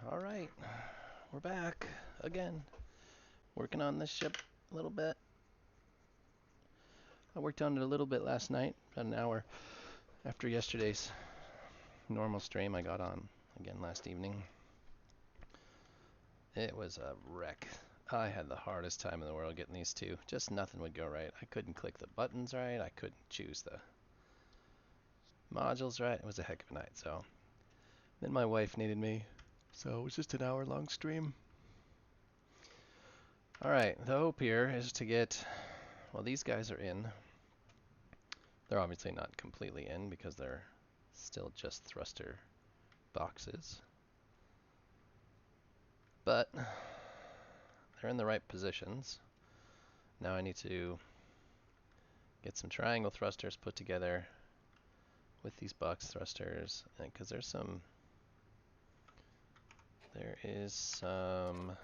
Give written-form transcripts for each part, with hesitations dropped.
All right, we're back again. Working on this ship a little bit. I worked on it a little bit last night, about an hour after yesterday's normal stream. I got on again last evening. It was a wreck. I had the hardest time in the world getting these two. Just nothing would go right. I couldn't click the buttons right. I couldn't choose the modules right. It was a heck of a night. So then my wife needed me, so it was just an hour-long stream. Alright, the hope here is to get, well, these guys are in. They're obviously not completely in because they're still just thruster boxes. But they're in the right positions. Now I need to get some triangle thrusters put together with these box thrusters, because there is some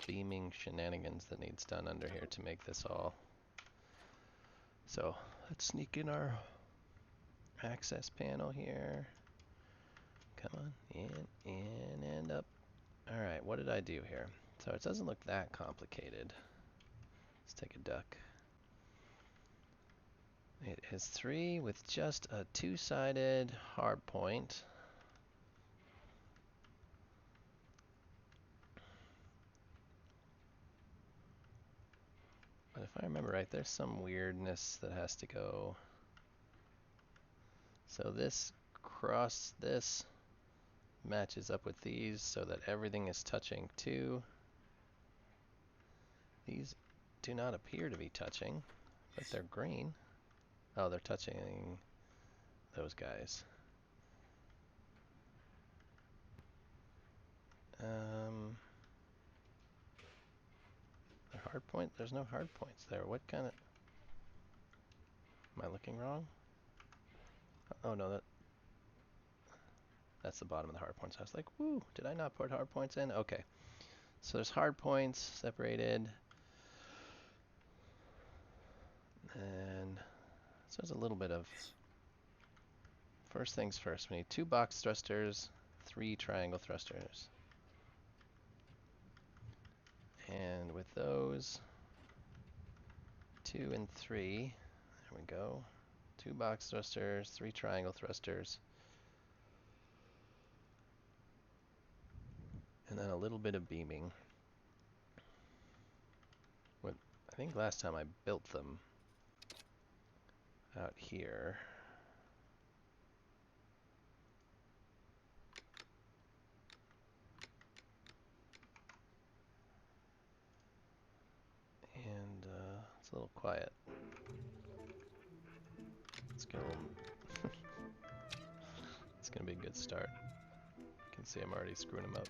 beaming shenanigans that needs done under here to make this all. So let's sneak in our access panel here. Come on, in, and up. Alright, what did I do here? So it doesn't look that complicated. Let's take a duck. It is 3 with just a 2-sided hard point. But if I remember right, there's some weirdness that has to go. So this matches up with these so that everything is touching too. These do not appear to be touching, but they're green. Oh, they're touching those guys. The hard point? There's no hard points there. What kind of... Am I looking wrong? Oh no, that's the bottom of the hard points. I was like, woo, did I not put hard points in? Okay. So there's hard points separated. And so there's a little bit of... First things first, we need 2 box thrusters, 3 triangle thrusters. And with those, 2 and 3, there we go. 2 box thrusters, 3 triangle thrusters. And then a little bit of beaming. I think last time I built them out here. And it's a little quiet. Let's get a little... It's going to be a good start. You can see I'm already screwing them up.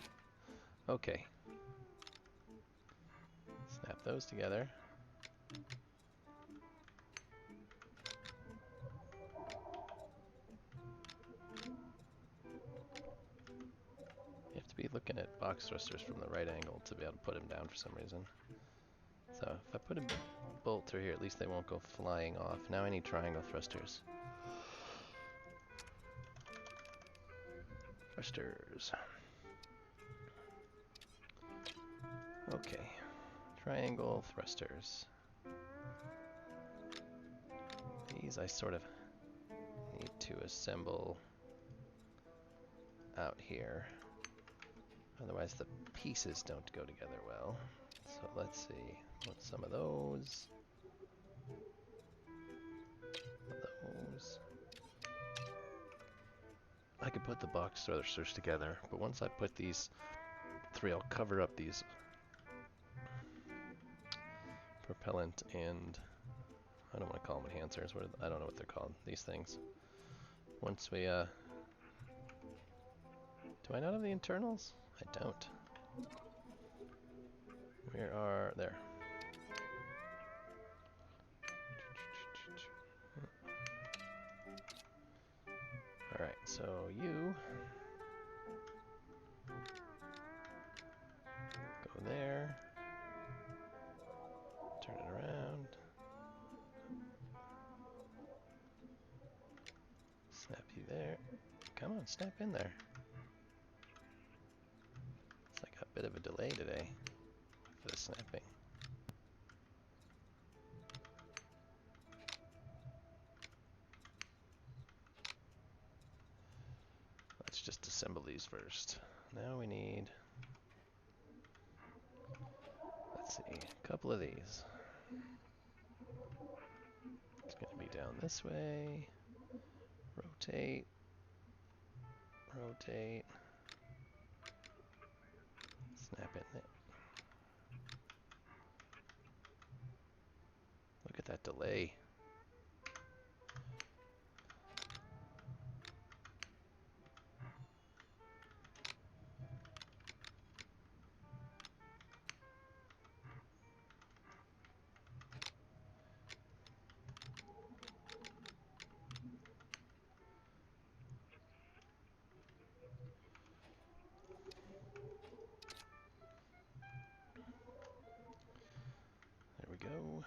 Okay. Snap those together. You have to be looking at box thrusters from the right angle to be able to put them down for some reason. So if I put a bolt through here, at least they won't go flying off. Now I need triangle thrusters. Thrusters. Okay. Triangle thrusters. These I sort of need to assemble out here. Otherwise the pieces don't go together well. So let's see. Put some of those. I could put the box thrusters together, but once I put these 3, I'll cover up these propellant and I don't want to call them enhancers. I don't know what they're called. These things. Once we do I not have the internals? I don't. Where are there? All right, so you go there. Turn it around. Snap you there. Come on, snap in there. It's like a bit of a delay today for the snapping. Let's just assemble these first. Now we need, let's see, a couple of these. It's going to be down this way. Rotate. Rotate. Snap in there. Look at that delay. There we go.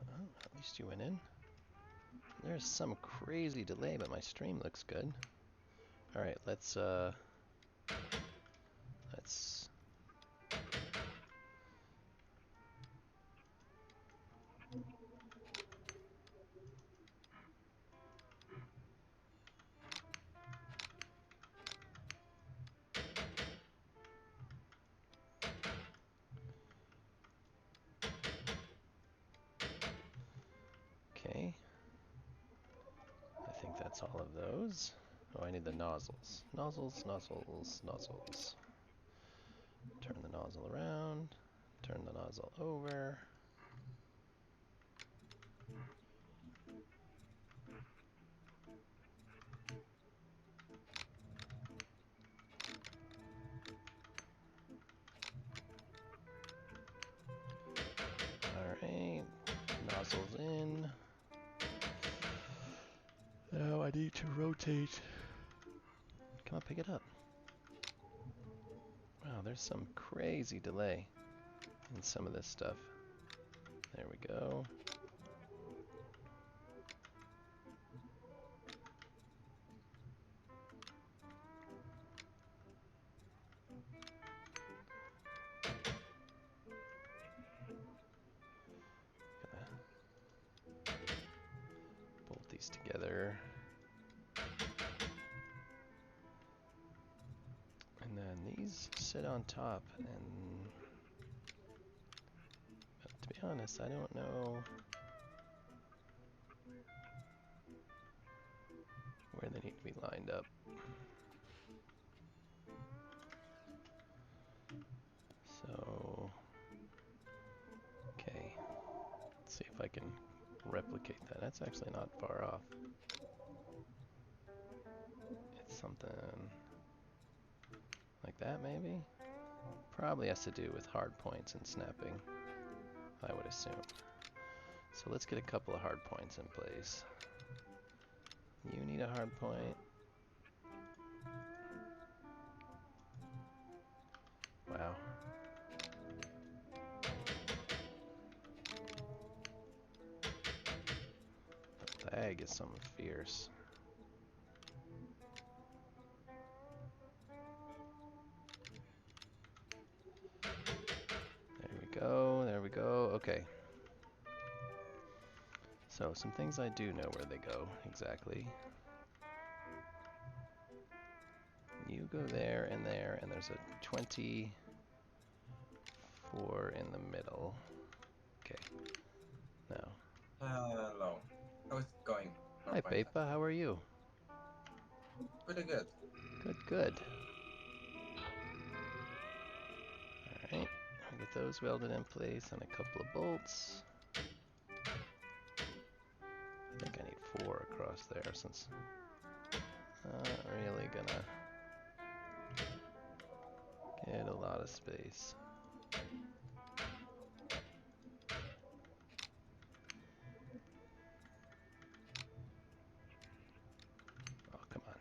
Oh, at least you went in. There's some crazy delay, but my stream looks good. All right, let's okay. I think that's all of those. Oh, I need the nozzles. Nozzles, nozzles, nozzles. Turn the nozzle around. Turn the nozzle over. Alright, nozzles in. Now I need to rotate. Come on, pick it up. Wow, there's some crazy delay in some of this stuff. There we go. Gonna bolt these together. And then these sit on top, and to be honest, I don't know where they need to be lined up. So, okay, let's see if I can replicate that. That's actually not far off. It's something like that, maybe? Probably has to do with hard points and snapping, I would assume. So let's get a couple of hard points in place. You need a hard point. Wow. The lag is something fierce. There we go, there we go, okay. So some things I do know where they go exactly. You go there, and there's a 24 in the middle. Okay, now. Hello. How is it going? Hi Pepa, how are you? Pretty good. Good, good. Alright, I get those welded in place and a couple of bolts. I think I need 4 across there since not really gonna get a lot of space. Oh, come on.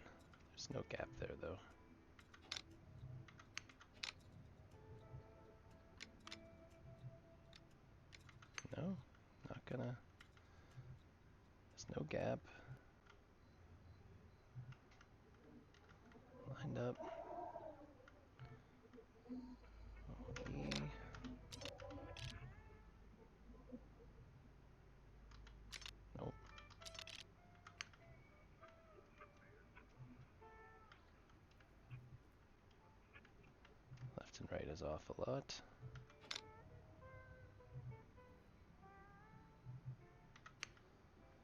There's no gap there though. No, not gonna. There's no gap. Lined up. E. Nope. Left and right is off a lot.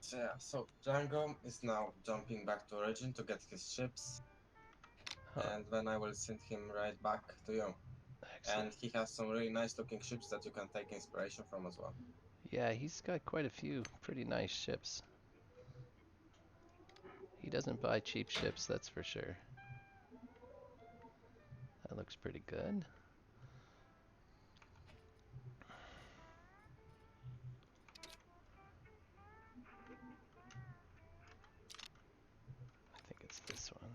So yeah, so Django is now jumping back to Origin to get his ships, Huh. and then I will send him right back to you. Excellent. And he has some really nice looking ships that you can take inspiration from as well. Yeah, he's got quite a few pretty nice ships. He doesn't buy cheap ships, that's for sure. That looks pretty good. I think it's this one.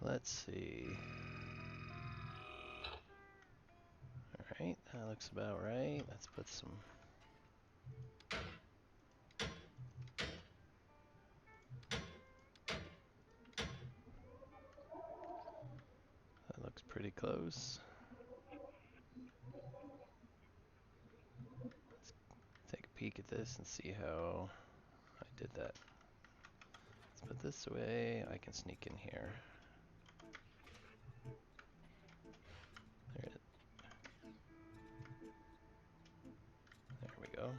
Let's see. Alright, that looks about right. Let's put some... That looks pretty close. Let's take a peek at this and see how I did that. Let's put this away. I can sneak in here. There we go.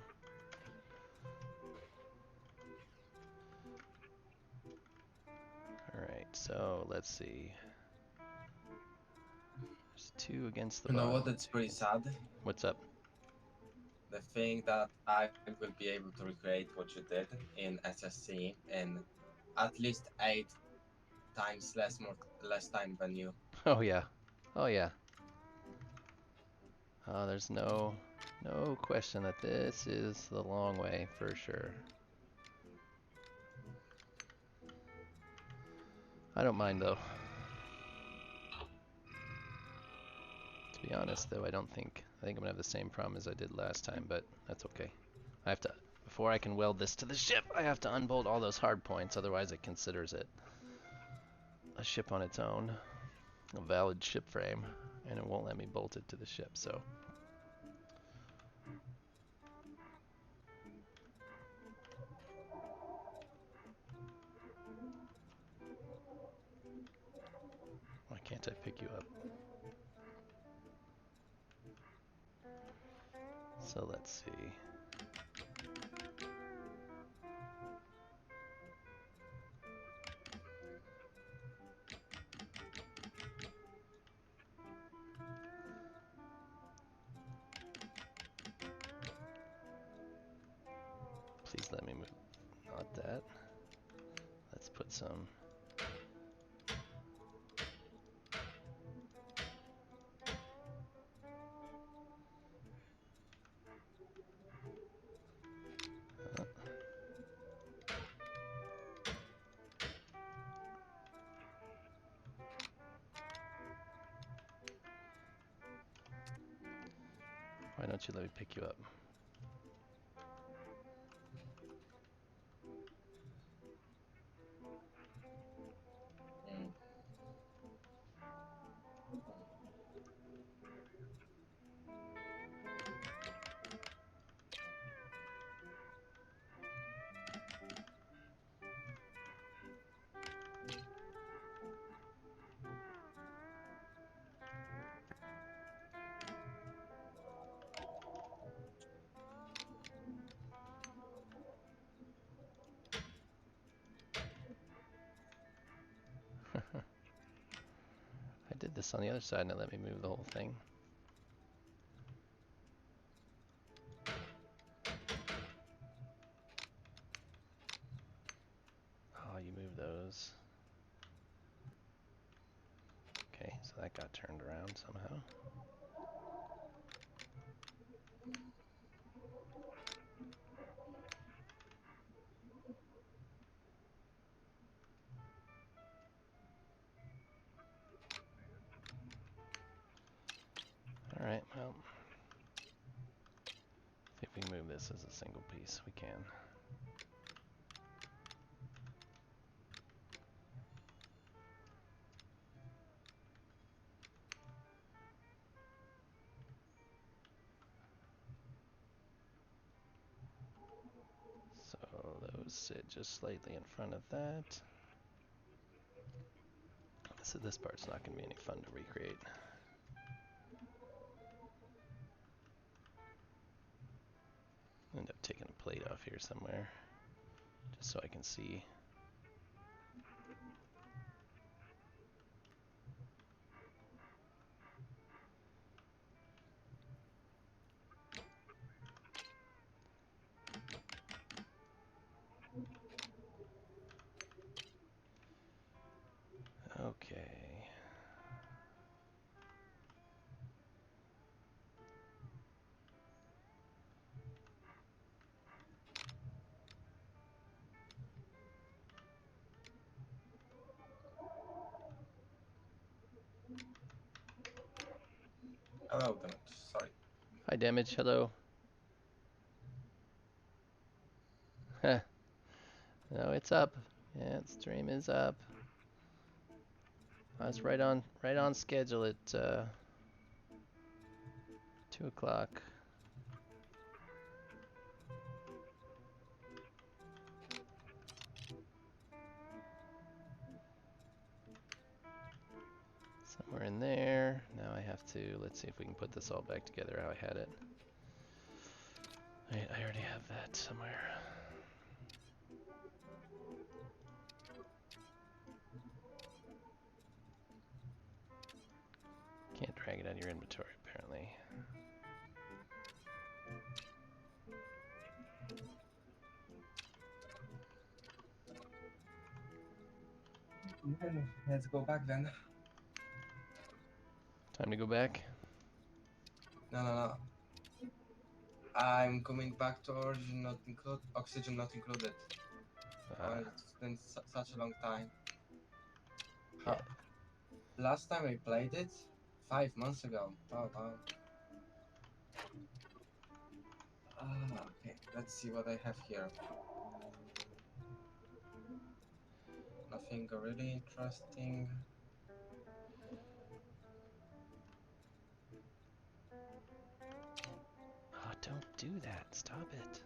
Alright, so let's see. There's 2 against the You know bot. what? It's pretty sad. What's up? The thing that I will be able to recreate what you did in SSC in at least 8 times less time than you. Oh yeah. Oh yeah. There's no question that this is the long way for sure. I don't mind though. To be honest though, I think I'm gonna have the same problem as I did last time, but that's okay. I have to, before I can weld this to the ship, I have to unbolt all those hard points, otherwise it considers it a ship on its own, a valid ship frame, and it won't let me bolt it to the ship, so. Why can't I pick you up? So let's see. Please let me move, not that. Let's put some. Uh, why don't you let me pick you up? Mm. I did this on the other side and it let me move the whole thing. Oh, you moved those. Okay, so that got turned around somehow. Alright, well. See if we can move this as a single piece. We can. So those sit just slightly in front of that. So this part's not going to be any fun to recreate. I'll end up taking a plate off here somewhere, just so I can see. Okay. Hello, damage. Sorry. Hi, damage. Hello. No, it's up. Yeah, the stream is up. I was right on schedule at 2 o'clock. Somewhere in there. Now I have to, let's see if we can put this all back together how I had it. I already have that somewhere. Can't drag it out of your inventory, apparently. Let's go back then. Time to go back? No. I'm coming back to origin, not include oxygen, not included. Oh, it's been such a long time. Yeah. Last time I played it, 5 months ago. Oh wow. Okay, let's see what I have here. Nothing really interesting. Oh, don't do that. Stop it.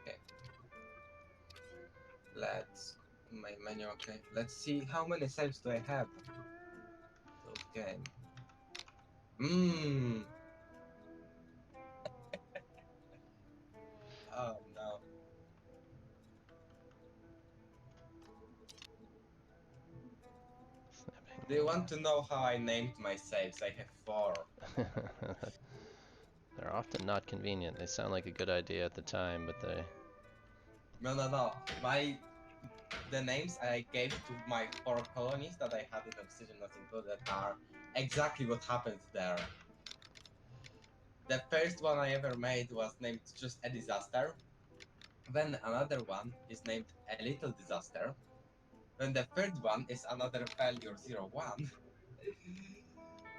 Okay. Let's my menu. Okay. Let's see how many saves do I have. Okay. Oh no. Snapping. Do you want to know how I named my saves? I have 4. They're often not convenient. They sound like a good idea at the time, but they... No. The names I gave to my 4 colonies that I had in Obsidian not included are exactly what happened there. The first one I ever made was named just a disaster. Then another one is named a little disaster. Then the third one is another failure 01.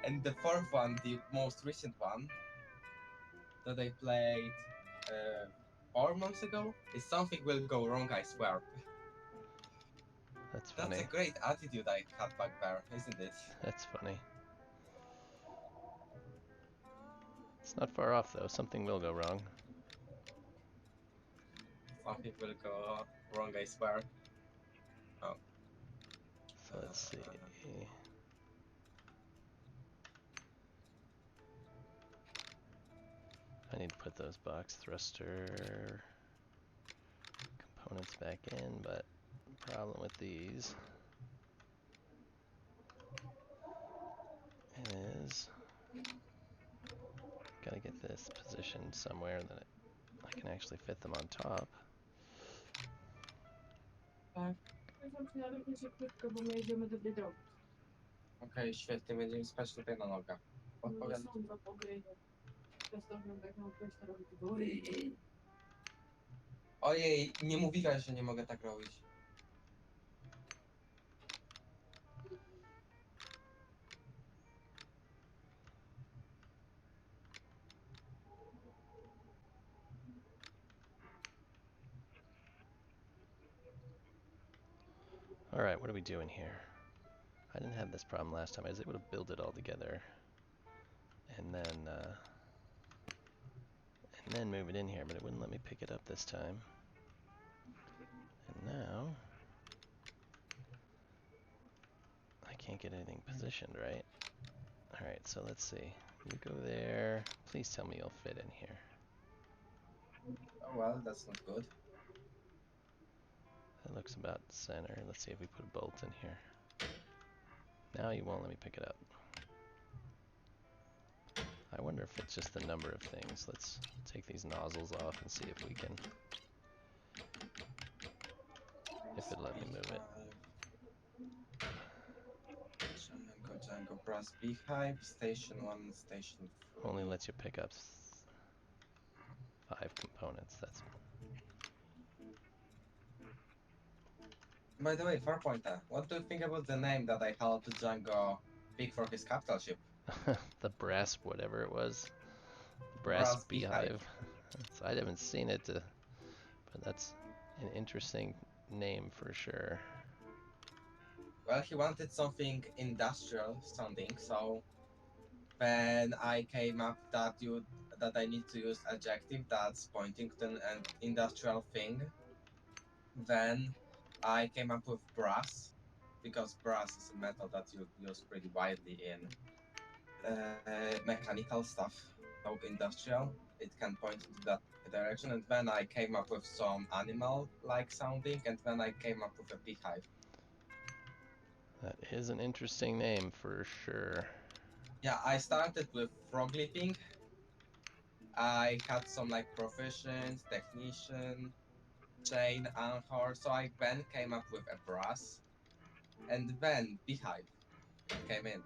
And the fourth one, the most recent one that I played 4 months ago, is something will go wrong, I swear. That's That's funny. a great attitude I had back there, isn't it? That's funny. It's not far off, though. Something will go wrong. Something will go wrong, I swear. Oh. So let's see. I need to put those box thruster components back in, but the problem with these is gotta get this positioned somewhere that I can actually fit them on top. Okej, świetnie, będziemy spać tutaj na nogach. Odpowiadam. Ojej, nie mówiłaś, że nie mogę tak robić. Alright, what are we doing here? I didn't have this problem last time. I was able to build it all together and then move it in here, but it wouldn't let me pick it up this time. And now I can't get anything positioned right. Alright, so let's see. You go there. Please tell me you'll fit in here. Oh well, that's not good. That looks about center. Let's see if we put a bolt in here. Now you won't let me pick it up. I wonder if it's just the number of things. Let's take these nozzles off and see if we can, if it'll let me move it. Django Brass Beehive, Station 1, Station 3. Only lets you pick up 5 components. That's By the way, Farpointer, what do you think about the name that I helped Django pick for his capital ship? the brass, whatever it was. Brass Brass Beehive. beehive. I haven't seen it, but that's an interesting name for sure. Well, he wanted something industrial sounding, so then I came up that I need to use adjective that's pointing to an industrial thing. Then I came up with brass, because brass is a metal that you use pretty widely in mechanical stuff. So industrial, it can point into that direction. And then I came up with some animal-like sounding, and then I came up with a beehive. That is an interesting name for sure. Yeah, I started with frog leaping. I had some like proficient, technician, chain, anchor. So I then came up with a brass, and then beehive came in.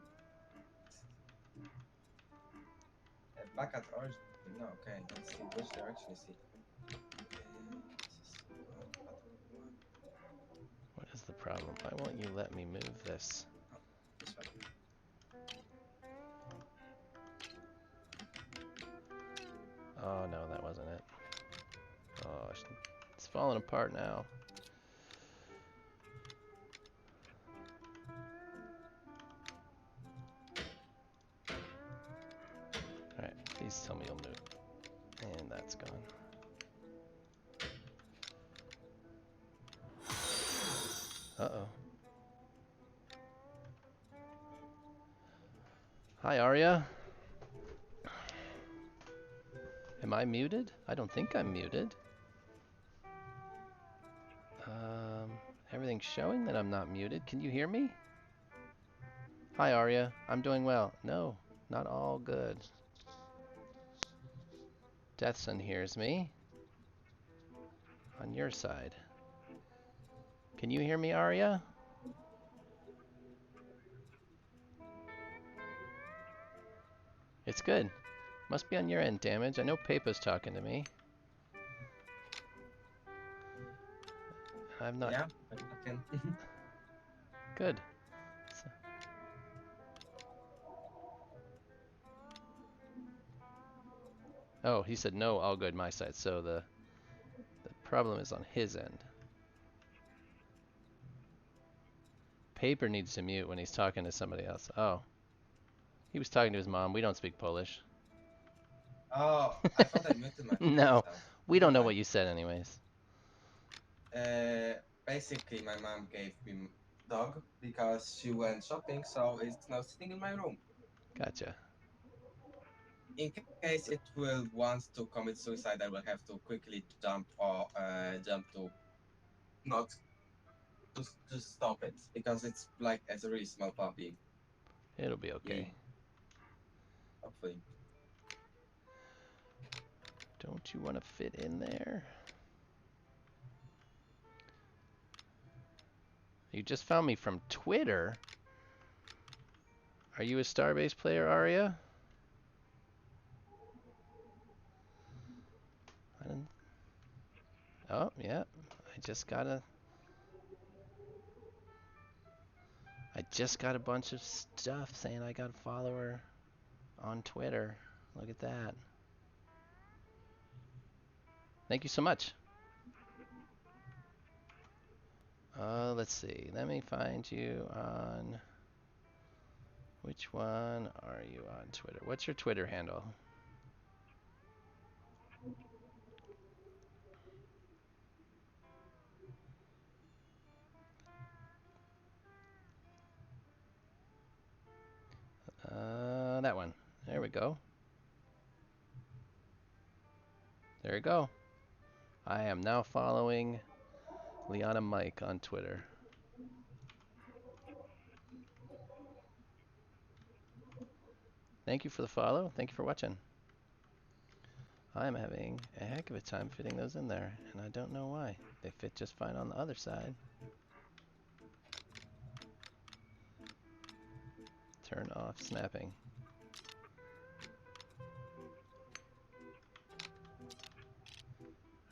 Back at origin. No, okay, let's see which direction is he. What is the problem? Why won't you let me move this? This way. Oh no, that wasn't it. Oh, it's falling apart now. Alright, please tell me you'll move. And that's gone. Uh-oh. Hi, Arya. Am I muted? I don't think I'm muted. Everything's showing that I'm not muted. Can you hear me? Hi, Arya. I'm doing well. No, not all good. Deathson hears me. On your side. Can you hear me, Arya? It's good. Must be on your end, Damage. I know Papa's talking to me. I'm not. Yeah, I can. Good. So... Oh, he said no, all good, my side. So the problem is on his end. Paper needs to mute when he's talking to somebody else. Oh. He was talking to his mom. We don't speak Polish. Oh, I thought I muted No, myself. we don't Never know mind. what you said anyways. Basically, my mom gave me dog because she went shopping, so it's now sitting in my room. Gotcha. In case it will want to commit suicide, I will have to quickly jump or jump to not to stop it, because it's like as a really small puppy. It'll be okay. Hopefully. Don't you want to fit in there? You just found me from Twitter. Are you a Starbase player, Arya? I didn't... Oh, yeah. I just got a bunch of stuff saying I got a follower on Twitter. Look at that. Thank you so much. Let's see. Let me find you on... Which one are you on Twitter? What's your Twitter handle? That one. There we go. There you go. I am now following Liana Mike on Twitter. Thank you for the follow. Thank you for watching. I'm having a heck of a time fitting those in there, and I don't know why. They fit just fine on the other side. Turn off snapping.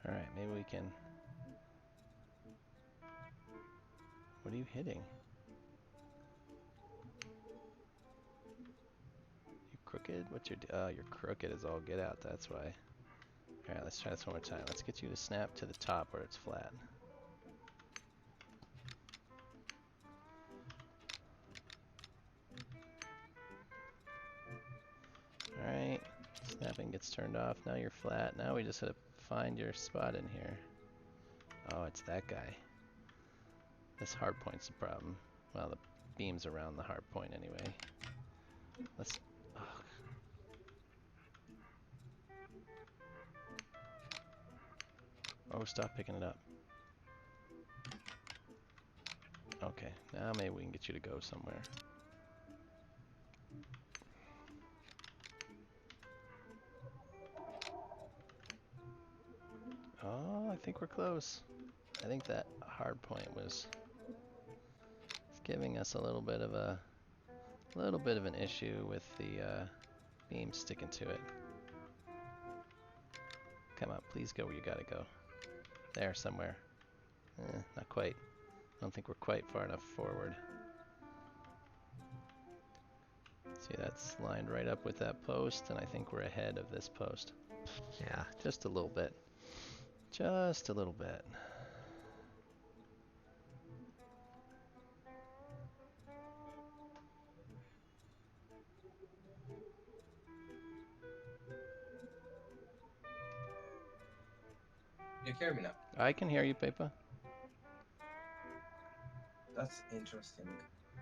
Alright, maybe we can... What are you hitting? You crooked? What's your... Oh, you're crooked as all get out, that's why. Alright, let's try this one more time. Let's get you to snap to the top where it's flat. Alright, snapping gets turned off. Now you're flat. Now we just have to find your spot in here. Oh, it's that guy. This hard point's the problem. Well, the beam's around the hard point anyway. Let's... Oh. Oh, stop picking it up. Okay, now maybe we can get you to go somewhere. Oh, I think we're close. I think that hard point was giving us a little bit of an issue with the beam sticking to it. Come on, please go where you gotta go. There, somewhere. Not quite. I don't think we're quite far enough forward. See, that's lined right up with that post, and I think we're ahead of this post. Yeah, just a little bit. Just a little bit. You hear me now? I can hear you, Pepa. That's interesting.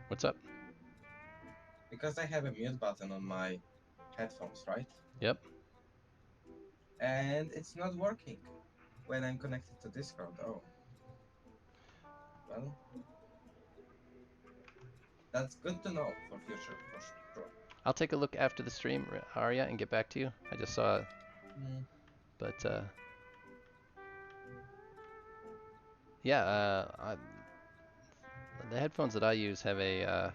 What's up? Because I have a mute button on my headphones, right? Yep. And it's not working when I'm connected to Discord. Oh. Well, that's good to know for future, for sure. I'll take a look after the stream, Arya, and get back to you. I just saw it. But, yeah, the headphones that I use have a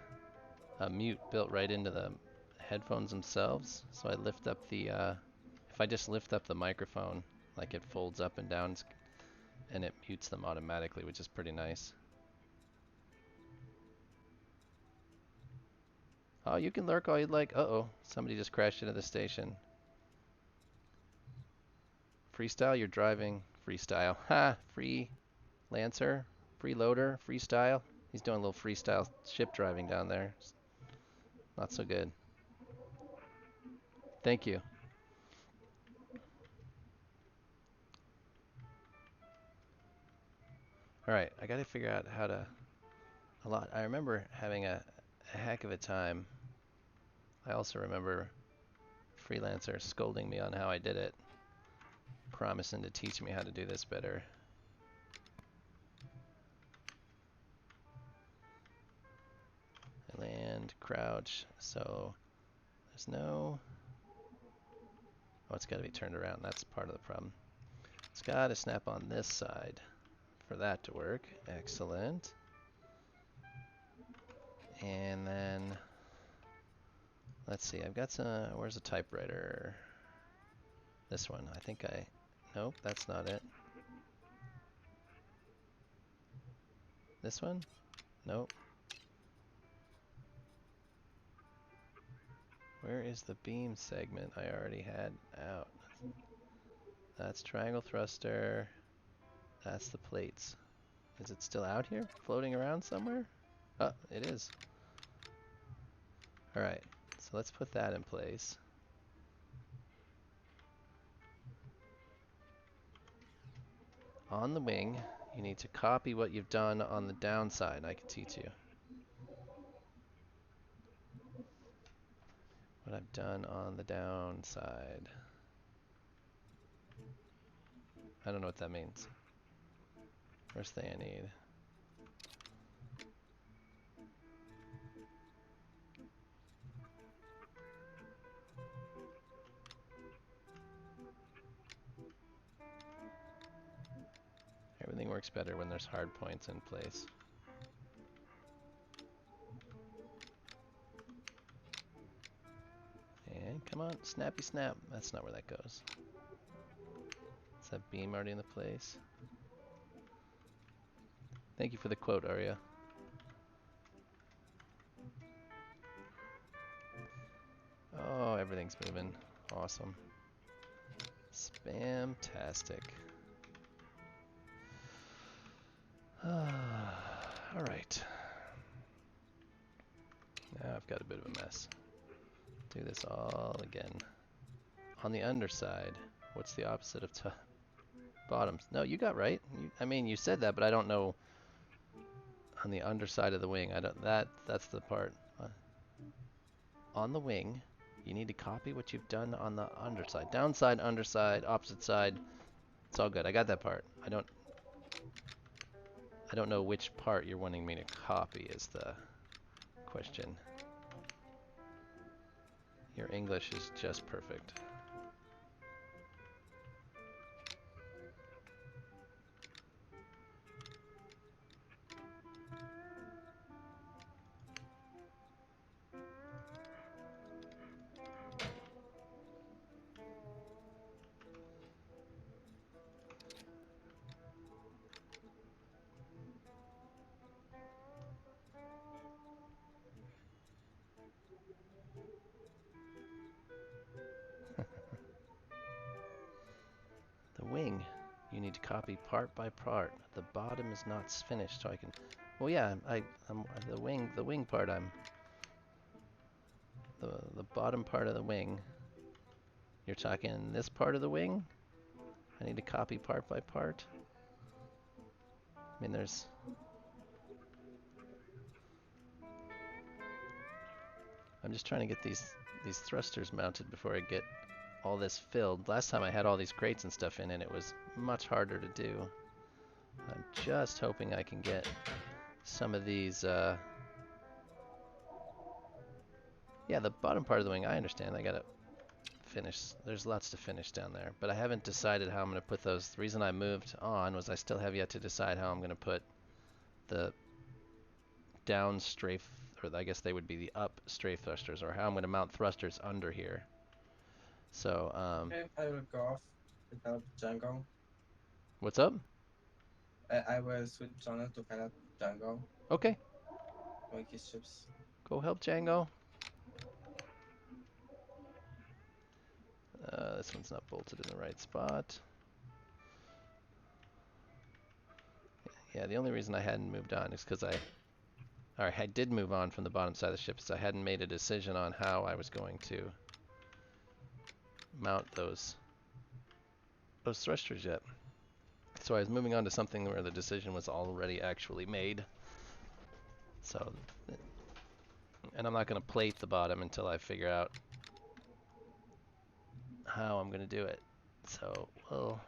mute built right into the headphones themselves. So I lift up the, if I just lift up the microphone, like it folds up and down, and it mutes them automatically, which is pretty nice. Oh, you can lurk all you'd like. Uh-oh, somebody just crashed into the station. Freestyle, you're driving. Freestyle. Ha! Free Lancer, freeloader, freestyle. He's doing a little freestyle ship driving down there. Not so good. Thank you. Alright, I gotta figure out how to... I remember having a heck of a time. I also remember Freelancer scolding me on how I did it, promising to teach me how to do this better. I land, crouch, so there's no... Oh, it's gotta be turned around. That's part of the problem. It's gotta snap on this side for that to work. Excellent. And then... Let's see, I've got some... Where's the typewriter? This one. I think I... Nope, that's not it. This one? Nope. Where is the beam segment I already had out? That's triangle thruster. That's the plates. Is it still out here, floating around somewhere? Oh, it is. All right, so let's put that in place. On the wing, you need to copy what you've done on the downside. I can teach you what I've done on the downside. I don't know what that means. First thing I need. Everything works better when there's hard points in place. And come on, snappy snap. That's not where that goes. Is that beam already in the place? Thank you for the quote, Arya. Oh, everything's moving. Awesome. Spamtastic. All right. Now I've got a bit of a mess. Do this all again. On the underside, what's the opposite of bottoms? No, you got right. I mean, you said that, but I don't know. On the underside of the wing, I don't. That's the part. On the wing, you need to copy what you've done on the underside. Downside, underside, opposite side. It's all good. I got that part. I don't know which part you're wanting me to copy is the question. Your English is just perfect. The wing, you need to copy part by part. The bottom is not finished, so I can. Well, yeah, I'm the wing part. I'm the bottom part of the wing. You're talking this part of the wing. I need to copy part by part. I mean, I'm just trying to get these thrusters mounted before I get all this filled. Last time I had all these crates and stuff in, and it was much harder to do. I'm just hoping I can get some of these. Yeah, the bottom part of the wing, I understand. I gotta finish. There's lots to finish down there, but I haven't decided how I'm gonna put those. The reason I moved on was I still have yet to decide how I'm gonna put the down strafe, or I guess they would be the up strafe thrusters, or how I'm gonna mount thrusters under here. So, Okay, I will go off and help Django. what's up? I will switch channel to help Django Okay, make his ships. go help Django. This one's not bolted in the right spot. Yeah, the only reason I hadn't moved on is because I did move on from the bottom side of the ship, so I hadn't made a decision on how I was going to mount those thrusters yet. So I was moving on to something where the decision was already actually made. So, and I'm not going to plate the bottom until I figure out how I'm going to do it. So, well,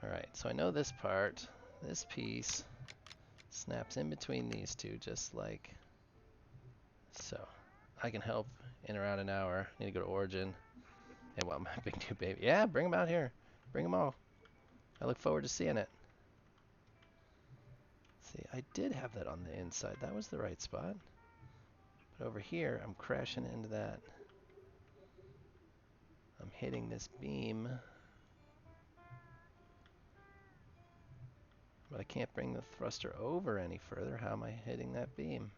all right. So I know this part, this piece snaps in between these two, just like so. I can help in around an hour. I need to go to Origin. And well, my big new baby. Yeah, bring them out here. Bring them all. I look forward to seeing it. See, I did have that on the inside. That was the right spot. But over here, I'm crashing into that. I'm hitting this beam. But I can't bring the thruster over any further. How am I hitting that beam?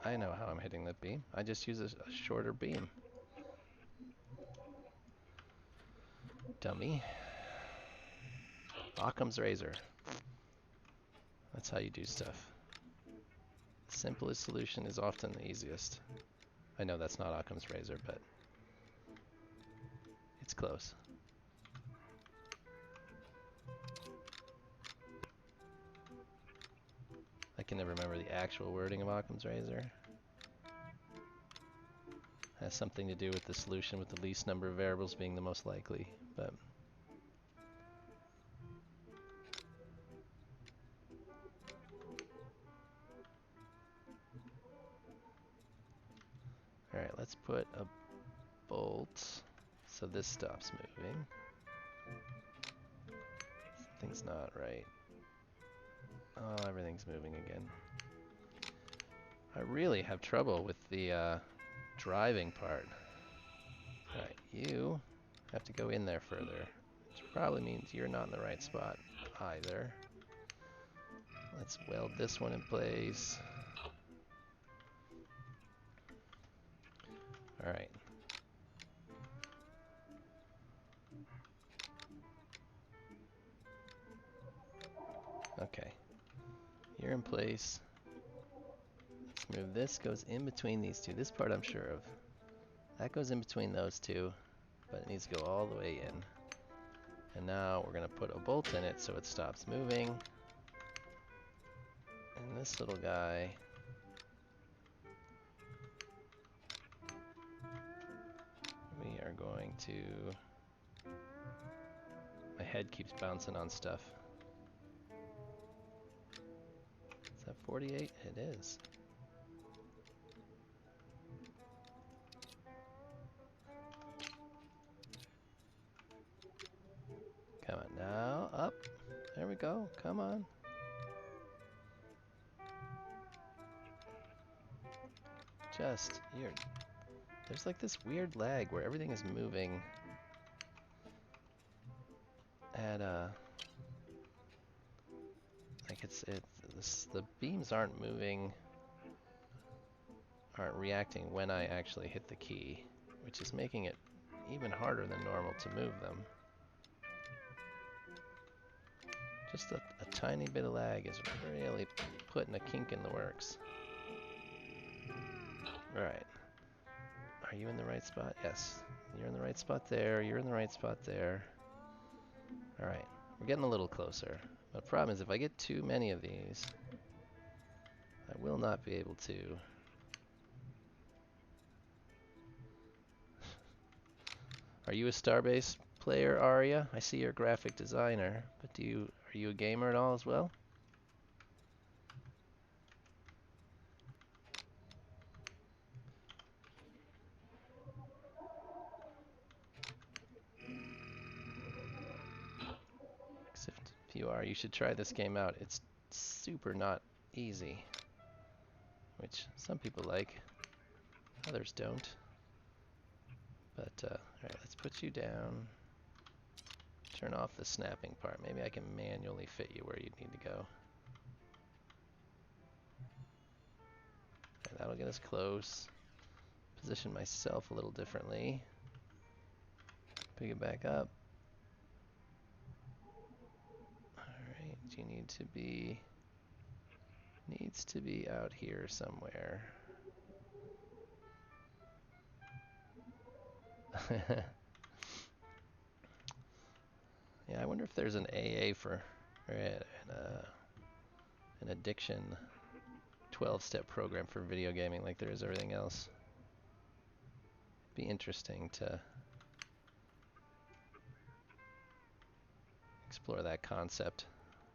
I know how I'm hitting that beam. I just use a shorter beam. Dummy. Occam's razor. That's how you do stuff. The simplest solution is often the easiest. I know that's not Occam's razor, but it's close. I can never remember the actual wording of Occam's razor. It has something to do with the solution with the least number of variables being the most likely, but alright, let's put a bolt so this stops moving. Something's not right. Oh, everything's moving again. I really have trouble with the driving part. Alright, you have to go in there further, which probably means you're not in the right spot either. Let's weld this one in place. Alright. Okay. You're in place. Let's move this, goes in between these two. This part I'm sure of. That goes in between those two, but it needs to go all the way in. And now we're going to put a bolt in it so it stops moving. And this little guy, we are going to... My head keeps bouncing on stuff. Is that 48? It is. Come on now, up. There we go, come on. There's like this weird lag where everything is moving at like the beams aren't reacting when I actually hit the key, which is making it even harder than normal to move them. Just a tiny bit of lag is really putting a kink in the works. Alright. Are you in the right spot? Yes. You're in the right spot there. You're in the right spot there. Alright. We're getting a little closer. But the problem is if I get too many of these, I will not be able to... Are you a Starbase player, Arya? I see you're a graphic designer, but are you a gamer at all as well? If you are, you should try this game out. It's super not easy, which some people like, others don't. But, alright, let's put you down. Turn off the snapping part. Maybe I can manually fit you where you need to go. Okay, that'll get us close. Position myself a little differently. Pick it back up. Alright, you needs to be out here somewhere. Yeah, I wonder if there's an AA for, or an addiction 12-step program for video gaming like there is everything else. Be interesting to explore that concept,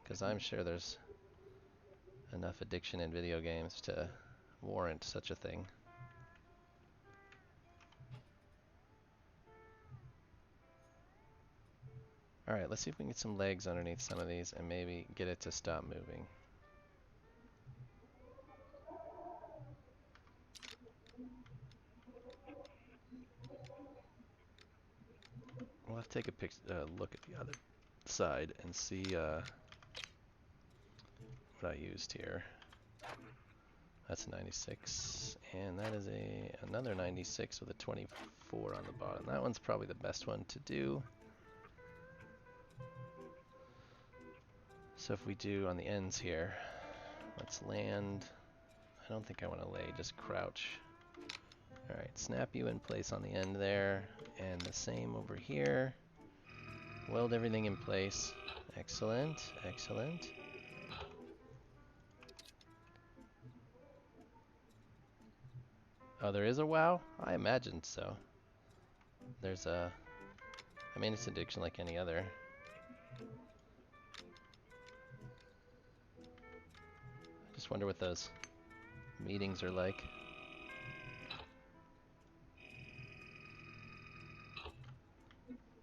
because I'm sure there's enough addiction in video games to warrant such a thing. Alright, let's see if we can get some legs underneath some of these and maybe get it to stop moving. We'll have to take a look at the other side and see what I used here. That's a 96, and that is another 96 with a 24 on the bottom. That one's probably the best one to do. So if we do on the ends here, let's land. I don't think I want to lay, just crouch. Alright, snap you in place on the end there, and the same over here. Weld everything in place. Excellent, excellent. Oh, there is a wow? I imagined so. There's a... I mean, it's addiction like any other. I just wonder what those meetings are like.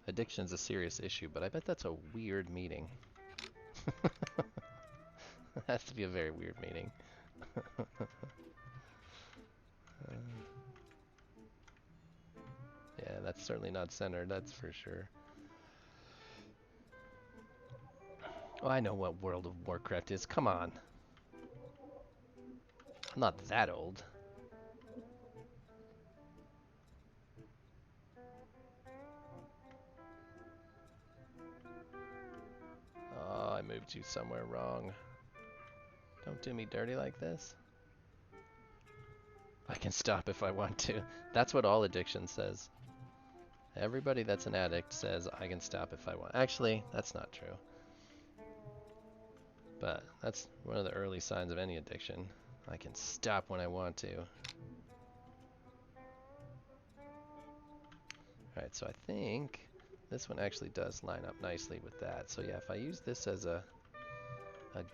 Addiction's a serious issue, but I bet that's a weird meeting. It has to be a very weird meeting. Yeah, that's certainly not centered, that's for sure. Oh, I know what World of Warcraft is. Come on. I'm not that old. Oh, I moved you somewhere wrong. Don't do me dirty like this. I can stop if I want to. That's what all addiction says. Everybody that's an addict says, I can stop if I want. Actually, that's not true. But that's one of the early signs of any addiction. I can stop when I want to. Alright, so I think this one actually does line up nicely with that. So yeah, if I use this as a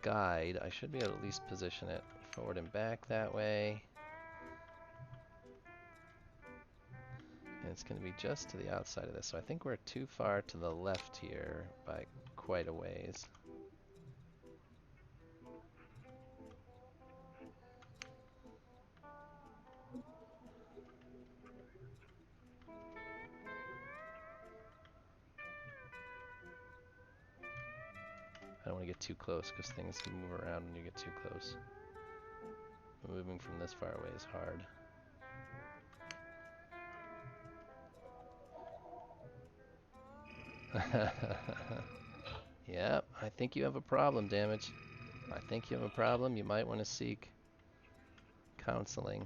guide, I should be able to at least position it forward and back that way. And it's going to be just to the outside of this. So I think we're too far to the left here by quite a ways. I don't want to get too close because things can move around when you get too close. Moving from this far away is hard. Yep, I think you have a problem, Damage. I think you have a problem. You might want to seek counseling.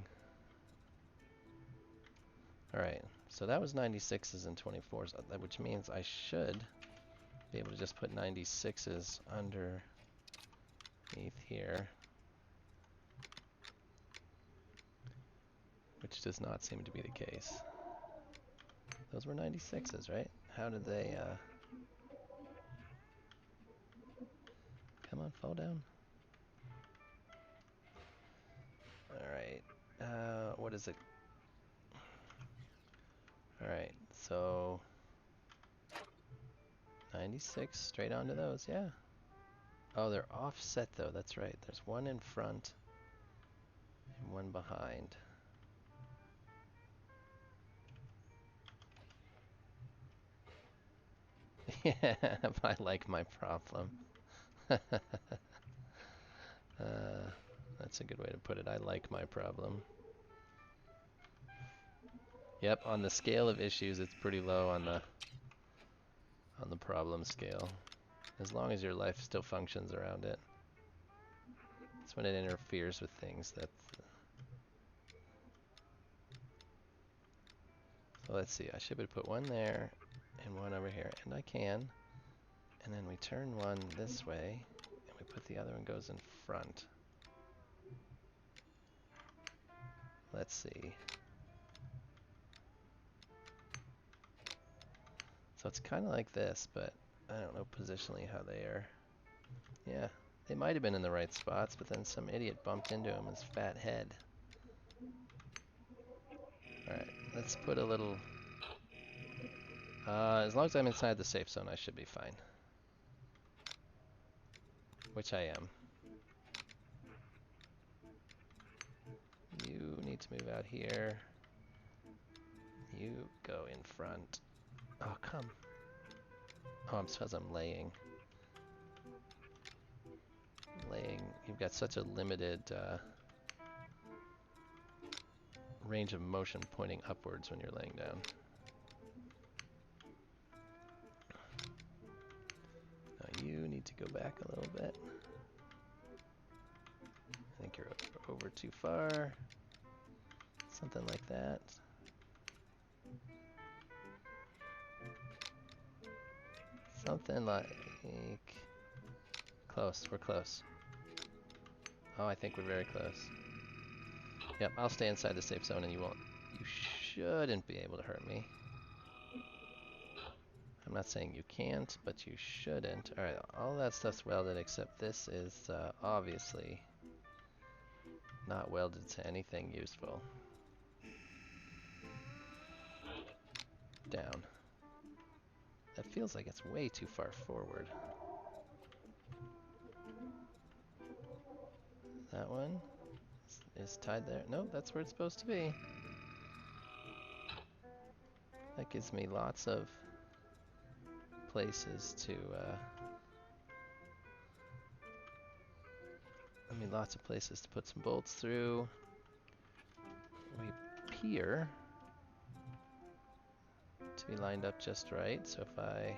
Alright, so that was 96s and 24s, which means I should be able to just put 96s underneath here. Which does not seem to be the case. Those were 96s, right? How did they, come on, fall down. Alright, what is it? Alright, so 96 straight onto those, yeah. Oh, they're offset though, that's right. There's one in front and one behind. Yeah, I like my problem. That's a good way to put it. I like my problem. Yep, on the scale of issues, it's pretty low on the problem scale. As long as your life still functions around it. It's when it interferes with things that... So let's see, I should be able to put one there and one over here, and I can. And then we turn one this way, and we put the other one goes in front. Let's see. So it's kind of like this, but I don't know positionally how they are. Yeah, they might have been in the right spots, but then some idiot bumped into him, his fat head. Alright, let's put a little... as long as I'm inside the safe zone, I should be fine. Which I am. You need to move out here. You go in front. Oh, come. Oh, it's because I'm laying. Laying. You've got such a limited range of motion pointing upwards when you're laying down. Now you need to go back a little bit. I think you're over too far. Something like that. Something like... Close, we're close. Oh, I think we're very close. Yep, I'll stay inside the safe zone and you shouldn't be able to hurt me. I'm not saying you can't, but you shouldn't. Alright, all that stuff's welded except this is obviously not welded to anything useful. Down. That feels like it's way too far forward. That one is tied there. No, that's where it's supposed to be. That gives me lots of places to lots of places to put some bolts through. We appear to be lined up just right, so if I...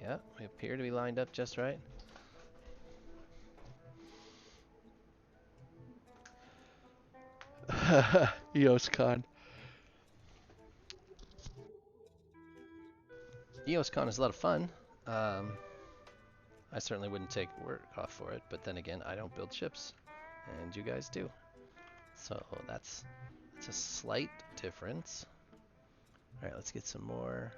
Yeah, we appear to be lined up just right. EOSCon. EOSCon is a lot of fun. I certainly wouldn't take work off for it, but then again, I don't build ships, and you guys do. So that's a slight difference. All right, let's get some more.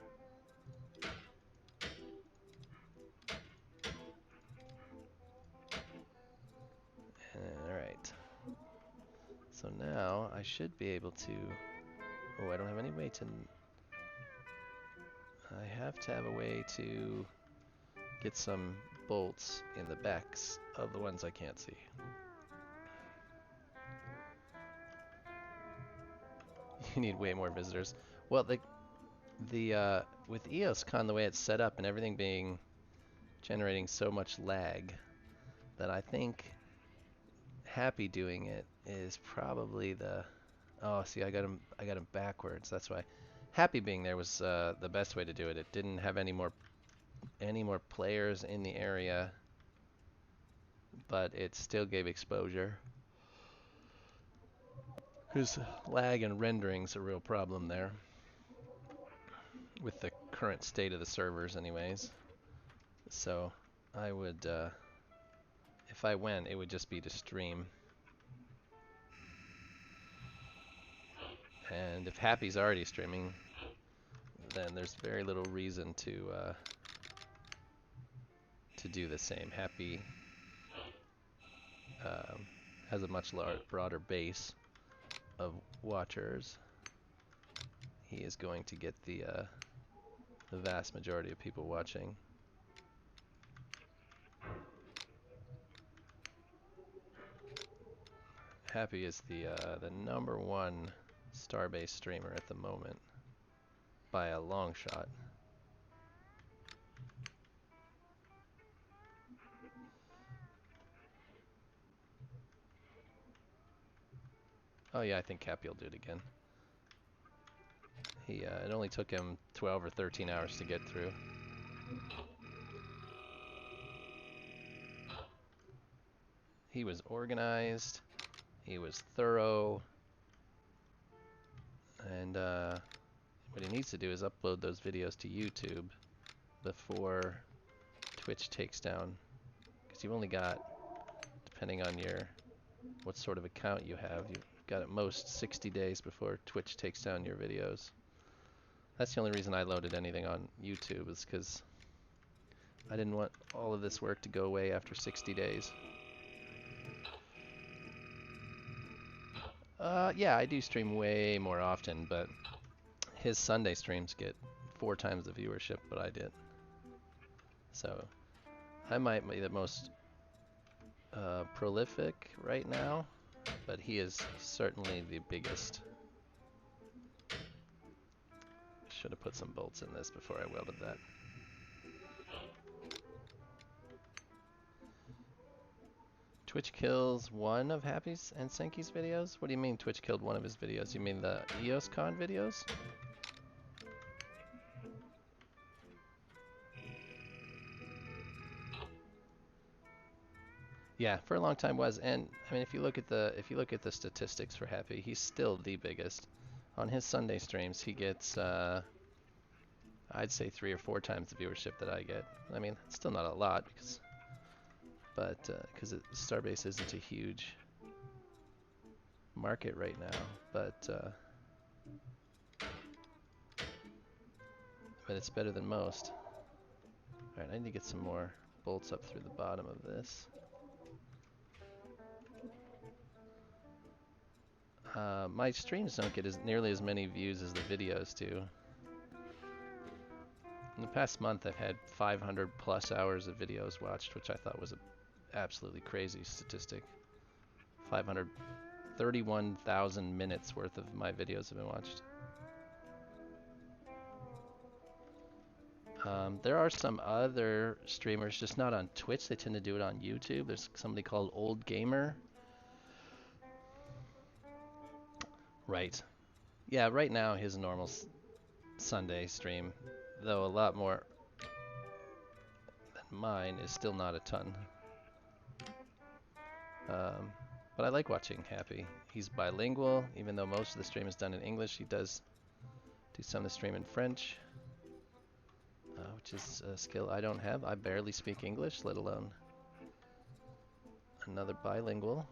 All right. So now I should be able to... Oh, I don't have any way to... I have to have a way to get some bolts in the backs of the ones I can't see. You need way more visitors. Well, with EOSCon, the way it's set up and everything being generating so much lag, that I think Happy doing it is probably the... Oh, see, I got him backwards. That's why. Happy being there was the best way to do it. It didn't have any more players in the area, but it still gave exposure. Because lag and rendering's a real problem there, with the current state of the servers anyways. So I would, if I went, it would just be to stream. And if Happy's already streaming, then there's very little reason to do the same. Happy has a much broader base of watchers. He is going to get the vast majority of people watching. Happy is the #1 Starbase streamer at the moment by a long shot. Oh yeah, I think Happy will do it again. It only took him 12 or 13 hours to get through. He was organized, he was thorough, and what he needs to do is upload those videos to YouTube before Twitch takes down, because you've only got, depending on what sort of account you have, you've got at most 60 days before Twitch takes down your videos. That's the only reason I loaded anything on YouTube, is because I didn't want all of this work to go away after 60 days. Yeah, I do stream way more often, but his Sunday streams get 4 times the viewership what I did. So I might be the most prolific right now, but he is certainly the biggest. Should have put some bolts in this before I welded that. Twitch kills one of Happy's and Senki's videos? What do you mean Twitch killed one of his videos? You mean the EOSCon videos? Yeah, for a long time was, and I mean if you look at the statistics for Happy, he's still the biggest. On his Sunday streams, he gets I'd say 3 or 4 times the viewership that I get. I mean, it's still not a lot because Starbase isn't a huge market right now, but it's better than most. All right, I need to get some more bolts up through the bottom of this. My streams don't get nearly as many views as the videos do. In the past month, I've had 500 plus hours of videos watched, which I thought was an absolutely crazy statistic. 531,000 minutes worth of my videos have been watched. There are some other streamers, just not on Twitch. They tend to do it on YouTube. There's somebody called Old Gamer. Right. Yeah, right now his normal Sunday stream, though a lot more than mine, is still not a ton. But I like watching Happy. He's bilingual, even though most of the stream is done in English. He does do some of the stream in French, which is a skill I don't have. I barely speak English, let alone another bilingual.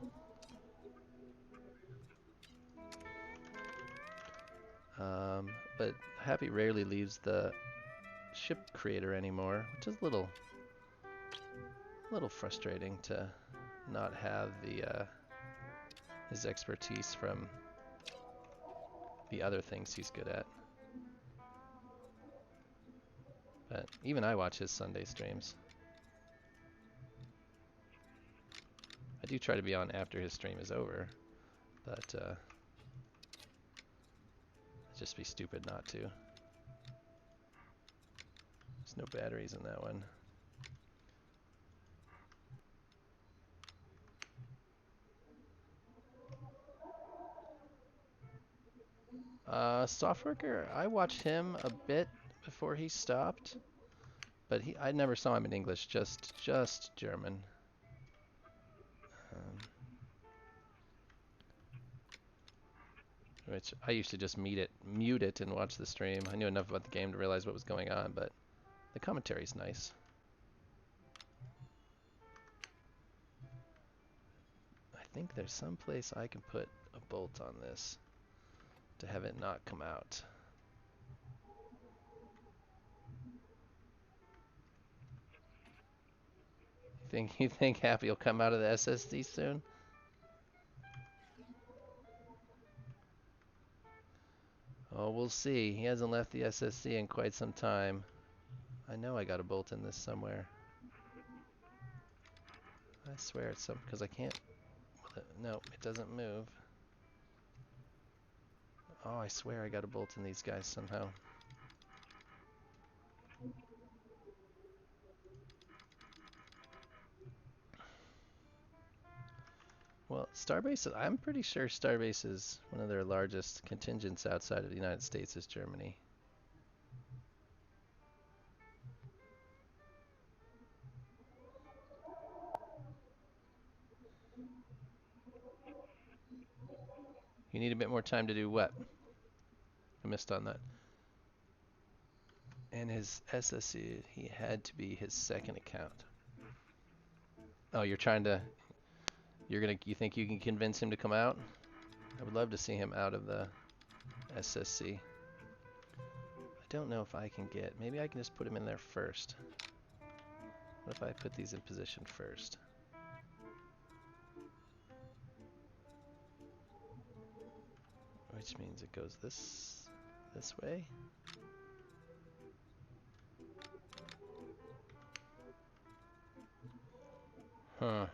But Happy rarely leaves the ship creator anymore, which is a little frustrating to not have the his expertise from the other things he's good at. But even I watch his Sunday streams. I do try to be on after his stream is over, but it'd just be stupid not to. There's no batteries in that one. Softworker, I watched him a bit before he stopped, but I never saw him in English, just German. Which I used to just mute it and watch the stream. I knew enough about the game to realize what was going on, but the commentary's nice. I think there's some place I can put a bolt on this to have it not come out. You think Happy will come out of the SSD soon? Oh, we'll see. He hasn't left the SSD in quite some time. I know I got a bolt in this somewhere. I swear it's some because I can't. No, it doesn't move. Oh, I swear I got a bolt in these guys somehow. Well, Starbase, I'm pretty sure Starbase is one of their largest contingents outside of the United States is Germany. You need a bit more time to do what? I missed on that. And his SSC, he had to be his second account. Oh, you think you can convince him to come out? I would love to see him out of the SSC. I don't know if I can maybe I can just put him in there first. What if I put these in position first? Which means it goes this way. Huh.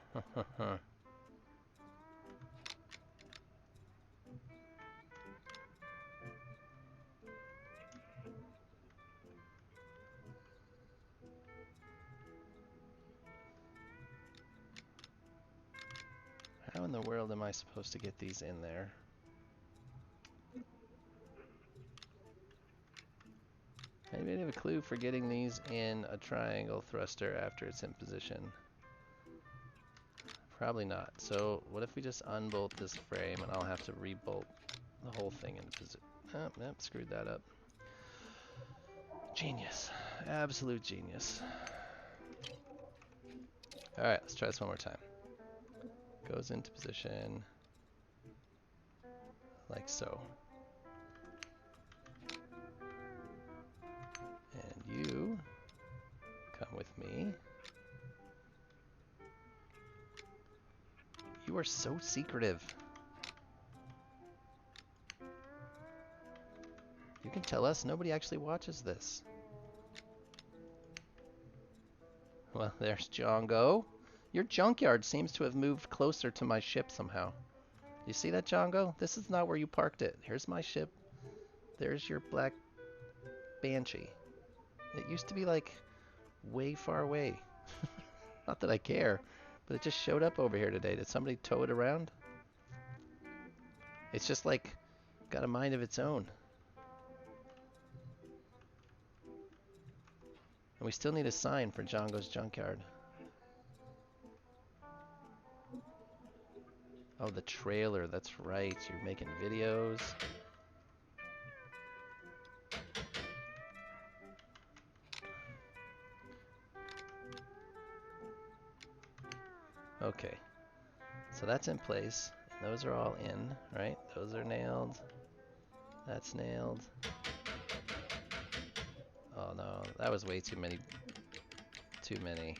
in the world am I supposed to get these in there? Anybody have a clue for getting these in a triangle thruster after it's in position? Probably not. So what if we just unbolt this frame and I'll have to rebolt the whole thing into position? Oh, yep, screwed that up. Genius. Absolute genius. Alright, let's try this one more time. Goes into position like so. And you come with me. You are so secretive. You can tell us nobody actually watches this. Well, there's Django. Your junkyard seems to have moved closer to my ship somehow. You see that, Django? This is not where you parked it. Here's my ship. There's your black Banshee. It used to be like way far away. Not that I care, but it just showed up over here today. Did somebody tow it around? It's just like got a mind of its own. And we still need a sign for Django's junkyard. Oh, the trailer. That's right. You're making videos. Okay. So that's in place. And those are all in, right? Those are nailed. That's nailed. Oh no, that was way too many. Too many.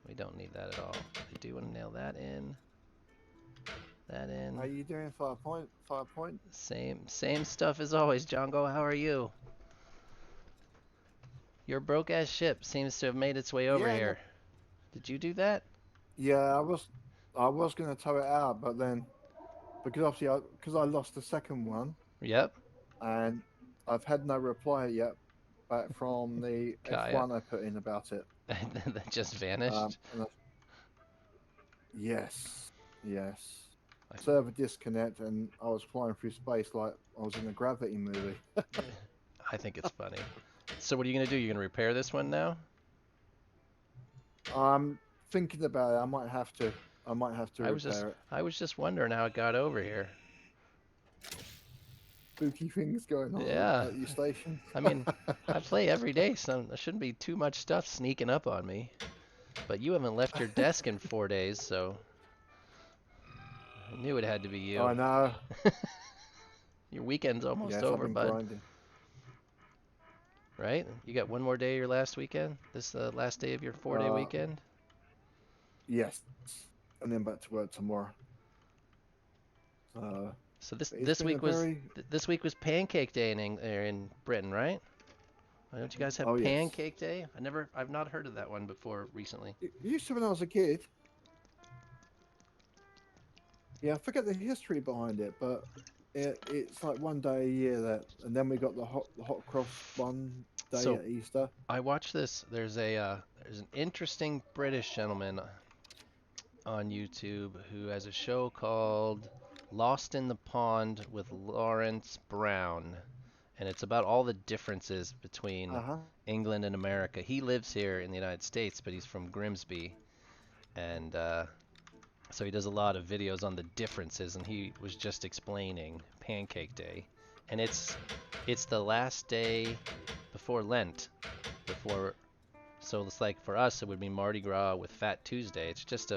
We don't need that at all. I do want to nail that in. That in. How are you doing, 5 point? 5 point? Same stuff as always, Django. How are you? Your broke ass ship seems to have made its way over Yeah, no, here. Did you do that? yeah. I was gonna tow it out, but then because obviously because I lost the second one, Yep. and I've had no reply yet back from the Kaya. F1 I put in about it. That just vanished. Yes, yes. I, Server disconnect, and I was flying through space like I was in a Gravity movie. I think it's funny. So what are you gonna do? You're gonna repair this one now? I'm thinking about it. I might have to. I might have to repair it. I was just wondering how it got over here. Spooky things going on Yeah. at your station. I mean, I play every day, so there shouldn't be too much stuff sneaking up on me. But you haven't left your desk in 4 days, so I knew it had to be you. I know. Your weekend's almost Yes, I've over, been bud. grinding. Right? You got one more day of your last weekend? This last day of your 4-day weekend? Yes, and then back to work tomorrow. So It's been a very this week was Pancake Day in Britain, right? Why don't you guys have oh yes. Pancake Day? I've not heard of that one before recently. It used to when I was a kid. Yeah, I forget the history behind it, but it's like one day a year that, and then we got the hot cross one day So at Easter. I watched this. There's an interesting British gentleman on YouTube who has a show called Lost in the Pond with Lawrence Brown, and it's about all the differences between Uh-huh. England and America. He lives here in the United States, but he's from Grimsby, and so he does a lot of videos on the differences, and he was just explaining Pancake Day, and it's the last day before Lent, so it's like for us it would be Mardi Gras with Fat Tuesday. It's just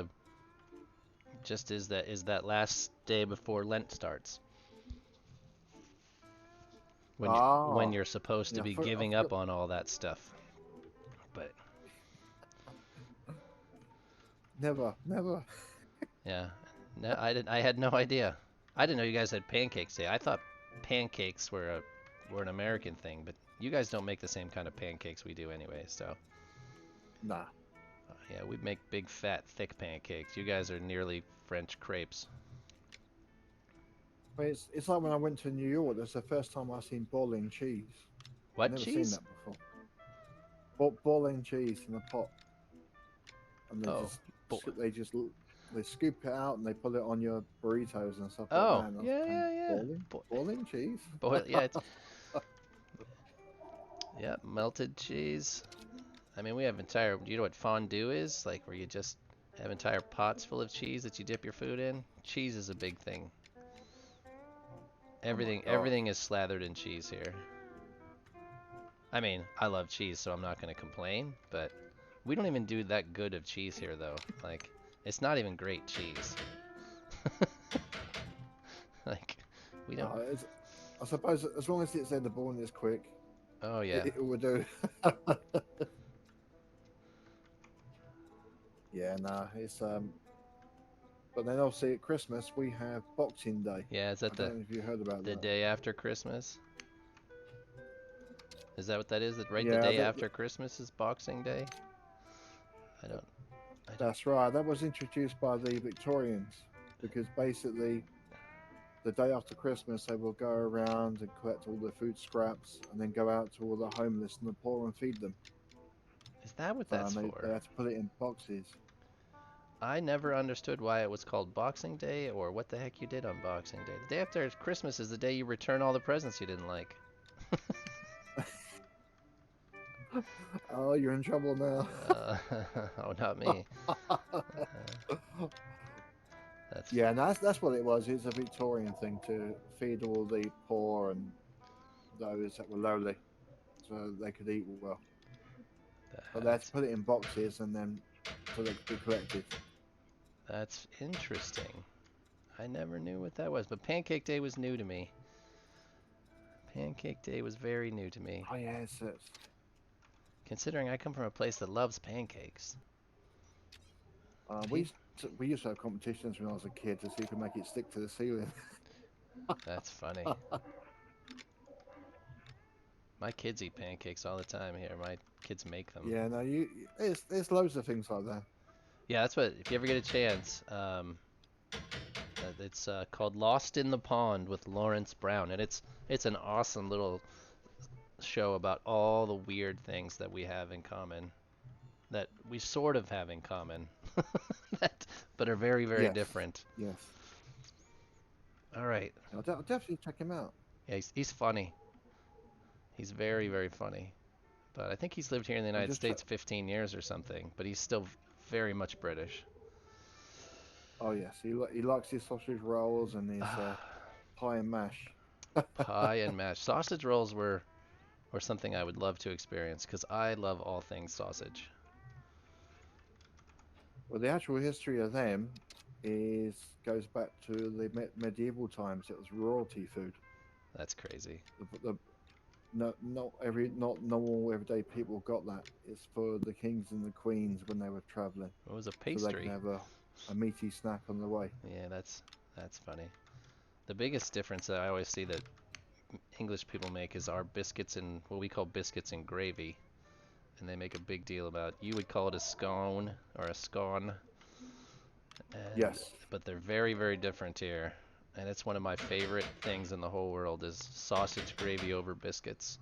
is that last day before Lent starts, when Ah, you're supposed to yeah. be I giving forgot. up on all that stuff. But Never, never. yeah, no, I had no idea. I didn't know you guys had Pancakes Day. I thought pancakes were an American thing, but you guys don't make the same kind of pancakes we do anyway. So Nah. yeah, we make big, fat, thick pancakes. You guys are nearly French crepes. But it's like when I went to New York. That's the first time I seen ball and cheese. What Never seen cheese? that before. Ball and cheese in a pot, and Oh, bo- they just they scoop it out and they put it on your burritos and stuff like that. Oh, And I was yeah, going, yeah, yeah. boiling cheese? Boil, yeah, it's yeah, melted cheese. I mean, we have entire. Do you know what fondue is? Like where you just have entire pots full of cheese that you dip your food in. Cheese is a big thing. Oh my god! Everything is slathered in cheese here. I mean, I love cheese, so I'm not gonna complain, but we don't even do that good of cheese here, though. Like, it's not even great cheese. Like, we don't. It's, I suppose as long as it's edible and it's quick, Oh yeah, it will do. Yeah, nah, it's But then obviously at Christmas we have Boxing Day. yeah. Is that I don't know if you heard about the that. day after Christmas? Is that what that is? That right? The Yeah, day after Christmas is Boxing Day. I don't. I don't. that's right. That was introduced by the Victorians because basically the day after Christmas they will go around and collect all the food scraps and then go out to all the homeless and the poor and feed them. Is that what So that's and they for? had to put it in boxes. I never understood why it was called Boxing Day or what the heck you did on Boxing Day. The day after Christmas is the day you return all the presents you didn't like. Oh, you're in trouble now. Uh, oh, not me. That's Yeah, and that's what it was. It's a Victorian thing to feed all the poor and those that were lowly, so they could eat well. But they had to that's put it in boxes and then so they could be collected. that's interesting. I never knew what that was, but Pancake Day was new to me. Pancake Day was very new to me, Oh yeah, it's considering I come from a place that loves pancakes. Pe- we used to have competitions when I was a kid to see who could make it stick to the ceiling. That's funny. My kids eat pancakes all the time here. My kids make them. Yeah, no, there's loads of things like that. Yeah, that's what. If you ever get a chance, it's called Lost in the Pond with Lawrence Brown, and it's an awesome little show about all the weird things that we have in common, that we sort of have in common, that, but are very, very Yes, different. yes. All right. I'll definitely check him out. Yeah, he's funny. He's very, very funny. But I think he's lived here in the I'll United just check. States 15 years or something, but he's still very much British. Oh yes, he likes his sausage rolls and his pie and mash. Pie and mash. Sausage rolls were something I would love to experience because I love all things sausage. Well, the actual history of them is goes back to the medieval times. It was royalty food. That's crazy. The not normal everyday people got that. It's for the kings and the queens when they were traveling, It was a so they can pastry. have a meaty snack on the way. Yeah, that's funny. The biggest difference that I always see that English people make is our biscuits and what we call biscuits and gravy, and they make a big deal about. You would call it a scone or a scone, and Yes. but they're very, very different here. And it's one of my favorite things in the whole world is sausage gravy over biscuits.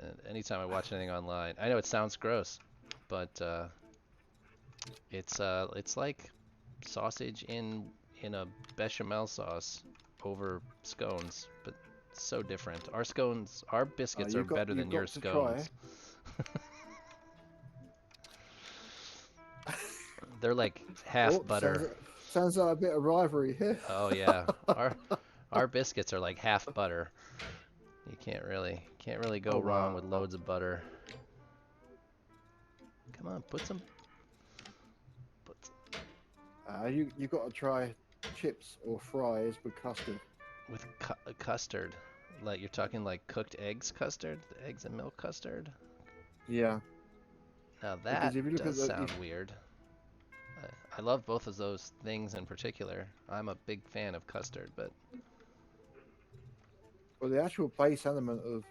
And anytime I watch anything online, I know it sounds gross, but it's like sausage in a bechamel sauce over scones, but so different. Our biscuits are better You've than your got to try. scones. They're like half Oh, butter. sounds like a bit of rivalry here. Oh yeah, our biscuits are like half butter. You can't really Oh go wrong wow. with loads of butter. Come on, put You got to try chips or fries with custard. with custard. Like you're talking like cooked eggs custard, the eggs and milk custard. Yeah, Now that because if you look does at sound weird. I love both of those things in particular. I'm a big fan of custard, but well, the actual base element of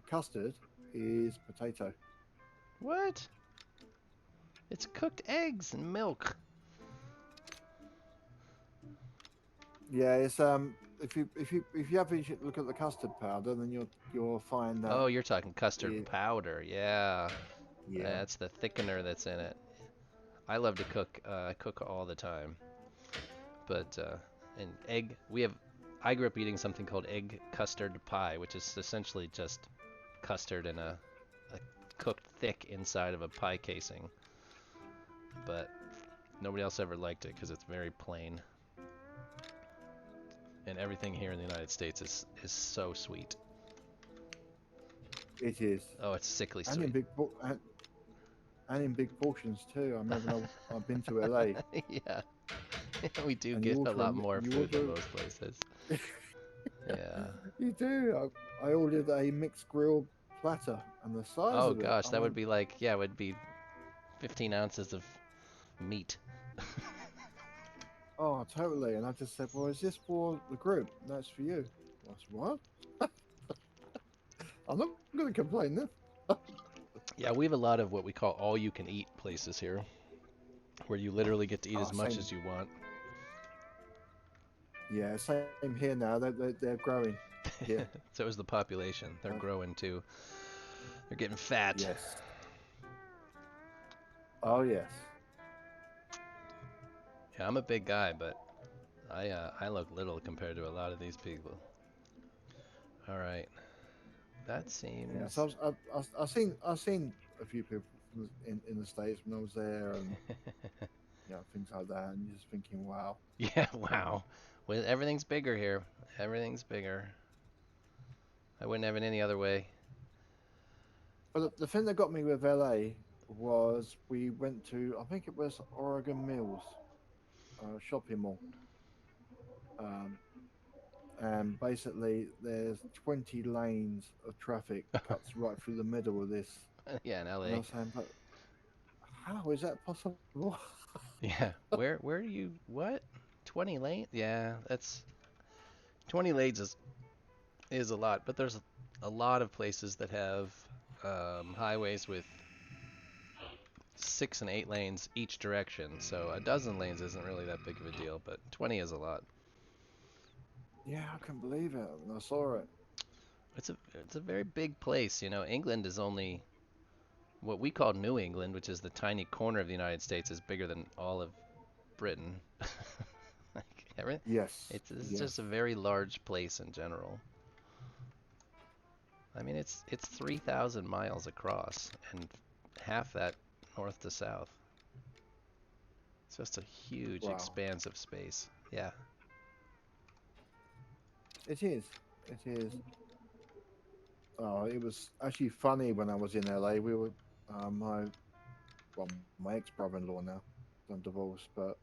custard is potato. what? It's cooked eggs and milk. Yeah, it's if you have a look at the custard powder, then you'll find that Oh, you're talking custard it powder. Yeah. yeah That's the thickener that's in it. I love to cook. I cook all the time. But and egg, we have. I grew up eating something called egg custard pie, which is essentially just custard in a cooked thick inside of a pie casing. But nobody else ever liked it because it's very plain. And everything here in the United States is so sweet. It is, Oh, it's sickly and in sweet. and in big portions too. I remember when I've been to LA, Yeah, we do and you get a order lot more you food than order most places. Yeah. you do. I ordered a mixed grill platter, and the size Oh of it, gosh, I that would went, be like, yeah, it would be 15 ounces of meat. oh, totally. And I just said, well, is this for the group? No, it's for you. I said, what? I'm not going to complain then. Yeah, we have a lot of what we call all you can eat places here, where you literally get to eat Oh, as much same. as you want. Yeah, same here now. They're growing here. So is the population. They're Uh, growing too. They're getting fat. yes. Oh, yes. Yeah, I'm a big guy, but I look little compared to a lot of these people. All right. That Yeah. So seems I've seen a few people in the States when I was there, and things like that, and you're just thinking, wow. Yeah, wow. Well, everything's bigger here. Everything's bigger. I wouldn't have it any other way. But the thing that got me with LA was we went to, I think it was Oregon Mills shopping mall. Um, and basically, there's 20 lanes of traffic cuts right through the middle of this. Yeah, in And I LA. was saying, but how is that possible? Yeah. Where do you what? 20 lanes? Yeah, that's 20 lanes is a lot, but there's a lot of places that have highways with 6 and 8 lanes each direction. So a dozen lanes isn't really that big of a deal, but 20 is a lot. Yeah, I couldn't believe it when I saw it. It's a very big place. You know, England is only what we call New England, which is the tiny corner of the United States, is bigger than all of Britain. Like Yes, it's yes. just a very large place in general. I mean, it's 3,000 miles across and half that north to south. It's just a huge Wow. expanse of space. Yeah. It is. It is. Oh, it was actually funny when I was in LA. We were, my ex brother-in-law now, I'm divorced, but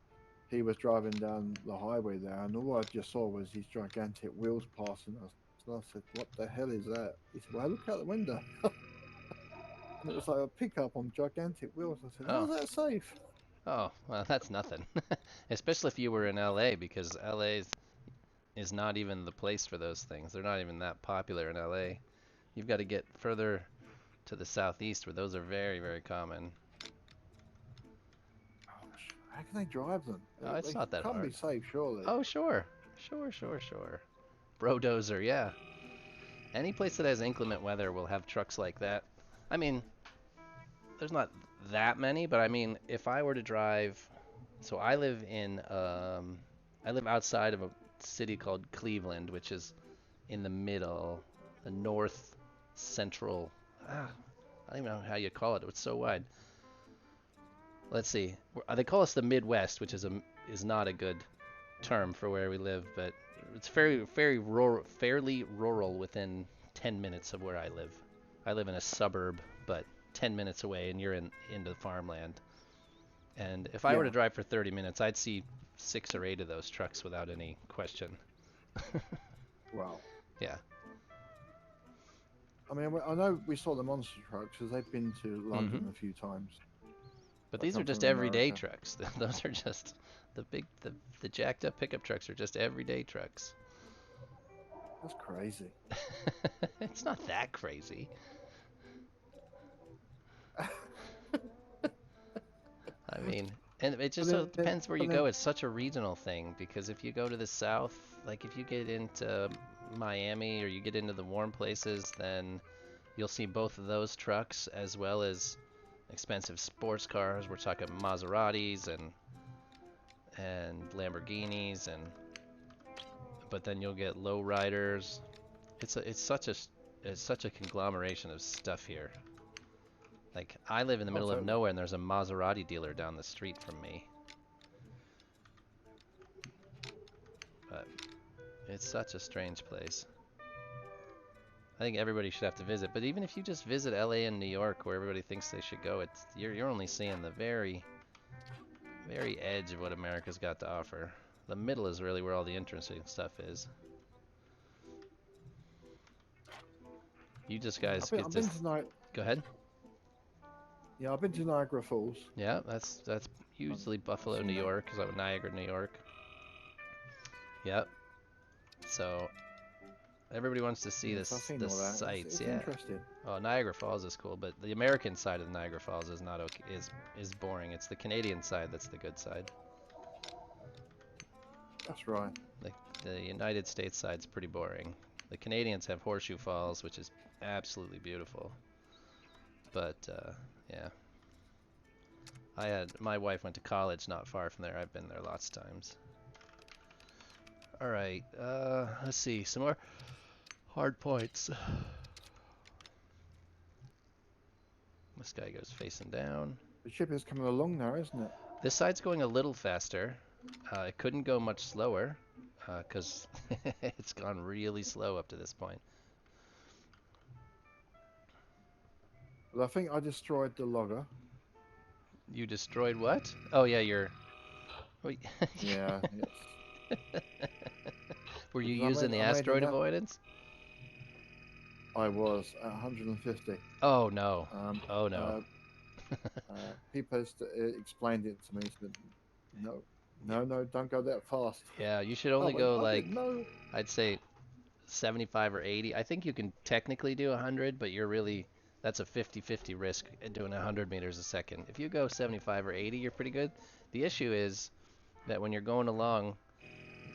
he was driving down the highway there, and all I just saw was these gigantic wheels passing us. And I said, "What the hell is that?" He said, "Well, look out the window," and it was like a pickup on gigantic wheels. I said, Oh. "How's that safe?" Oh, well, that's nothing. Especially if you were in LA, because LA is not even the place for those things. They're not even that popular in LA. You've got to get further to the southeast where those are very, very common. Gosh, how can they drive them? Oh, it's They not that can't be hard. safe, surely. Oh, sure. Sure, sure, sure. Brodozer, yeah. Any place that has inclement weather will have trucks like that. I mean, there's not that many, but I mean, if I were to drive, so I live outside of a city called Cleveland, which is in the middle, the north central. Ah, I don't even know how you call it. It's so wide. Let's see. They call us the Midwest, which is not a good term for where we live, but it's fairly rural within 10 minutes of where I live. I live in a suburb, but 10 minutes away, and you're into farmland. And if I were to Yeah. drive for 30 minutes, I'd see 6 or 8 of those trucks without any question. Wow. Yeah. I mean, I know we saw the monster trucks because they've been to Hmm. London a few times. But I these are come just from everyday America. trucks. Those are just the jacked up pickup trucks are just everyday trucks. That's crazy. It's not that crazy. I mean, and it But just so then, depends where but you then, go. It's such a regional thing because if you go to the south, like if you get into Miami or you get into the warm places, then you'll see both of those trucks as well as expensive sports cars. We're talking Maseratis and Lamborghinis, but then you'll get low riders. It's such a conglomeration of stuff here. Like, I live in the Oh, middle of totally. nowhere and there's a Maserati dealer down the street from me. But it's such a strange place. I think everybody should have to visit. But even if you just visit LA and New York, where everybody thinks they should go, you're only seeing the very edge of what America's got to offer. The middle is really where all the interesting stuff is. You just guys I've been, get I've to been to Ni- go ahead. Yeah, I've been to Niagara Falls. Yeah, that's usually I've Buffalo, seen New that. York, is Niagara, New York. Yep. So everybody wants to see Yes, I've seen the all that. sights. It's Yeah. interesting. Oh, Niagara Falls is cool, but the American side of the Niagara Falls is not okay. Is boring. It's the Canadian side that's the good side. That's right. The United States side's pretty boring. The Canadians have Horseshoe Falls, which is absolutely beautiful. But yeah, my wife went to college not far from there. I've been there lots of times. All right, let's see some more hard points. This guy goes facing down. The ship is coming along now, isn't it? This side's going a little faster. It couldn't go much slower because it's gone really slow up to this point. Well, I think I destroyed the logger. You destroyed what? Oh yeah, you're. Wait. Yeah. Were you Because using the I made asteroid enough. avoidance? I was at 150. Oh no. Um, Oh no. People explained it to me. Said, no, don't go that fast. Yeah, you should Oh, only but go I like, didn't know. I'd say 75 or 80. I think you can technically do 100, but that's a 50-50 risk at doing 100 meters a second. If you go 75 or 80, you're pretty good. The issue is that when you're going along,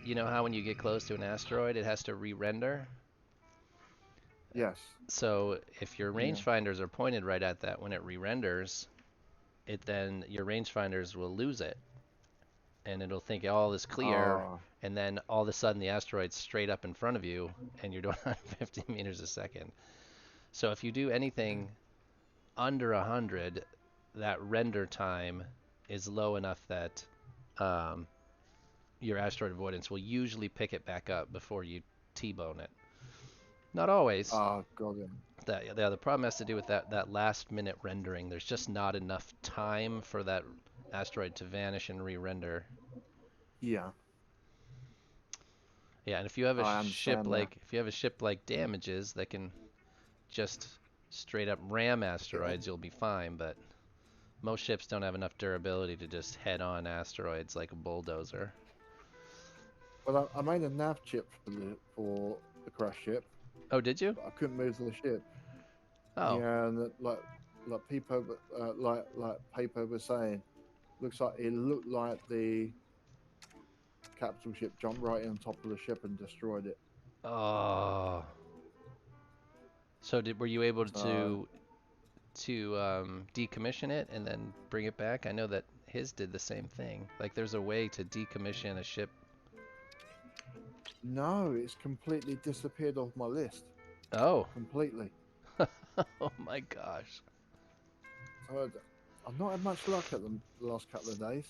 you know how when you get close to an asteroid, it has to re-render? Yes. So if your Yeah. rangefinders are pointed right at that when it re-renders, then your rangefinders will lose it. And it'll think all is clear, Ah, and then all of a sudden the asteroid's straight up in front of you, and you're doing 150 meters a second. So if you do anything under 100, that render time is low enough that um, your asteroid avoidance will usually pick it back up before you T-bone it. Not always. got it. The problem has to do with that last minute rendering. There's just not enough time for that asteroid to vanish and re-render. Yeah, Yeah, and if you have I understand that. if you have a ship like Damages that can just straight up ram Yeah. asteroids, you'll be fine, but most ships don't have enough durability to just head on asteroids like a bulldozer. Well, I made a nav chip for the crash ship, Oh, did you? but I couldn't move the ship. Oh. Yeah, and like people like paper was saying, it looked like the capital ship jumped right on top of the ship and destroyed it. Oh. So were you able So to decommission it and then bring it back? I know that his did the same thing. Like there's a way to decommission a ship. no, it's completely disappeared off my list. Oh. Completely. Oh my gosh. So I've not had much luck at them the last couple of days.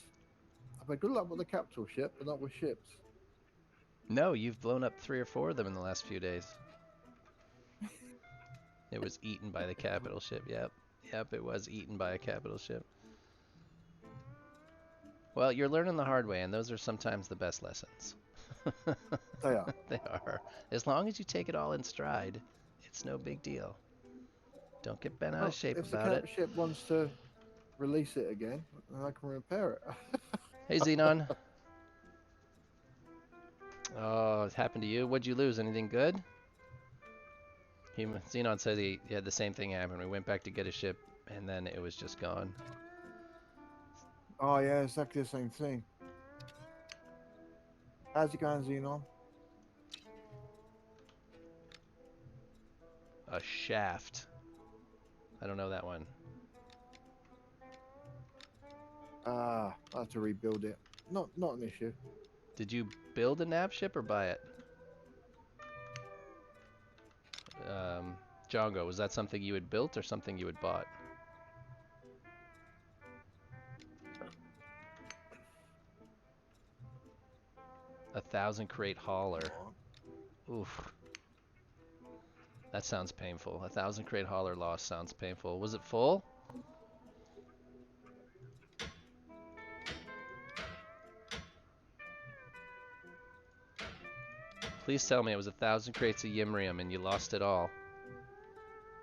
I've had good luck with the capital ship, but not with ships. No, you've blown up 3 or 4 of them in the last few days. It was eaten by the capital ship. Yep. Yep, it was eaten by a capital ship. Well, you're learning the hard way, and those are sometimes the best lessons. They are. They are. As long as you take it all in stride, it's no big deal. Don't get bent out Well, of shape if the about it. capital ship wants to release it again, then I can repair it. Hey, Xenon. Oh, it happened to you? What'd you lose? Anything good? Xenon says he had the same thing happen. We went back to get a ship, and then it was just gone. Oh yeah, exactly the same thing. How's it going, Xenon? A shaft. I don't know that one. I have to rebuild it. Not an issue. Did you build a nav ship or buy it? Django, was that something you had built or something you had bought? A 1,000 crate hauler. Oof. That sounds painful. A 1,000 crate hauler loss sounds painful. Was it full? Please tell me it was 1,000 crates of Yimrium and you lost it all.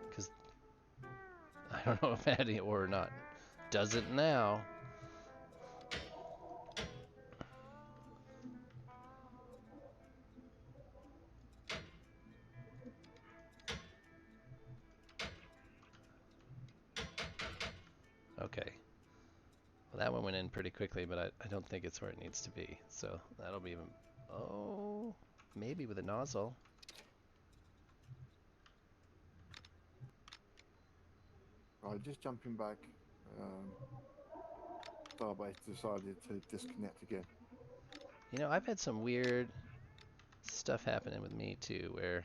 Because I don't know if any or not. Does it now? Okay. Well, that one went in pretty quickly, but I don't think it's where it needs to be. So that'll be even... Oh, maybe with a nozzle. Right, just jumping back. Starbase decided to disconnect again. You know, I've had some weird stuff happening with me too, where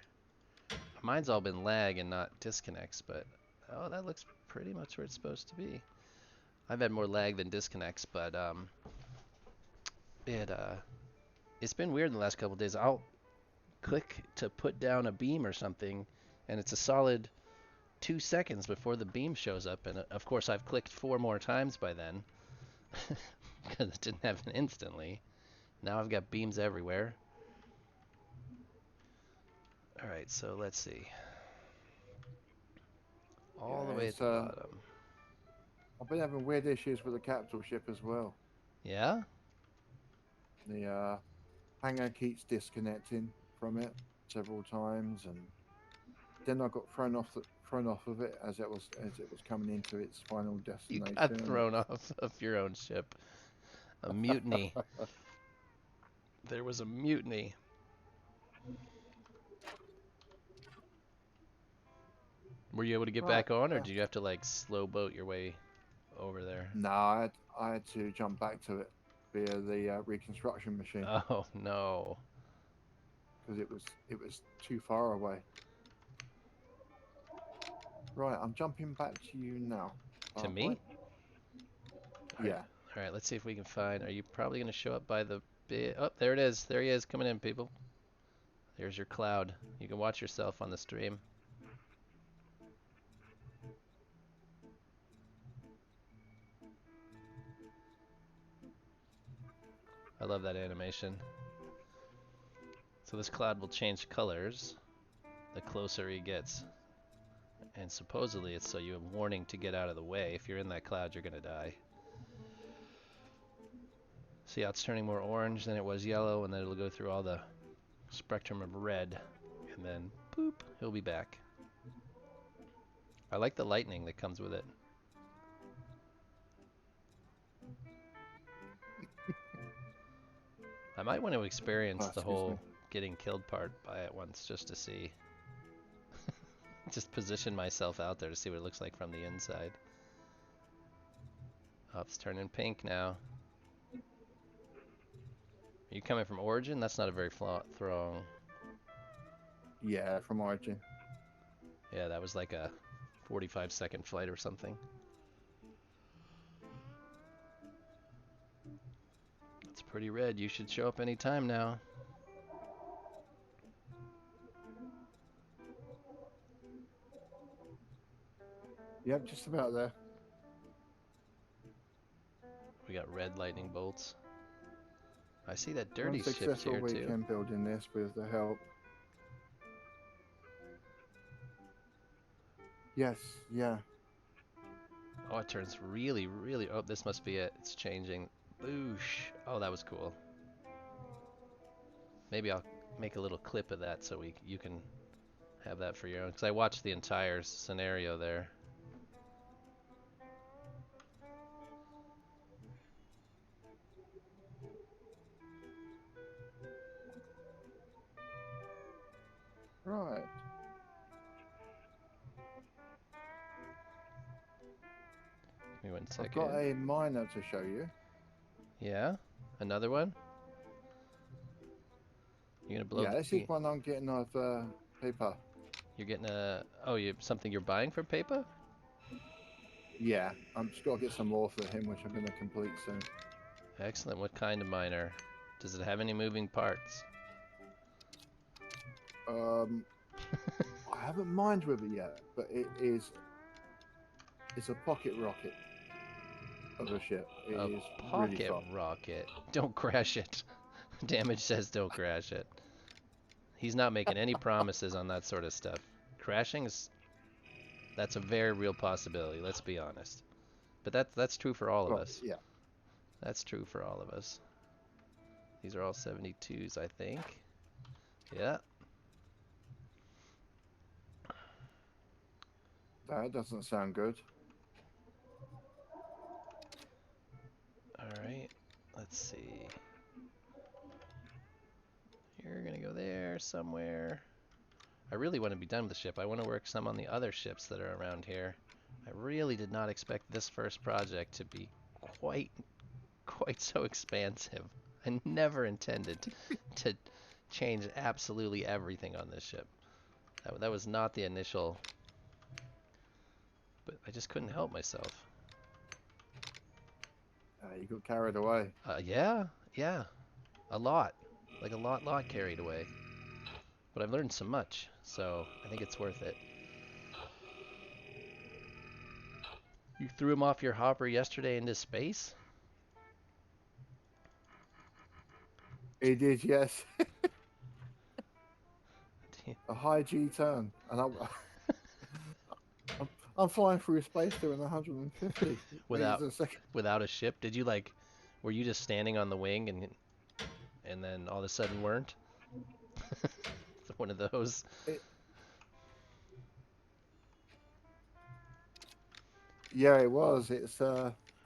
mine's all been lag and not disconnects, but oh, that looks pretty much where it's supposed to be. I've had more lag than disconnects, but it it's been weird in the last couple of days. I'll click to put down a beam or something, and it's a solid 2 seconds before the beam shows up, and of course I've clicked 4 more times by then because it didn't happen instantly. Now I've got beams everywhere. All right, so let's see. All the Yeah, way at it's the bottom. I've been having weird issues with the capital ship as well. Yeah? The hangar keeps disconnecting from it several times, and then I got thrown off of it as it was coming into its final You got destination. thrown off of your own ship. A mutiny. There was a mutiny. Were you able to get Right. back on, or did you have to like slow boat your way over there? No, I had to jump back to it via the reconstruction machine Oh no. because it was too far away. Right, I'm jumping back to you now. To Boy. me? Yeah. All right, let's see if we can find. Are you probably going to show up by the bit? Oh, there it is. There he is coming in, people. There's your cloud. You can watch yourself on the stream. I love that animation. So this cloud will change colors the closer he gets. And supposedly it's so you have warning to get out of the way. If you're in that cloud, you're going to die. See how it's turning more orange than it was yellow, and then it'll go through all the spectrum of red, and then boop, he'll be back. I like the lightning that comes with it. I might want to experience Oh, the excuse me. whole getting killed part by it once, just to see. Just position myself out there to see what it looks like from the inside. Oh, it's turning pink now. Are you coming from Origin? That's not a very strong. Yeah, from Origin. Yeah, that was like a 45-second flight or something. It's pretty red. You should show up any time now. Yep, just about there. We got red lightning bolts. I see that dirty ship's Unsuccessful here too. weekend building this with the help. Yes, yeah. Oh, it turns really, really... Oh, this must be it. It's changing. Boosh. Oh, that was cool. Maybe I'll make a little clip of that so you can have that for your own. Because I watched the entire scenario there. me one I've got second. a miner to show you. Yeah, another one. You're gonna blow. Yeah, this is one I'm getting of paper. You're getting a. Oh, you something you're buying from paper? Yeah, I'm just got to get some more for him, which I'm going to complete soon. Excellent. What kind of miner? Does it have any moving parts? I haven't mined with it yet, but it's a pocket rocket of a ship. It A is really pocket fast. rocket. Don't crash it. Damage says don't crash it. He's not making any promises on that sort of stuff. Crashing is that's a very real possibility, let's be honest. But that's true for all of Well, us. yeah. That's true for all of us. These are all 72s, I think. Yeah. That doesn't sound good. All right. Let's see. You're gonna go there somewhere. I really want to be done with the ship. I want to work some on the other ships that are around here. I really did not expect this first project to be quite so expansive. I never intended to change absolutely everything on this ship. That was not the initial, but I just couldn't help myself. You got carried away. Yeah, a lot, like a lot carried away. But I've learned so much, so I think it's worth it. You threw him off your hopper yesterday into space? He did, yes. A high G turn, and I'm flying through space doing 150 meters without a second. without a ship? Did you like? Were you just standing on the wing and then all of a sudden weren't? One of those. It, yeah, it was. It's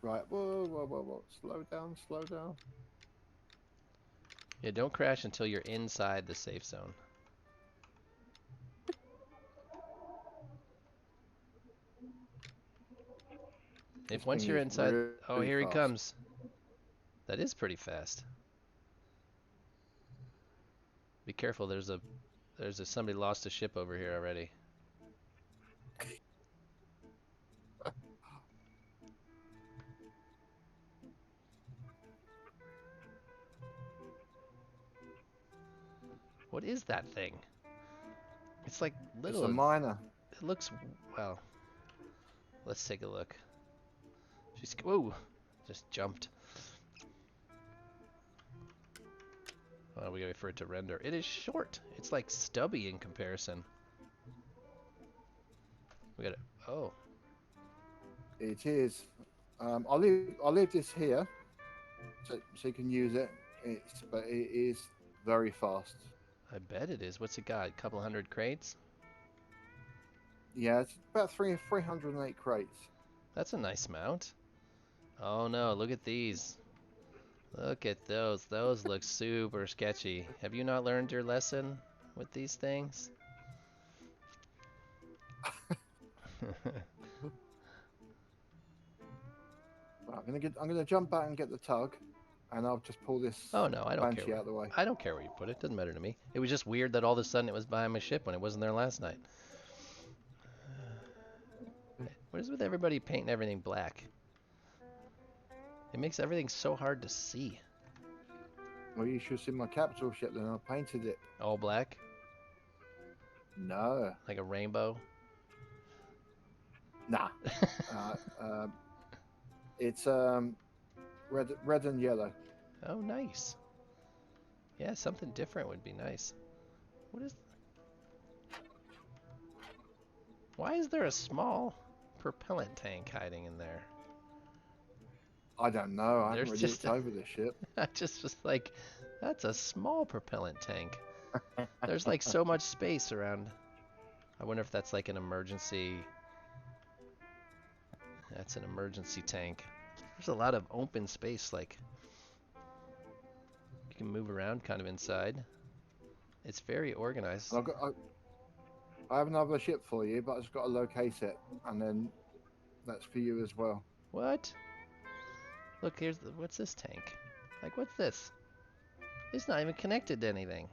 right. Whoa. Slow down, slow down. Yeah, don't crash until you're inside the safe zone. This If once thing you're is inside, really, oh, really here he fast. comes. That is pretty fast. Be careful. There's a somebody lost a ship over here already. What is that thing? It's like It's little. a miner. It looks well. Let's take a look. She's whoa, just jumped. Oh, we gotta wait for it to render. It is short. It's like stubby in comparison. We gotta. Oh, It is. I'll leave this here, so you can use it. But it is very fast. I bet it is. What's it got? A couple hundred crates? Yeah, it's about 308 crates. That's a nice mount. Oh no, look at these. Look at those. Those look super sketchy. Have you not learned your lesson with these things? Right, I'm gonna jump back and get the tug, and I'll just pull this Oh no, I don't care. banshee out of the way. I don't care where you put it. Doesn't matter to me. It was just weird that all of a sudden it was behind my ship when it wasn't there last night. What is with everybody painting everything black? It makes everything so hard to see. Well, you should see my capital ship. Then I painted it. All black, No, like a rainbow. nah. Uh, um, it's red and yellow. Oh, nice. Yeah, something different would be nice. What is? Why is there a small propellant tank hiding in there? I don't know. I haven't There's really just looked over this ship. I just was like, that's a small propellant tank. There's like so much space around. I wonder if that's like an emergency. That's an emergency tank. There's a lot of open space, like you can move around kind of inside. It's very organized. And I have another ship for you, but I've just got to locate it, and then that's for you as well. What? Look, here's the, what's this tank? Like, what's this? It's not even connected to anything.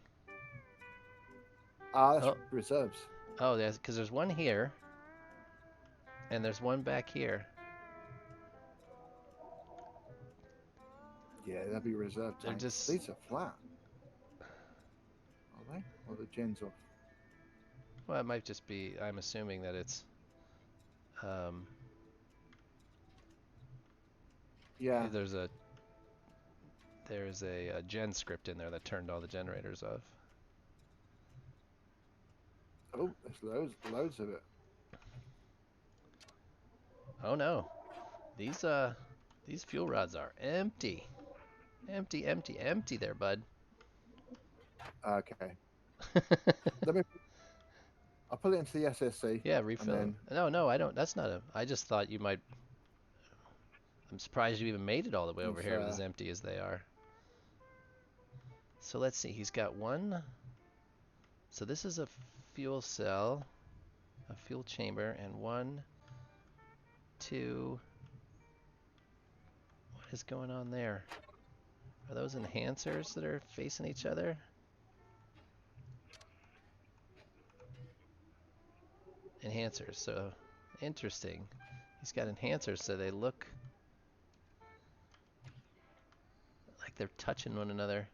Ah, that's Oh, reserves. oh, because there's one here, and there's one back here. Yeah, that'd be reserve They're tanks. just, These are flat, are they? Or the gens off? well, it might just be, I'm assuming that it's, um, Yeah. there's a, gen script in there that turned all the generators off. Oh, there's loads of it. Oh no, these fuel rods are empty. Empty, empty, empty there, bud. Okay. Let me. I'll put it into the SSC, Yeah, and refill them. then No, no, I don't. That's not a. I just thought you might. I'm surprised you even made it all the way over it's here with as empty as they are. So let's see. He's got one. So this is a fuel cell, a fuel chamber, and one, two. What is going on there? Are those enhancers that are facing each other? Enhancers. So interesting. He's got enhancers, so they look like they're touching one another.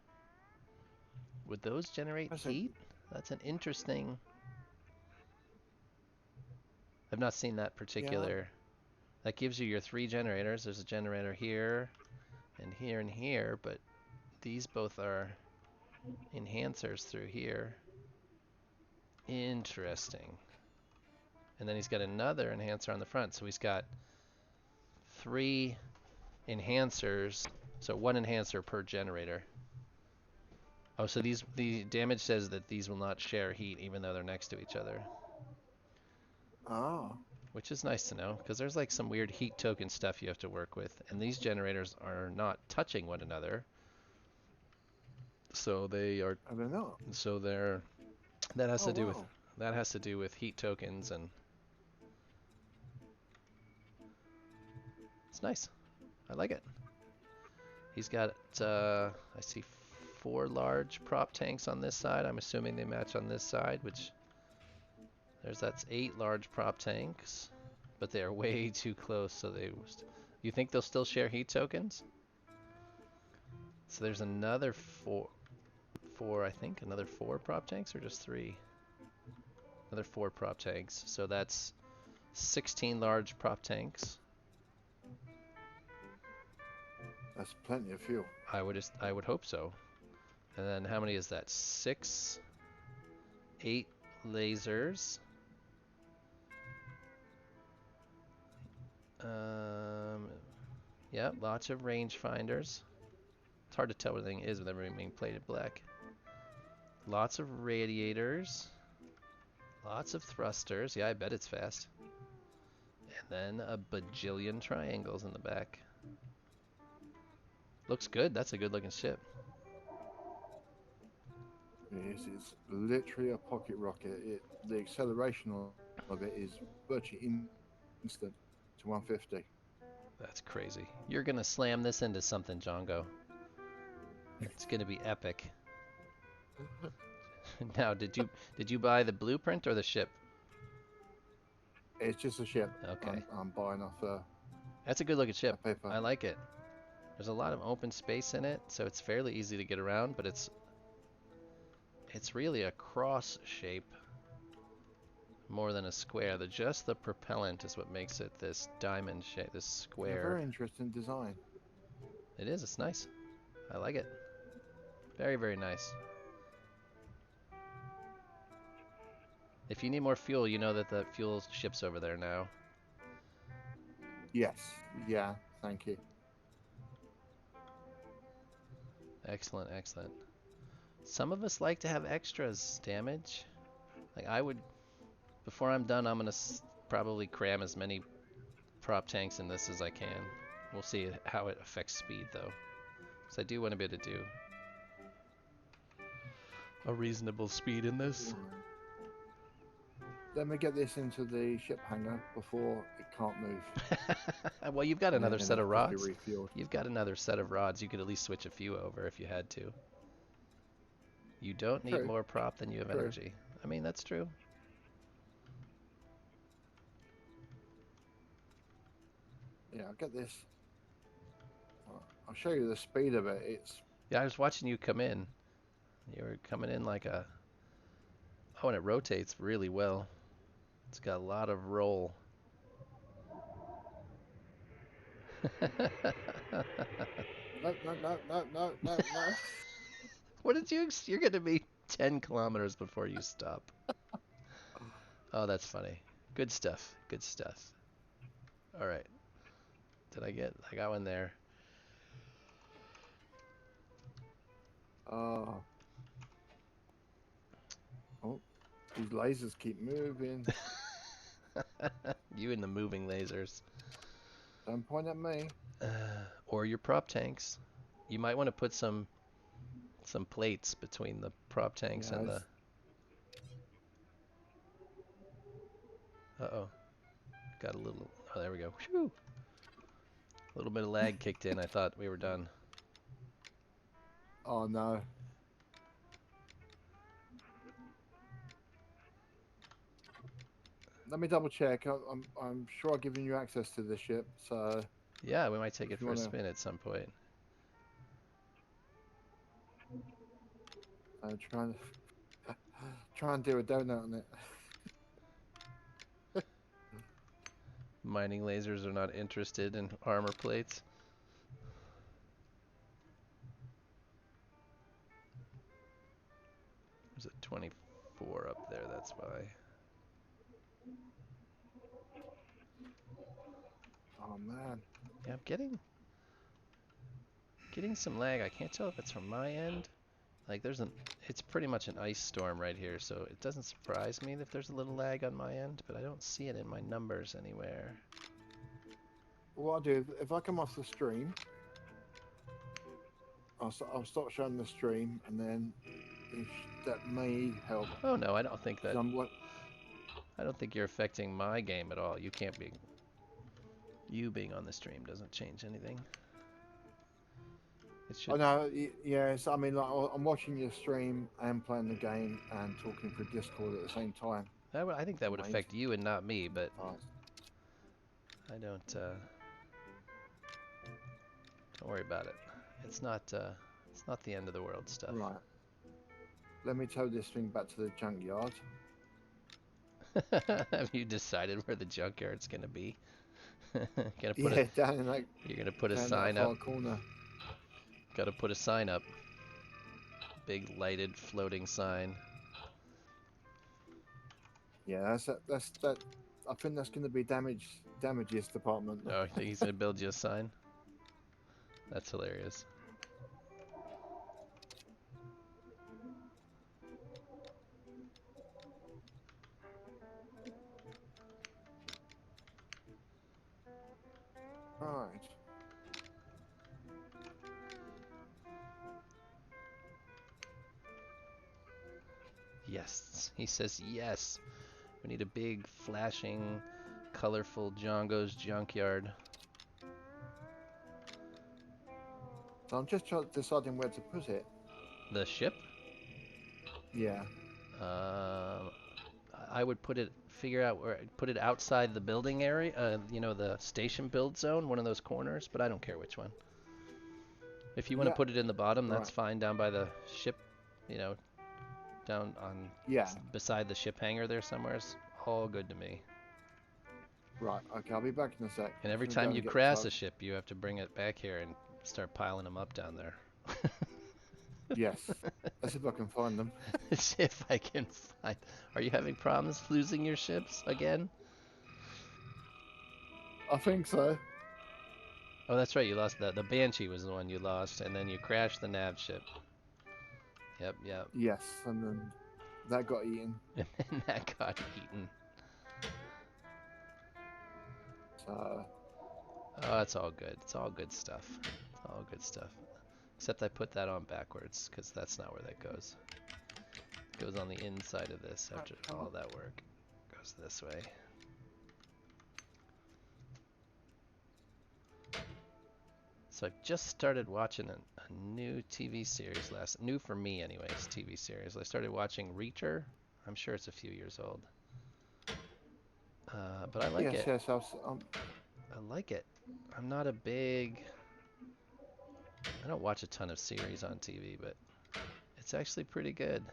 Would those generate that's a, heat? That's an interesting. I've not seen that yeah. particular. That gives you your 3 generators. There's a generator here and here and here, but these both are enhancers through here. Interesting. And then he's got another enhancer on the front. So he's got 3 enhancers. So 1 enhancer per generator. Oh, so the damage says that these will not share heat even though they're next to each other. Ah, Which is nice to know, because there's like some weird heat token stuff you have to work with, and these generators are not touching one another. So they are, I don't know. so they're, that has Oh to do with, wow. heat tokens, and it's nice. I like it. He's got, I see 4 large prop tanks on this side. I'm assuming they match on this side, which that's 8 large prop tanks, but they are way too close, so you think they'll still share heat tokens? So there's another 4, I think, another 4 prop tanks, or just 3? Another 4 prop tanks. So that's 16 large prop tanks. That's plenty of fuel. I would hope so. And then how many is that? 6, 8 lasers. Yeah, lots of rangefinders. It's hard to tell what the thing is with everything being plated black. Lots of radiators. Lots of thrusters. Yeah, I bet it's fast. And then a bajillion triangles in the back. Looks good. That's a good looking ship. It is. It's literally a pocket rocket. The acceleration of it is virtually instant to 150. That's crazy. You're gonna slam this into something, Django. It's gonna be epic. Now, did you buy the blueprint or the ship? It's just a ship. Okay. I'm buying off That's a good looking ship. a paper. I like it. There's a lot of open space in it, so it's fairly easy to get around, but it's really a cross shape more than a square. Just the propellant is what makes it this diamond shape, this A square. very interesting design. It is, it's nice. I like it. Very, very nice. If you need more fuel, you know that the fuel ship's over there now. Yes. Yeah. Thank you. Excellent, excellent. Some of us like to have extras damage. Like I would, before I'm done, I'm gonna probably cram as many prop tanks in this as I can. We'll see how it affects speed though. Because I do want to be able to do a reasonable speed in this. let me get this into the ship hangar before it can't move. Well, you've got And another then set it of can just be rods. refueled. You've got another set of rods. You could at least switch a few over if you had to. You don't need True. more prop than you have True. energy. I mean, that's true. Yeah, I'll get this. I'll show you the speed of it. It's Yeah, I was watching you come in. You were coming in like a... Oh, and it rotates really well. It's got a lot of roll. no. What did you... You're going to be 10 kilometers before you stop. Oh, that's funny. Good stuff. Good stuff. All right. I got one there. Oh, these lasers keep moving. You and the moving lasers. Don't point at me. Or your prop tanks. You might want to put some plates between the prop tanks Yeah, and the... Uh-oh. Got a little... Oh, there we go. Whew. A little bit of lag kicked in. I thought we were done. oh no. Let me double check. I'm sure I've given you access to the ship, so Yeah, we might take if it you for a wanna spin at some point. try and do a donut on it. Mining lasers are not interested in armor plates. There's a 24 up there, that's why. Oh man. Yeah, I'm getting some lag. I can't tell if it's from my end. Like it's pretty much an ice storm right here, so it doesn't surprise me if there's a little lag on my end, but I don't see it in my numbers anywhere. What I'll do, if I come off the stream, I'll stop showing the stream, and then if that may help. Oh no, I don't think that. 'Cause I don't think you're affecting my game at all. You can't be. You being on the stream doesn't change anything. It should. Oh no, yes. I mean, like, I'm watching your stream and playing the game and talking through Discord at the same time. I think that would affect you and not me, but I don't. Don't worry about it. It's not. It's not the end of the world stuff. Right. Let me tow this thing back to the junkyard. Have you decided where the junkyard's gonna be? Down in that. You're gonna put a down sign that far up. corner. Gotta put a sign up. Big lighted floating sign. Yeah, that's that. I think that's going to be damages department. Oh, you think he's gonna build you a sign? That's hilarious. Right. Yes, he says yes. We need a big, flashing, colorful Django's junkyard. So I'm just deciding where to put it. The ship? Yeah. I would figure out where, put it outside the building area, you know, the station build zone, one of those corners, but I don't care which one. If you want to put it in the bottom, that's fine, down by the ship, you know, down on, beside the ship hangar there somewhere. It's all good to me. Right, okay, I'll be back in a sec. And every time you crash a ship, you have to bring it back here and start piling them up down there. Yes. Let's see if I can find them. See if I can find... Are you having problems losing your ships again? I think so. Oh, that's right, you lost the Banshee was the one you lost, and then you crashed the nav ship. Yep. Yes, and then that got eaten. And then that got eaten. So... Oh, it's all good. It's all good stuff. It's all good stuff. Except I put that on backwards, because that's not where that goes. It goes on the inside of this after all that work. Goes goes this way. So I've just started watching a new TV series new for me anyways, TV series. I started watching Reacher. I'm sure it's a few years old. But I like Yes, it. yes. I like it. I'm not a big... I don't watch a ton of series on TV, but it's actually pretty good.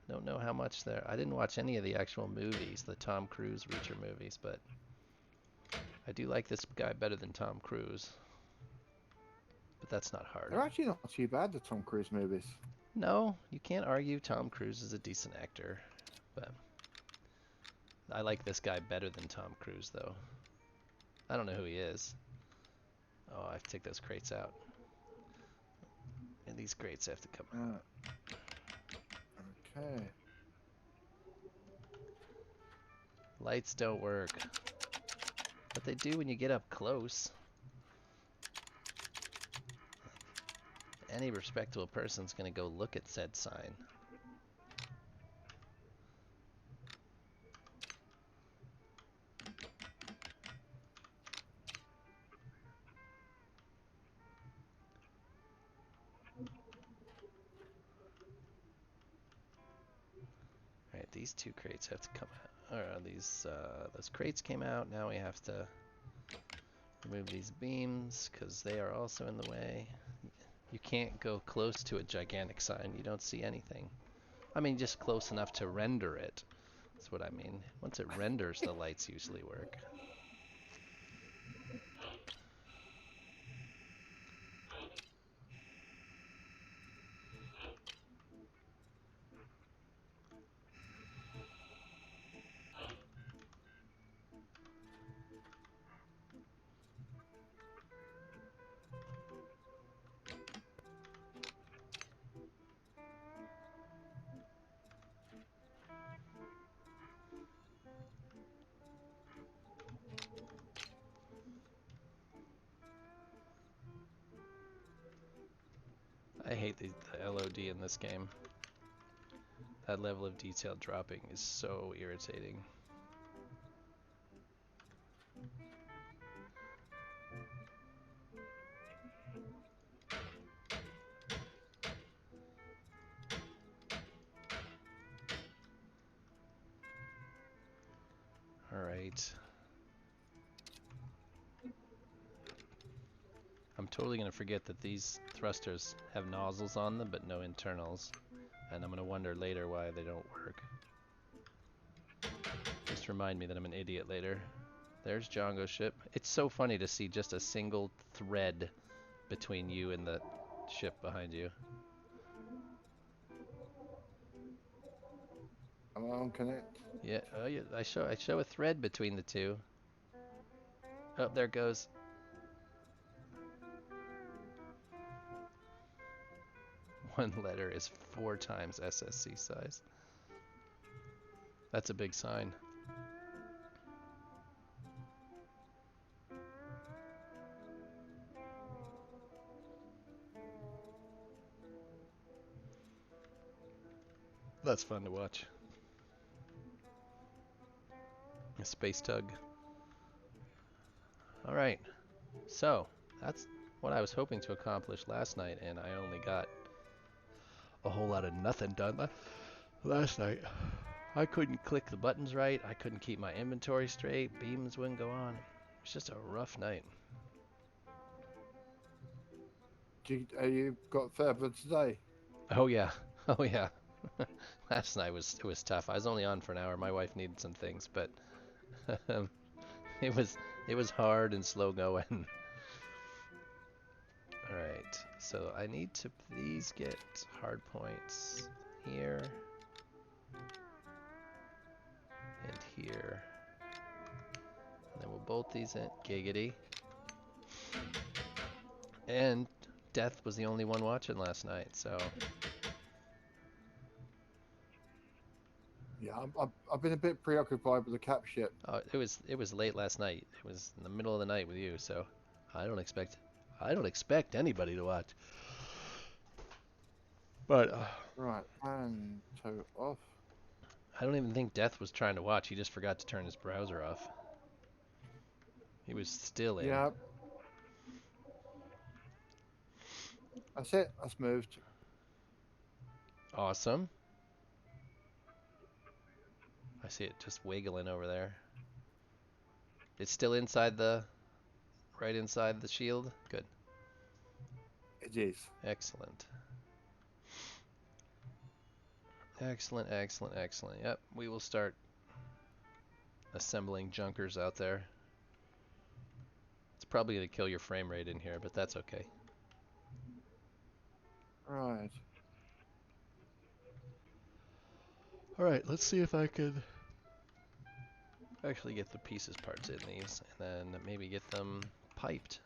I don't know how much there... I didn't watch any of the actual movies, the Tom Cruise Reacher movies, but I do like this guy better than Tom Cruise. But that's not hard. They're actually not too bad, the Tom Cruise movies. No, you can't argue Tom Cruise is a decent actor, but I like this guy better than Tom Cruise, though. I don't know who he is. Oh, I have to take those crates out. And these crates have to come out. Okay. Lights don't work. But they do when you get up close. Any respectable person's gonna go look at said sign. Alright, these two crates have to come out. Or those crates came out. Now we have to remove these beams because they are also in the way. You can't go close to a gigantic sign. You don't see anything. I mean, just close enough to render it. That's what I mean. Once it renders, the lights usually work. I hate the LOD in this game. That level of detail dropping is so irritating. Alright. I'm totally going to forget that these thrusters have nozzles on them but no internals. And I'm going to wonder later why they don't work. Just remind me that I'm an idiot later. There's Django's ship. It's so funny to see just a single thread between you and the ship behind you. Am I on connect? Yeah, oh yeah, I show a thread between the two. Oh, there it goes. One letter is 4 times SSC size. That's a big sign. That's fun to watch. A space tug. Alright, so that's what I was hoping to accomplish last night, and I only got a whole lot of nothing done last night. I couldn't click the buttons right, I couldn't keep my inventory straight, beams wouldn't go on. It's just a rough night. You got further today? Oh yeah, oh yeah. Last night it was tough. I was only on for an hour. My wife needed some things, but it was hard and slow going. All right, so I need to please get hard points here and here, and then we'll bolt these in. Giggity. And Death was the only one watching last night, so Yeah, I've been a bit preoccupied with the cap ship. it was late last night. It was in the middle of the night with you, so I don't expect anybody to watch. But Right, and tow off. I don't even think Death was trying to watch. He just forgot to turn his browser off. He was still in. Yeah, that's it. That's moved. Awesome. I see it just wiggling over there. It's still inside the, right inside the shield. Good. It is. Excellent. Excellent, excellent, excellent. Yep, we will start assembling junkers out there. It's probably going to kill your frame rate in here, but that's okay. Right. Alright, let's see if I could actually get the pieces parts in these, and then maybe get them piped.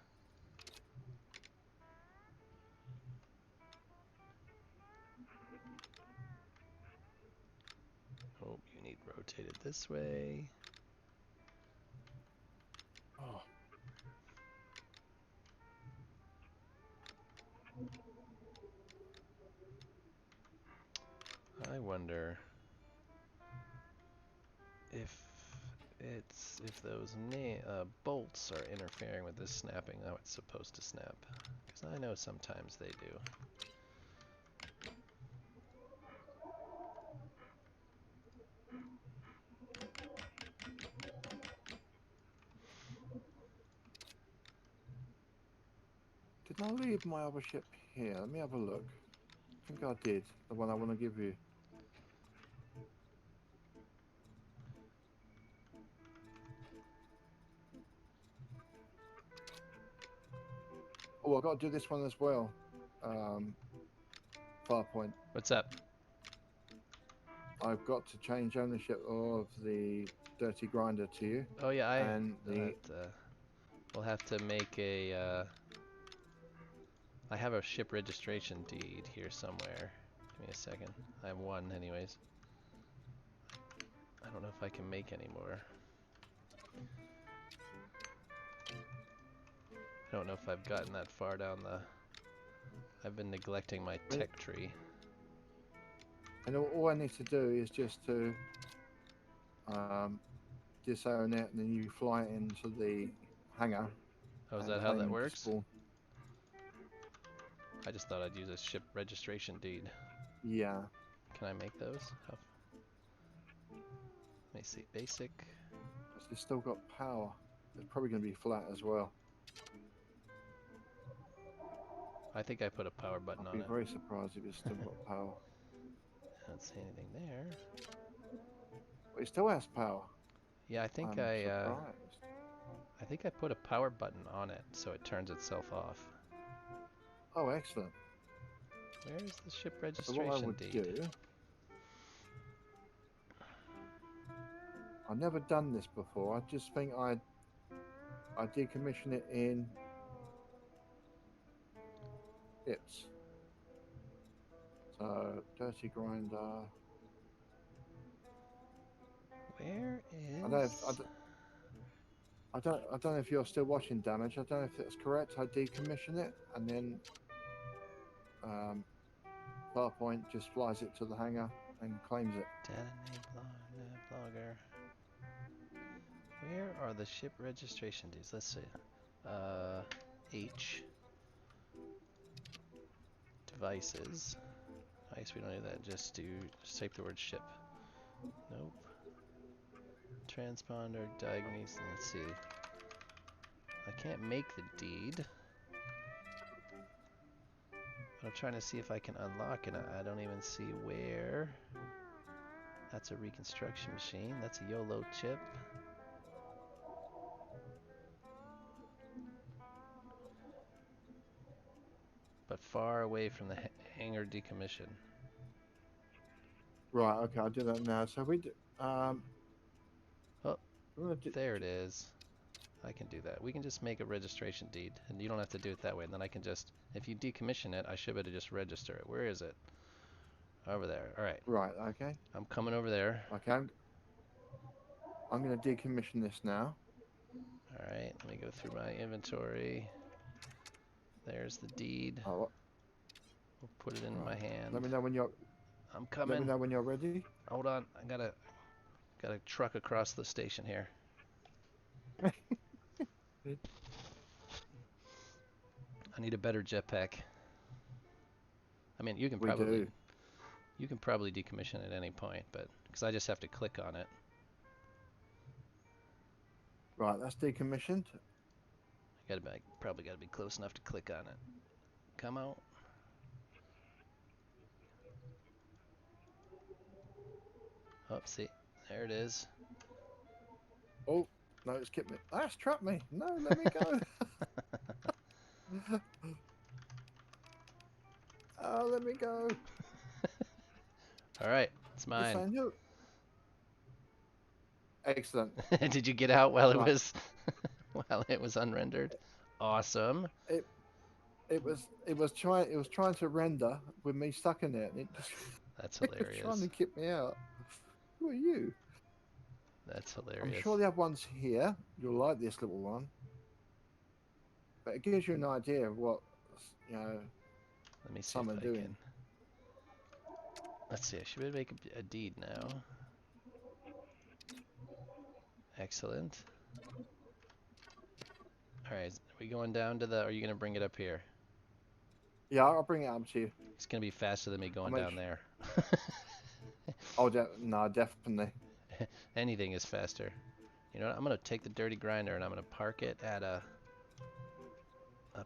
Oh, you need rotated this way. Oh, I wonder if if those bolts are interfering with this snapping how it's supposed to snap, because I know sometimes they do. did I leave my other ship here? Let me have a look. I think I did. The one I want to give you. Oh, I've got to do this one as well. Farpoint. What's up? I've got to change ownership of the dirty grinder to you. Oh yeah, And the we'll have to make a. I have a ship registration deed here somewhere. Give me a second. I have one, anyways. I don't know if I can make any more. I don't know if I've gotten that far down the. I've been neglecting my tech tree. and all I need to do is just to disown it, and then you fly it into the hangar. Oh, is and that how that claim works? spawn. I just thought I'd use a ship registration deed. Yeah. Can I make those? Let me see. Basic. It's still got power. It's probably going to be flat as well. I think I put a power button I'd on be it. very surprised if it's still got power. I don't see anything there. But it still has power. Yeah, I think I'm surprised. I think I put a power button on it so it turns itself off. Oh, excellent. Where is the ship So registration what I would deed? do... I've never done this before. I just think I decommission it in bits. So dirty grinder. Where I don't, is? I don't know if you're still watching damage. I don't know if that's correct. I decommission it and then Farpoint just flies it to the hangar and claims it. Data blogger. Where are the ship registration deeds? Let's see. H. Devices. I guess we don't need that. Just type the word ship. Nope. Transponder, diagnose. Let's see. I can't make the deed. I'm trying to see if I can unlock it. I don't even see where. That's a reconstruction machine. That's a YOLO chip. But far away from the hangar decommission. Right. Okay. I'll do that now. So we do, Oh, we're gonna do, there it is. I can do that. We can just make a registration deed, and you don't have to do it that way. And then I can just, if you decommission it, I should be able to just register it. Where is it? Over there. All right. right. Okay. I'm coming over there. Okay. I'm going to decommission this now. All right. Let me go through my inventory. There's the deed. Oh, We'll put it in my right. hand. Let me know when you're. I'm Let me coming. know when you're ready. Hold on. I gotta truck across the station here. I need a better jetpack. I mean, We do. you can probably decommission at any point, but because I just have to click on it. Right, that's decommissioned. Probably gotta be close enough to click on it. Come out. Oh, see, there it is. Oh, no, it's kept me. That's trapped me. No, let me go. Oh, let me go. All right, it's It's mine. saying you. Excellent. Did you get out while it Right. was while it was unrendered? Awesome. It it was trying to render with me stuck in it, and it just That's it was trying hilarious. to kick me out. Who are you? That's I'm hilarious. sure the other one's here. You'll like this little one, but it gives you an idea of what you know Let me see some are if I doing. can. Let's see. I should be able to make a deed now. Excellent. All right, are we going down to the? Or are you gonna bring it up here? Yeah, I'll bring it up to you. It's gonna be faster than me I'll going make down sure. there. Oh, no, definitely. Anything is faster. You know what? I'm gonna take the dirty grinder and I'm gonna park it at a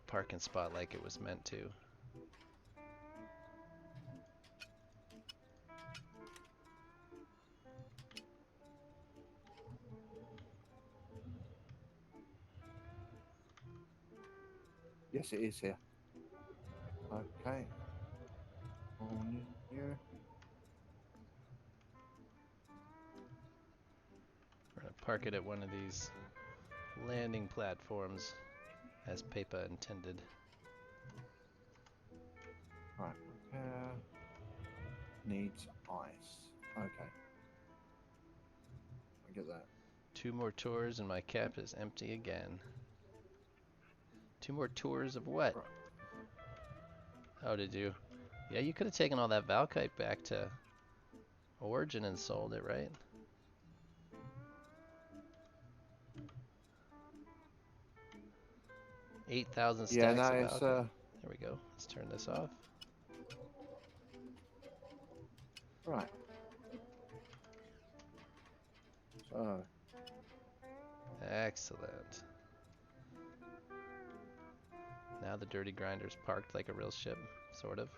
parking spot like it was meant to. Yes, it is here. Okay. On you. We're gonna park it at one of these landing platforms as Pepa intended. Right. Repair needs ice. Okay. I get that. 2 more tours and my cap is empty again. 2 more tours of what? Right. Oh, did you? Yeah, you could have taken all that Valkite back to Origin and sold it, right? $8,000 Yeah, stacks no, of it's Valkite. There we go. Let's turn this off. right. So Excellent. Now the dirty grinder's parked like a real ship, sort of.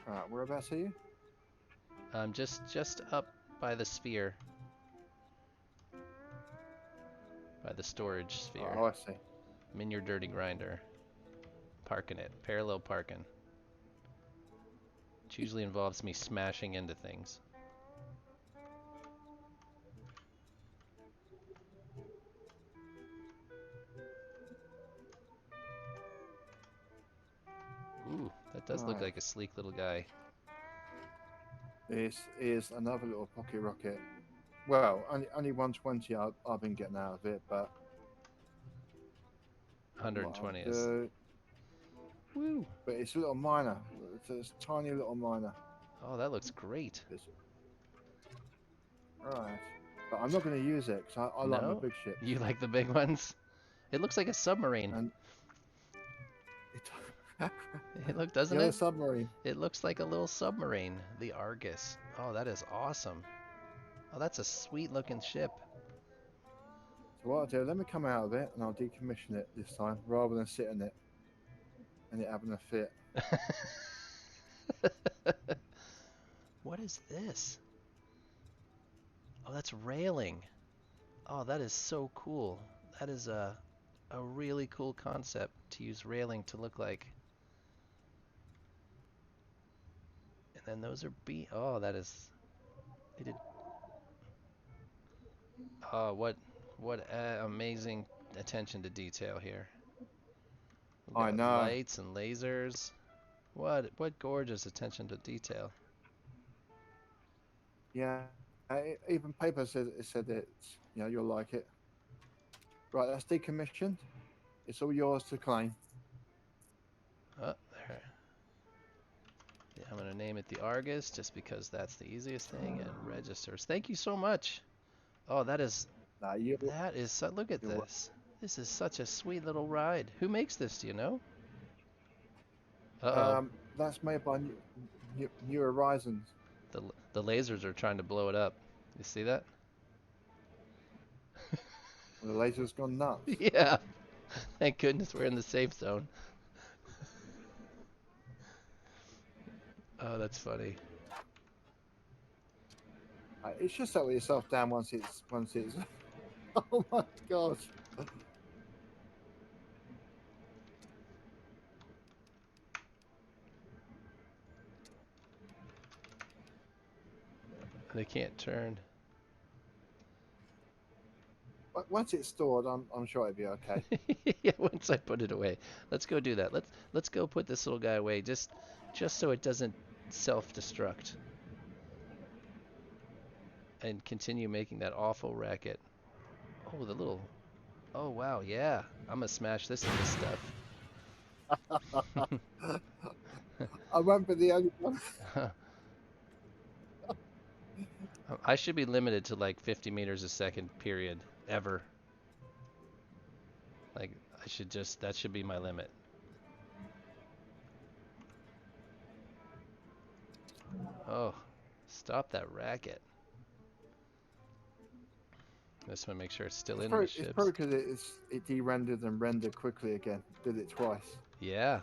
right, whereabouts are you? Just up by the sphere, by the storage sphere. Oh, I see. I'm in your dirty grinder, parking it, parallel parking. Which usually involves me smashing into things. Ooh, that does look Right. like a sleek little guy. This is another little pocket rocket. Well, only 120 I've been getting out of it, but what I'll 120 is. do. Woo! But it's a little miner. It's a tiny little miner. Oh, that looks great. Right. But I'm not going to use it because I like my No? big ships. You like the big ones? It looks like a submarine. And it, Look, doesn't the other it? submarine. It looks like a little submarine. The Argus. Oh, that is awesome. Oh, that's a sweet looking ship. So what I'll do, let me come out of it and I'll decommission it this time rather than sit in it and it having a fit. What is this? Oh, that's railing. Oh, that is so cool. That is a really cool concept to use railing to look like. And then those are oh, that is they did. Oh, what amazing attention to detail here. We've I got know. lights and lasers. What gorgeous attention to detail. Yeah. Even paper says it said it's you'll like it. Right, that's decommissioned. It's all yours to claim. Oh, there. I'm gonna name it the Argus just because that's the easiest thing, and registers. Thank you so much. Oh, that is Nah, you, look at you're right. this. This is such a sweet little ride. Who makes this, do you know? Uh-oh. That's made by New Horizons. The lasers are trying to blow it up. You see that? The laser's gone nuts. Yeah. Thank goodness we're in the safe zone. Oh, that's funny. It's just settle yourself down once it's Oh my god! They can't turn. Once it's stored, I'm sure it'll be okay. Yeah, once I put it away. Let's go do that. Let's go put this little guy away just so it doesn't self-destruct. And continue making that awful racket. Oh, the little. Oh, wow, yeah. I'm gonna smash this into stuff. I won't be the only one. I should be limited to like 50 meters a second, period, ever. Like, that should be my limit. Oh, stop that racket. I just want to make sure it's still in my It's ships. probably because it de-rendered and rendered quickly again. Did it twice. Yeah,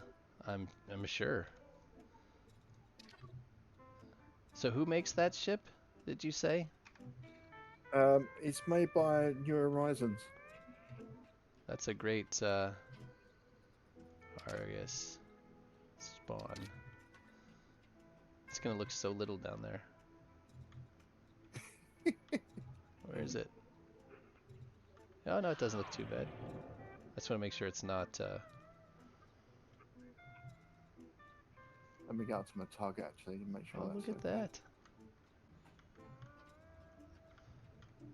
I'm sure. So who makes that ship, did you say? It's made by New Horizons. That's a great Argus spawn. It's gonna look so little down there. Where is it? Oh no, it doesn't look too bad. I just want to make sure it's not. Let me go out to my target actually and make sure Oh, that's look at okay. that!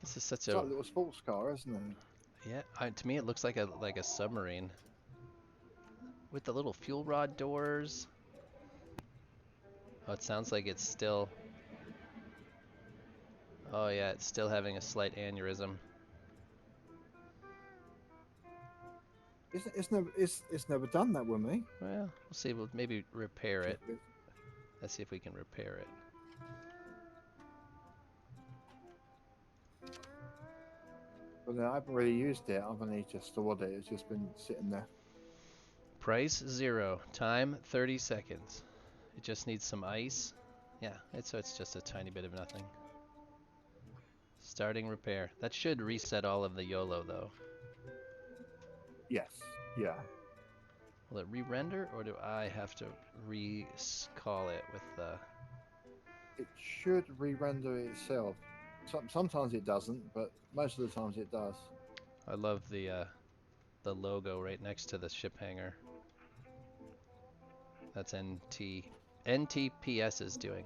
This is such It's a. like a little sports car, isn't it? Yeah, to me it looks like a submarine with the little fuel rod doors. Oh, it sounds like it's still. Oh yeah, it's still having a slight aneurysm. It's never done that with me. Well, we'll see. We'll maybe repair it. Let's see if we can repair it. But I haven't really used it. I've only just stored it. It's just been sitting there. Price 0. Time 30 seconds. It just needs some ice. Yeah, so it's just a tiny bit of nothing. Starting repair. That should reset all of the YOLO though. Yes. Yeah. Will it re-render or do I have to re-call it with the... It should re-render itself. Sometimes it doesn't, but most of the times it does. I love the logo right next to the ship hangar. That's NTPS is doing.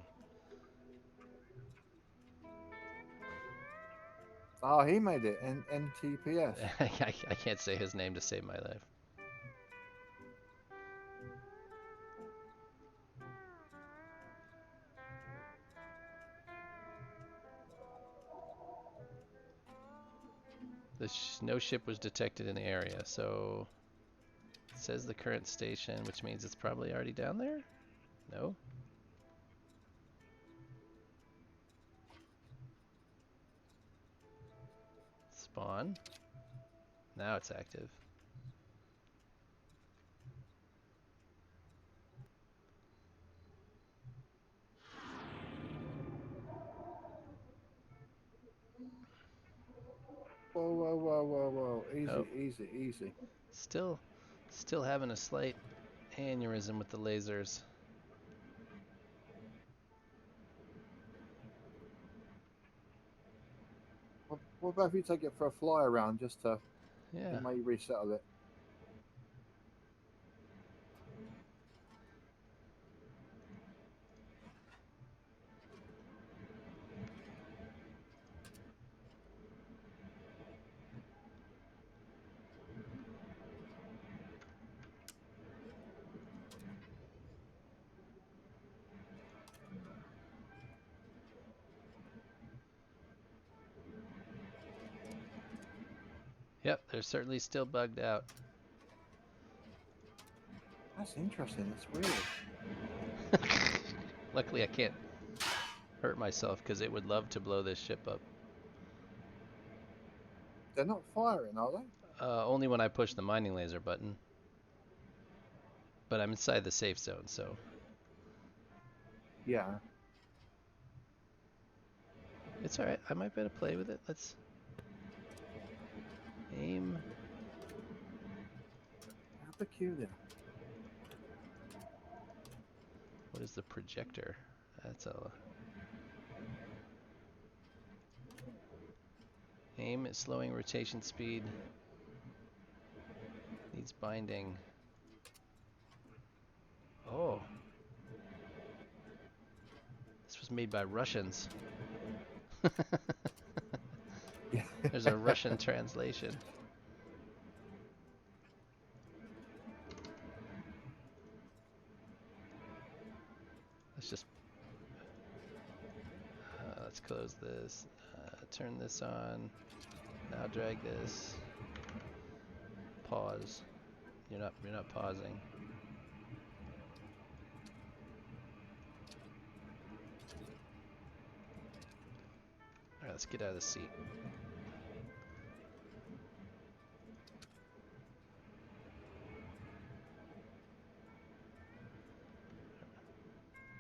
Oh, he made it. NTPS. I can't say his name to save my life. No ship was detected in the area, so it says the current station, which means it's probably already down there? No? Spawn. Now it's active. Whoa, whoa, whoa, whoa, whoa. Easy, Nope. easy, easy. Still having a slight aneurysm with the lasers. What about if you take it for a fly around just to Yeah. it may resettle it? Yep, they're certainly still bugged out. That's interesting. That's weird. Luckily, I can't hurt myself because it would love to blow this ship up. They're not firing, are they? Only when I push the mining laser button. But I'm inside the safe zone, so Yeah. it's alright. I might be able to play with it. Let's aim. How peculiar. What is the projector? That's a... Aim is slowing rotation speed. Needs binding. Oh. This was made by Russians. Yeah. There's a Russian translation. Let's just... let's close this. Turn this on. Now drag this. Pause. You're not pausing. Alright, let's get out of the seat.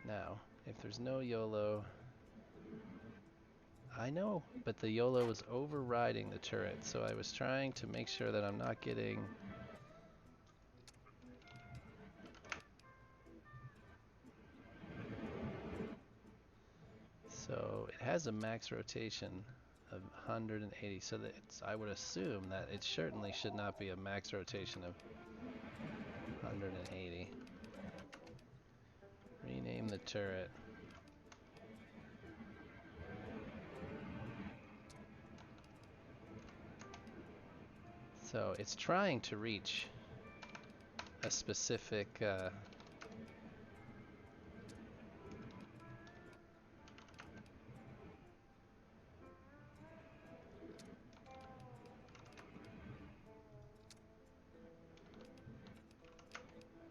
Now, if there's no YOLO... I know, but the YOLO was overriding the turret, so I was trying to make sure that I'm not getting... So it has a max rotation of 180, so that I would assume that it certainly should not be a max rotation of 180. Rename the turret. So it's trying to reach a specific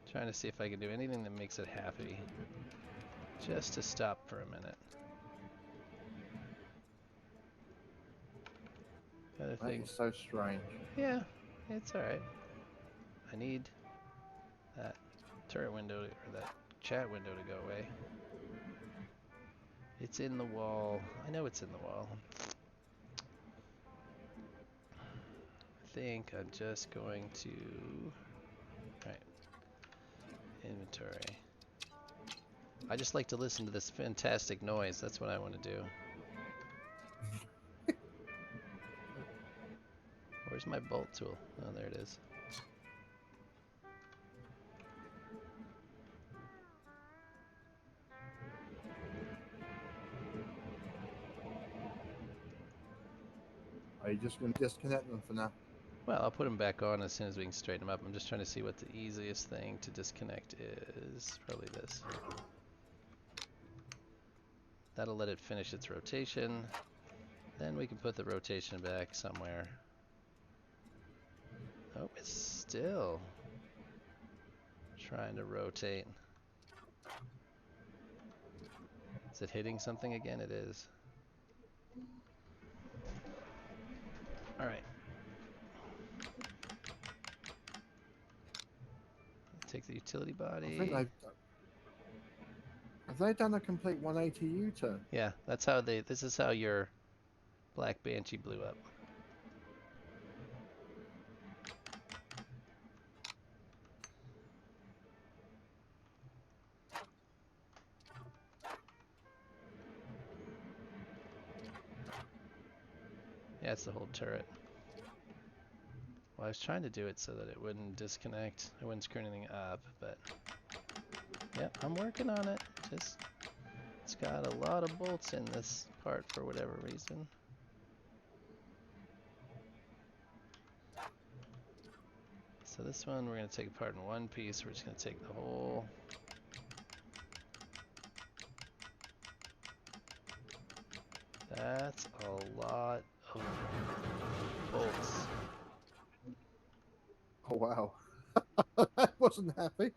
trying to see if I can do anything that makes it happy. Just to stop for a minute. Other That thing. is so strange. Yeah, it's alright. I need that turret window or that chat window to go away. It's in the wall. I know it's in the wall. I think I'm just going to... Alright. Inventory. I just like to listen to this fantastic noise. That's what I want to do. Where's my bolt tool? Oh, there it is. Are you just going to disconnect them for now? Well, I'll put them back on as soon as we can straighten them up. I'm just trying to see what the easiest thing to disconnect is. Probably this. That'll let it finish its rotation. Then we can put the rotation back somewhere. Oh, it's still trying to rotate. Is it hitting something again? It is. Alright. Take the utility I think body. have they done a complete 180 U-turn? Yeah, that's how they... This is how your Black Banshee blew up. Yeah, it's the whole turret. Well, I was trying to do it so that it wouldn't disconnect. I wouldn't screw anything up, but... Yep, I'm working on it. Just... It's got a lot of bolts in this part for whatever reason. So this one we're going to take apart in one piece. We're just going to take the whole... That's a lot of bolts. Oh wow, I wasn't happy.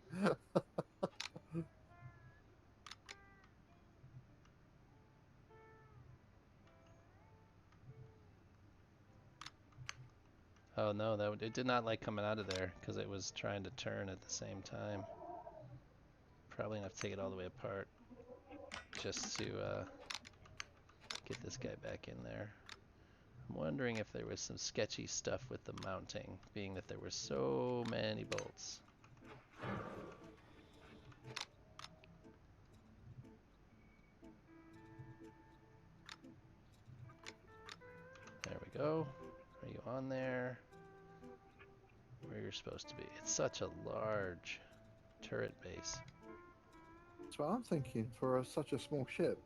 Oh no, it did not like coming out of there because it was trying to turn at the same time. Probably gonna have to take it all the way apart just to get this guy back in there. I'm wondering if there was some sketchy stuff with the mounting, being that there were so many bolts. There we go. Are you on there? Where you're supposed to be. It's such a large turret base. That's what I'm thinking for such a small ship.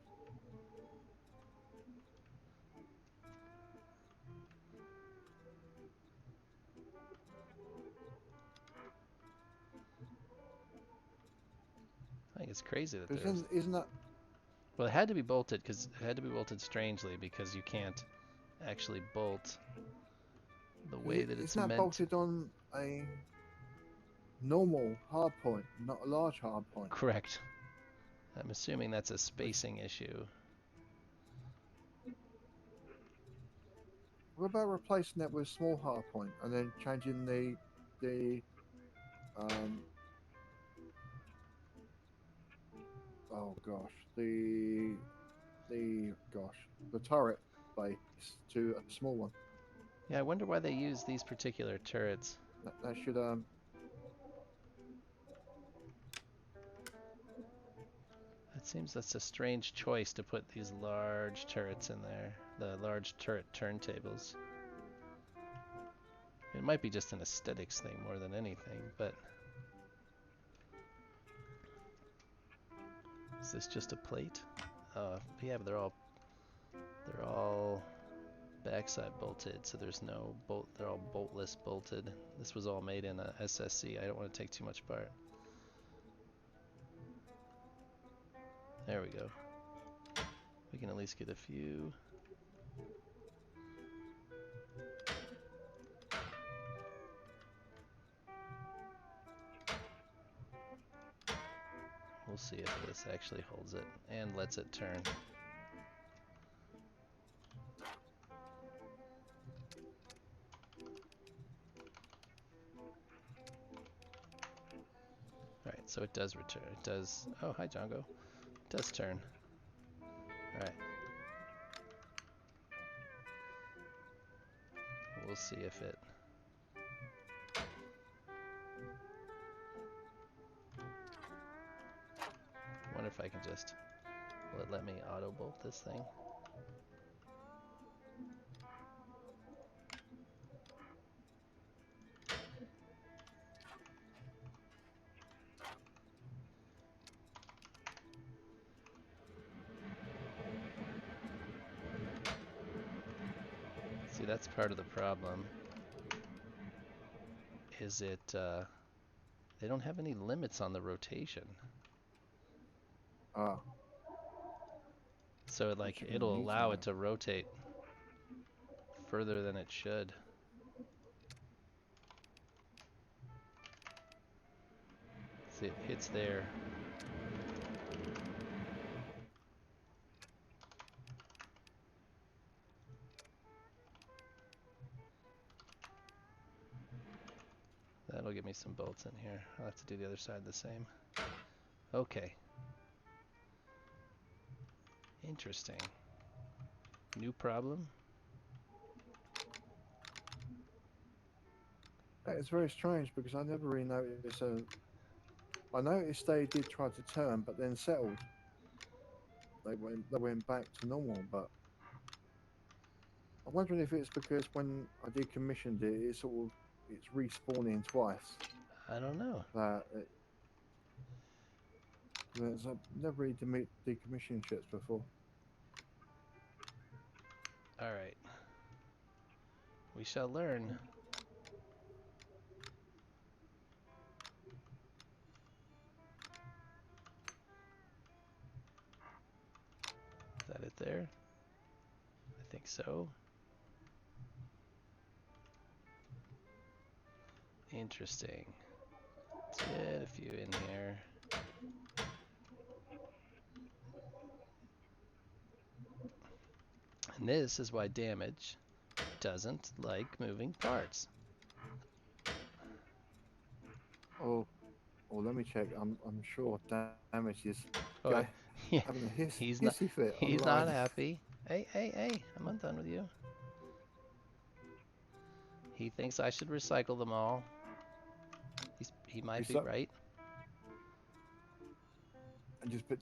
I think it's crazy that Because there's... isn't that Well, it had to be bolted because it had to be bolted strangely because you can't actually bolt the way that it's isn't that meant to. bolted on a normal hard point, not a large hard point? Correct. I'm assuming that's a Which, spacing issue. what about replacing that with small hard point and then changing the um oh gosh the turret base to a small one. Yeah, I wonder why they use these particular turrets. That should It seems that's a strange choice to put these large turrets in there, the large turret turntables. It might be just an aesthetics thing more than anything, but is this just a plate? Yeah, but they're all backside bolted, so there's no bolt. They're all boltless bolted. This was all made in a SSC. I don't want to take too much apart. There we go. We can at least get a few. We'll see if this actually holds it and lets it turn. Alright, so it does return. It does. Oh, hi, Django. It does turn. Alright. We'll see if it. I wonder if I can just. Will it let me auto bolt this thing? See, that's part of the problem. Is it. They don't have any limits on the rotation. ah So, which like, you're gonna it'll need to allow it have. to rotate further than it should. See, it hits there. That'll give me some bolts in here. I'll have to do the other side the same. Okay. Interesting. New problem? That is very strange because I never really noticed. I noticed they did try to turn, but then settled. They went back to normal. But I'm wondering if it's because when I decommissioned it, it's respawning twice. I don't know. That it, I've never really decommissioned ships before. Alright. We shall learn. Is that it there? I think so. Interesting. Let's get a few in here. And this is why damage doesn't like moving parts. Oh, let me check. I'm sure damage is Oh, yeah, having a he's not hissy fit he's not online. happy. Hey, I'm not done with you. He thinks I should recycle them all. He might be right. And just put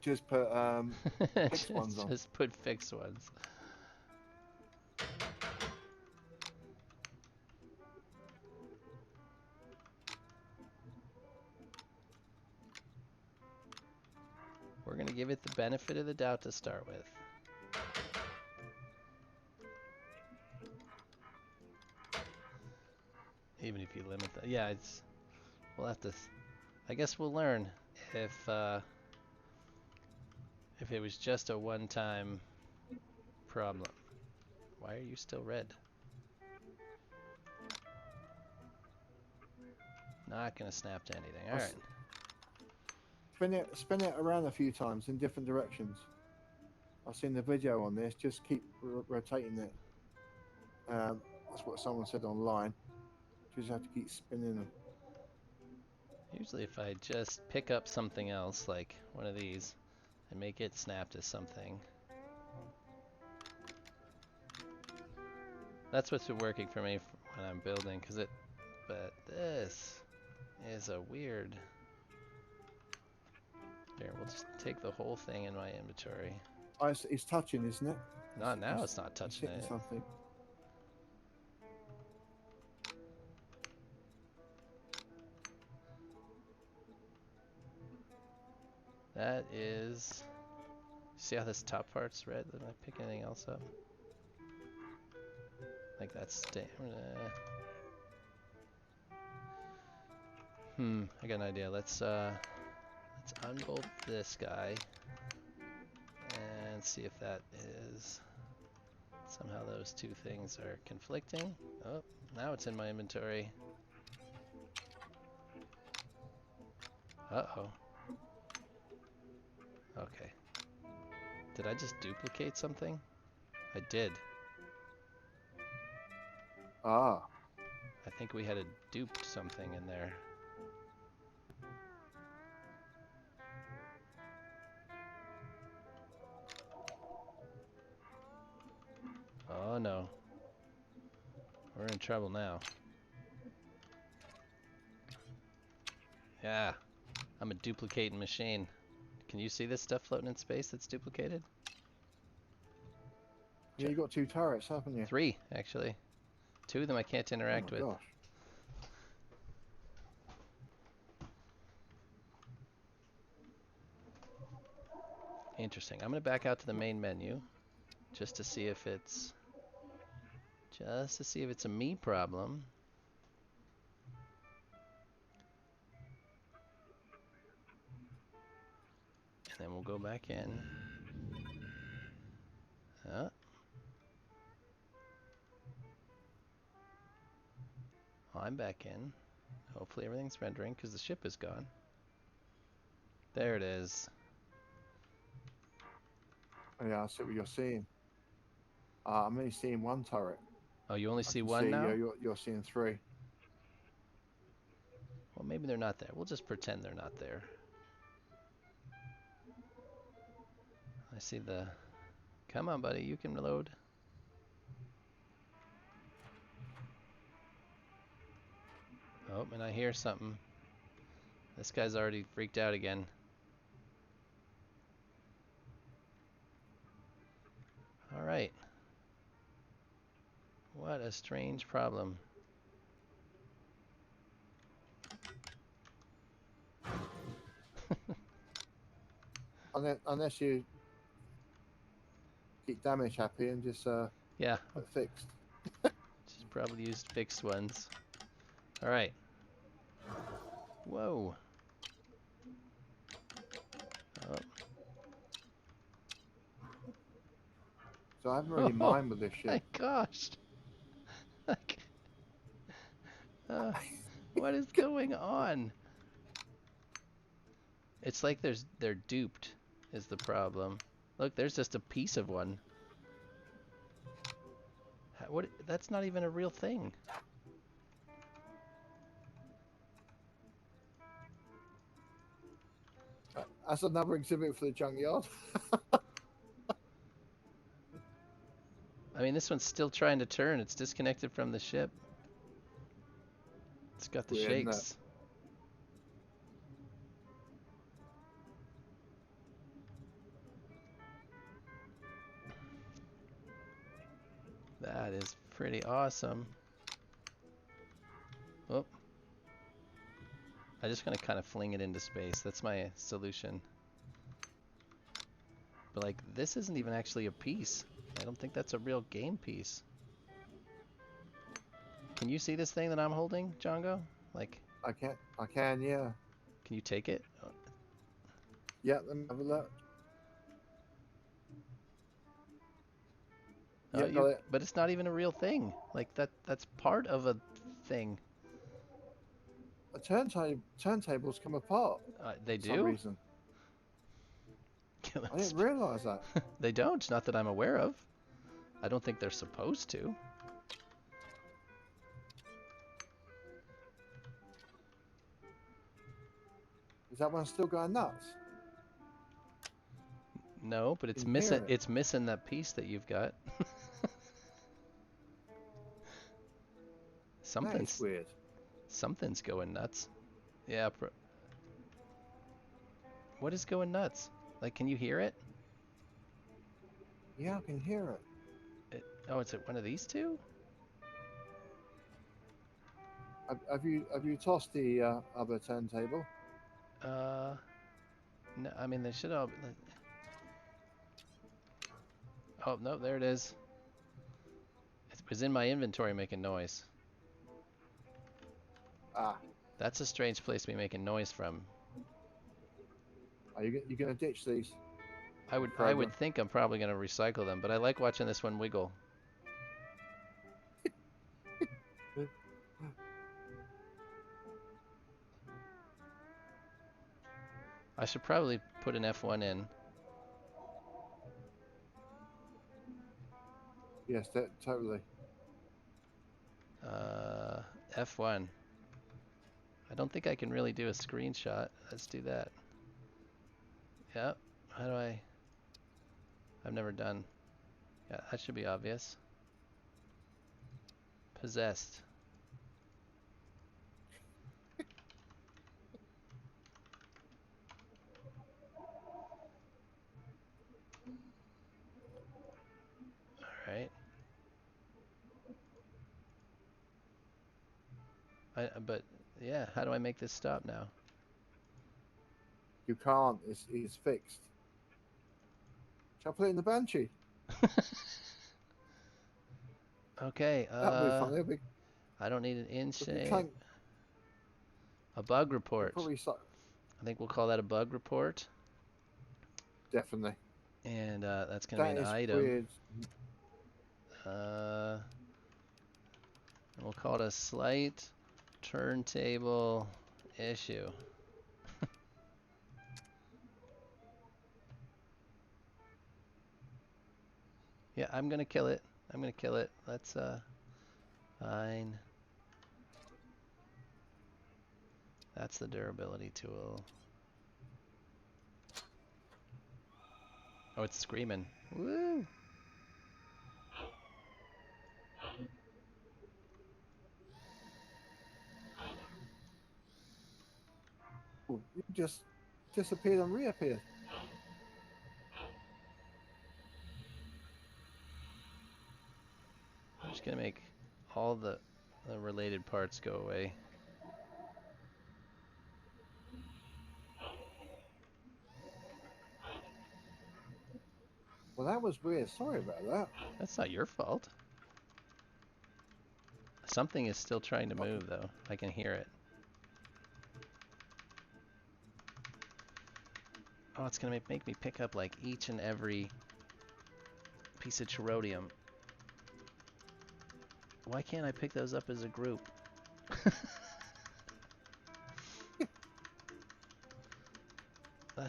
fixed ones on. Just put fixed ones. We're gonna give it the benefit of the doubt to start with. Even if you limit that, yeah, we'll have to. I guess we'll learn if it was just a one-time problem. Why are you still red? Not gonna snap to anything. All right. Spin it around a few times in different directions. I've seen the video on this. Just keep rotating it. That's what someone said online. Just have to keep spinning them. Usually if I just pick up something else, like one of these, and make it snap to something. That's what's been working for me when I'm building, but this is a weird. There, we'll just take the whole thing in my inventory. Oh, it's touching, isn't it? Not now, it's not touching hitting it. something. That is. See how this top part's red? Did I pick anything else up? Like that's stamina. I got an idea. Let's unbolt this guy and see if that is somehow those two things are conflicting. Oh, now it's in my inventory. Uh-oh. Okay. Did I just duplicate something? I did. Ah. I think we had a duped something in there. Oh no. We're in trouble now. Yeah. I'm a duplicating machine. Can you see this stuff floating in space that's duplicated? Yeah, you got 2 turrets, haven't you? 3, actually. 2 of them I can't Oh interact my with. gosh. Interesting. I'm going to back out to the main menu just to see if it's a me problem. And then we'll go back in. I'm back in. Hopefully everything's rendering because the ship is gone. There it is. Oh, yeah, I see what you're seeing. I'm only seeing 1 turret. Oh, you only I see can one now? You're seeing 3. Well, maybe they're not there. We'll just pretend they're not there. I see the... Come on, buddy. You can reload. Oh, and I hear something. This guy's already freaked out again. All right. What a strange problem. Unless you keep damage happy and just Yeah, put fixed. just probably used fixed ones. All right. Whoa. Oh. So I haven't really Oh mined with this my ship. gosh. Like, What is going on? It's like they're duped is the problem. Look, there's just a piece of one. What? That's not even a real thing. That's another exhibit for the junkyard. I mean, this one's still trying to turn. It's disconnected from the ship. It's got the Weird, isn't it? shakes. That is pretty awesome. Oh, I'm just gonna kind of fling it into space. That's my solution. But like, this isn't even actually a piece. I don't think that's a real game piece. Can you see this thing that I'm holding, Django? Like, I can, yeah. can you take it? Yeah, let me have a look. Oh, Yeah, got it. but it's not even a real thing. Like that's part of a thing. The turntables come apart They for some do? reason. I didn't realize that. They don't, not that I'm aware of. I don't think they're supposed to. Is that one still going nuts? No, but it's Can hear missing. it. It's missing that piece that you've got. That is weird. Something's going nuts. Yeah. What is going nuts? Like, can you hear it? Yeah, I can hear it. Oh, it's at one of these two? Have you tossed the other turntable? No. I mean, they should all. Oh no, there it is. It was in my inventory making noise. Ah, That's a strange place to be making noise from. are you gonna ditch these? I would think I'm probably gonna recycle them, but I like watching this one wiggle. I should probably put an F1 in. Yes, that totally. F1. I don't think I can really do a screenshot. Let's do that. Yep. How do I? I've never done. Yeah, that should be obvious. Possessed. All right. But yeah, how do I make this stop now? You can't. It's fixed. Shall I put it in the banshee? Okay. That'll be fun. I don't need an in shape. Clank. A bug They'll report. probably I think we'll call that a bug report. definitely. And that's gonna be an That is item. weird. And we'll call it a slight turntable issue. Yeah, I'm gonna kill it. I'm gonna kill it. Let's fine. That's the durability tool. Oh, it's screaming. Woo! Ooh, you just disappeared and reappeared. I'm just gonna make all the related parts go away. Well, that was weird. Sorry about that. That's not your fault. Something is still trying to move though. I can hear it. Oh, it's gonna make me pick up like each and every piece of cherodium. Why can't I pick those up as a group?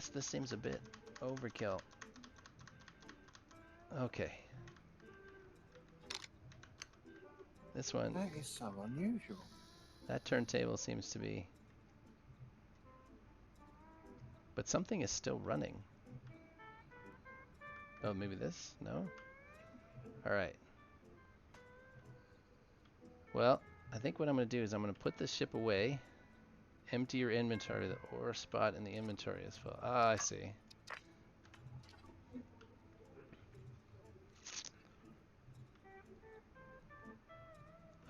This seems a bit overkill. Okay. This one, That is so unusual. that turntable seems to be... But something is still running. Oh, maybe this? No? Alright. Well, I think what I'm going to do is I'm going to put this ship away. Empty your inventory. The ore spot in the inventory is full. Ah, I see.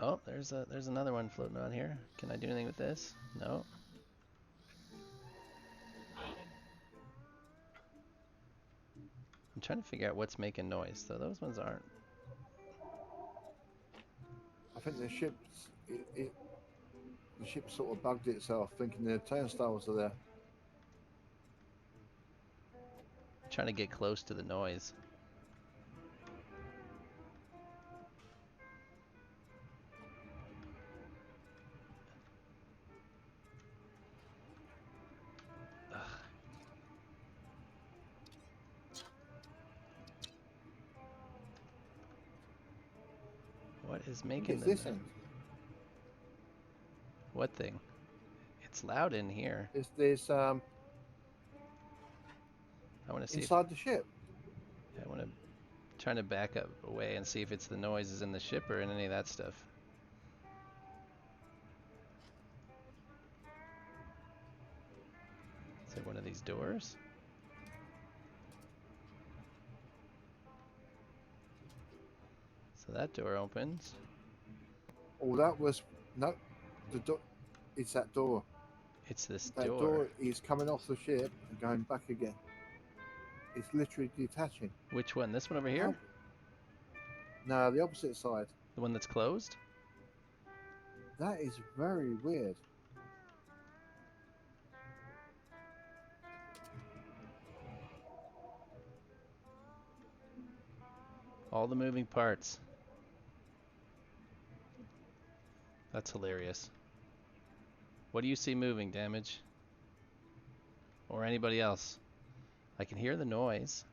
Oh, there's another one floating on here. Can I do anything with this? No. I'm trying to figure out what's making noise. So those ones aren't. I think the ship sort of bugged itself, thinking the turnstiles are there. Trying to get close to the noise. Ugh. What is I think making it's the... this end. What thing? It's loud in here. It's this I want to see if... inside the ship. I want to... Trying to back up away and see if it's the noises in the ship or in any of that stuff. Is it one of these doors? So that door opens. Oh, that was no. The door. It's that door. It's this That door is coming off the ship and going back again. It's literally detaching. Which one? This one over here? How? No, the opposite side. The one that's closed? That is very weird. All the moving parts. That's hilarious. What do you see moving, Damage? Or anybody else? I can hear the noise.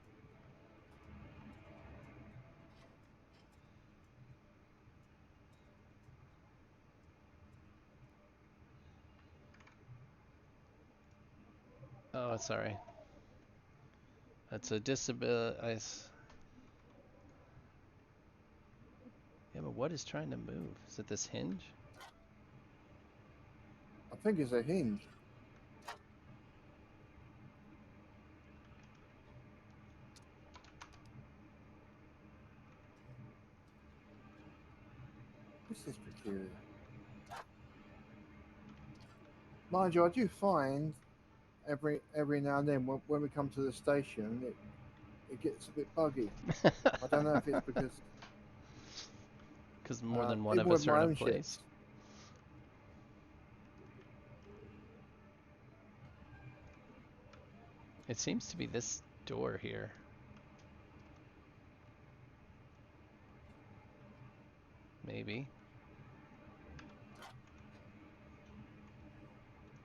Oh, sorry. That's a disability. Yeah, but what is trying to move? Is it this hinge? I think it's a hinge. This is peculiar. Mind you, I do find every now and then when we come to the station, it gets a bit buggy. I don't know if it's because Because more than one even of with us are my in a own place. ships. It seems to be this door here. Maybe.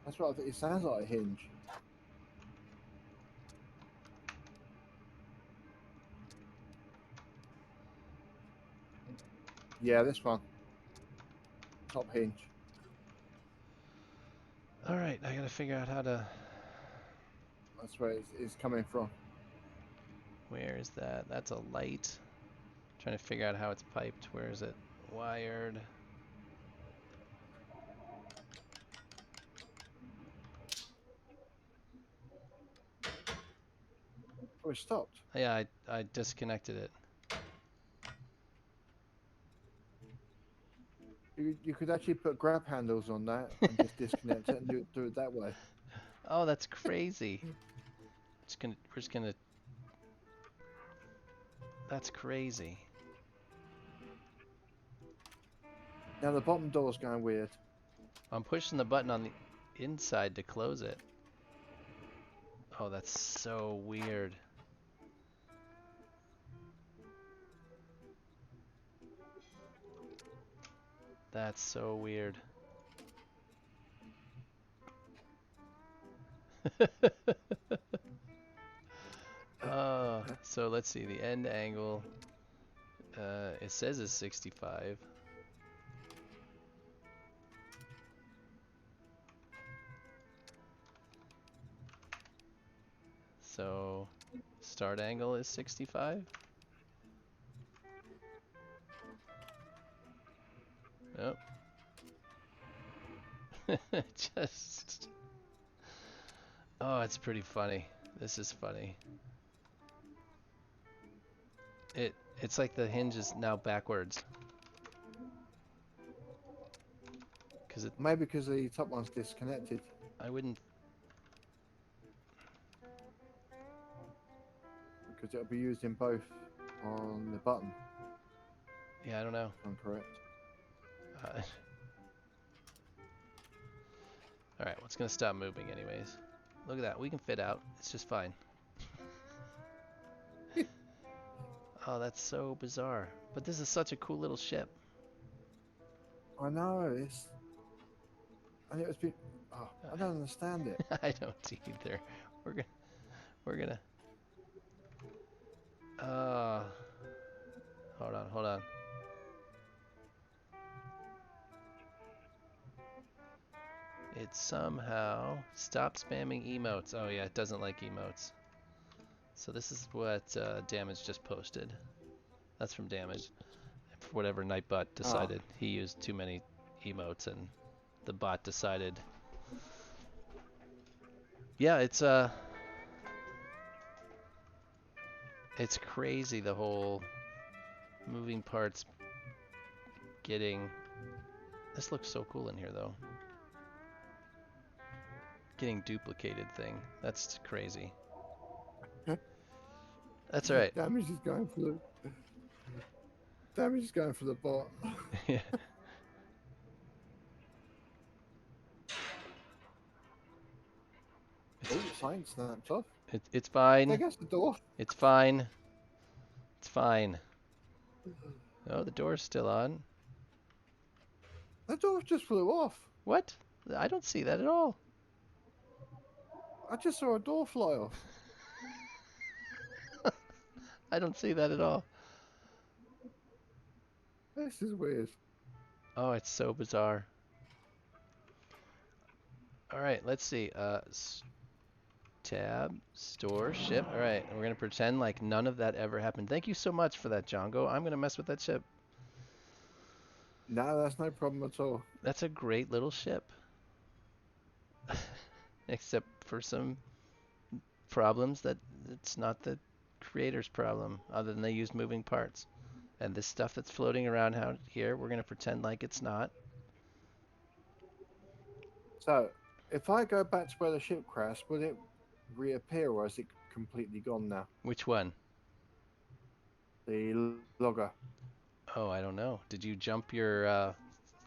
That's what I think. It sounds like a hinge. Yeah, this one. Top hinge. Alright, I gotta figure out how to... That's where it's coming from. Where is that? That's a light. Trying to figure out how it's piped. Where is it? Wired. Oh, it stopped. Yeah, I disconnected it. You could actually put grab handles on that and just disconnect it and do it that way. Oh, that's crazy. We're just gonna... That's crazy. Now the bottom door's going weird. I'm pushing the button on the inside to close it. Oh, that's so weird. That's so weird. So let's see, the end angle, it says is 65. So start angle is 65. Oh, just, oh, it's pretty funny. This is funny. It's like the hinge is now backwards. Cause Maybe because the top one's disconnected. I wouldn't, Because it'll be used in both on the button, yeah, I don't know. if I'm correct. All right, well, it's gonna stop moving anyways. Look at that, we can fit out. It's just fine. Oh, that's so bizarre. But this is such a cool little ship. I know, it's... And it was... Oh, I don't understand it. I don't either. We're gonna. Hold on. It somehow stopped spamming emotes. Oh yeah, it doesn't like emotes. So this is what Damage just posted. That's from Damage. For whatever Nightbot decided, he used too many emotes, and the bot decided. Yeah, it's crazy, the whole moving parts getting. This looks so cool in here though. Getting duplicated thing. That's crazy. That's all right. Damage is going for the... Damage is going for the bot. Yeah. Oh, sign snapped off. It's There fine. goes the door. It's fine. It's fine. Oh, the door's still on. The door just flew off. What? I don't see that at all. I just saw a door fly off. I don't see that at all. This is weird. Oh, it's so bizarre. All right, let's see. Tab, store, ship. All right, we're gonna pretend like none of that ever happened. Thank you so much for that, Django. I'm gonna mess with that ship. No, that's no problem at all. That's a great little ship. Except for some problems that it's not the creator's problem, other than they use moving parts. And this stuff that's floating around out here, we're gonna pretend like it's not. So, if I go back to where the ship crashed, will it reappear or is it completely gone now? Which one? The logger. Oh, I don't know. Did you jump your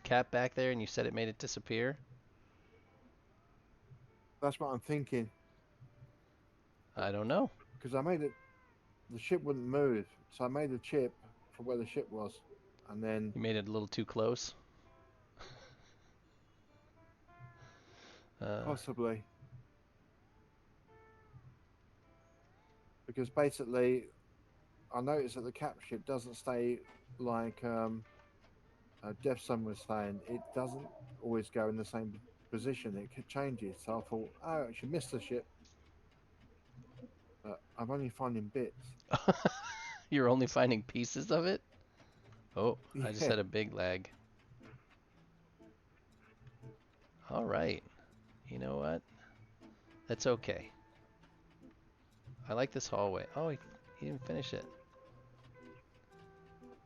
cat back there and you said it made it disappear? That's what I'm thinking. I don't know. Because I made it, the ship wouldn't move. So I made a chip for where the ship was. And then... You made it a little too close. Possibly. Because basically, I noticed that the cap ship doesn't stay like Deaf Sun was saying. It doesn't always go in the same position. It changes. So I thought, oh, I should miss the ship. But I'm only finding bits. You're only finding pieces of it? Oh, I just Yeah. had a big lag. All right. You know what? That's okay. I like this hallway. Oh, he didn't finish it.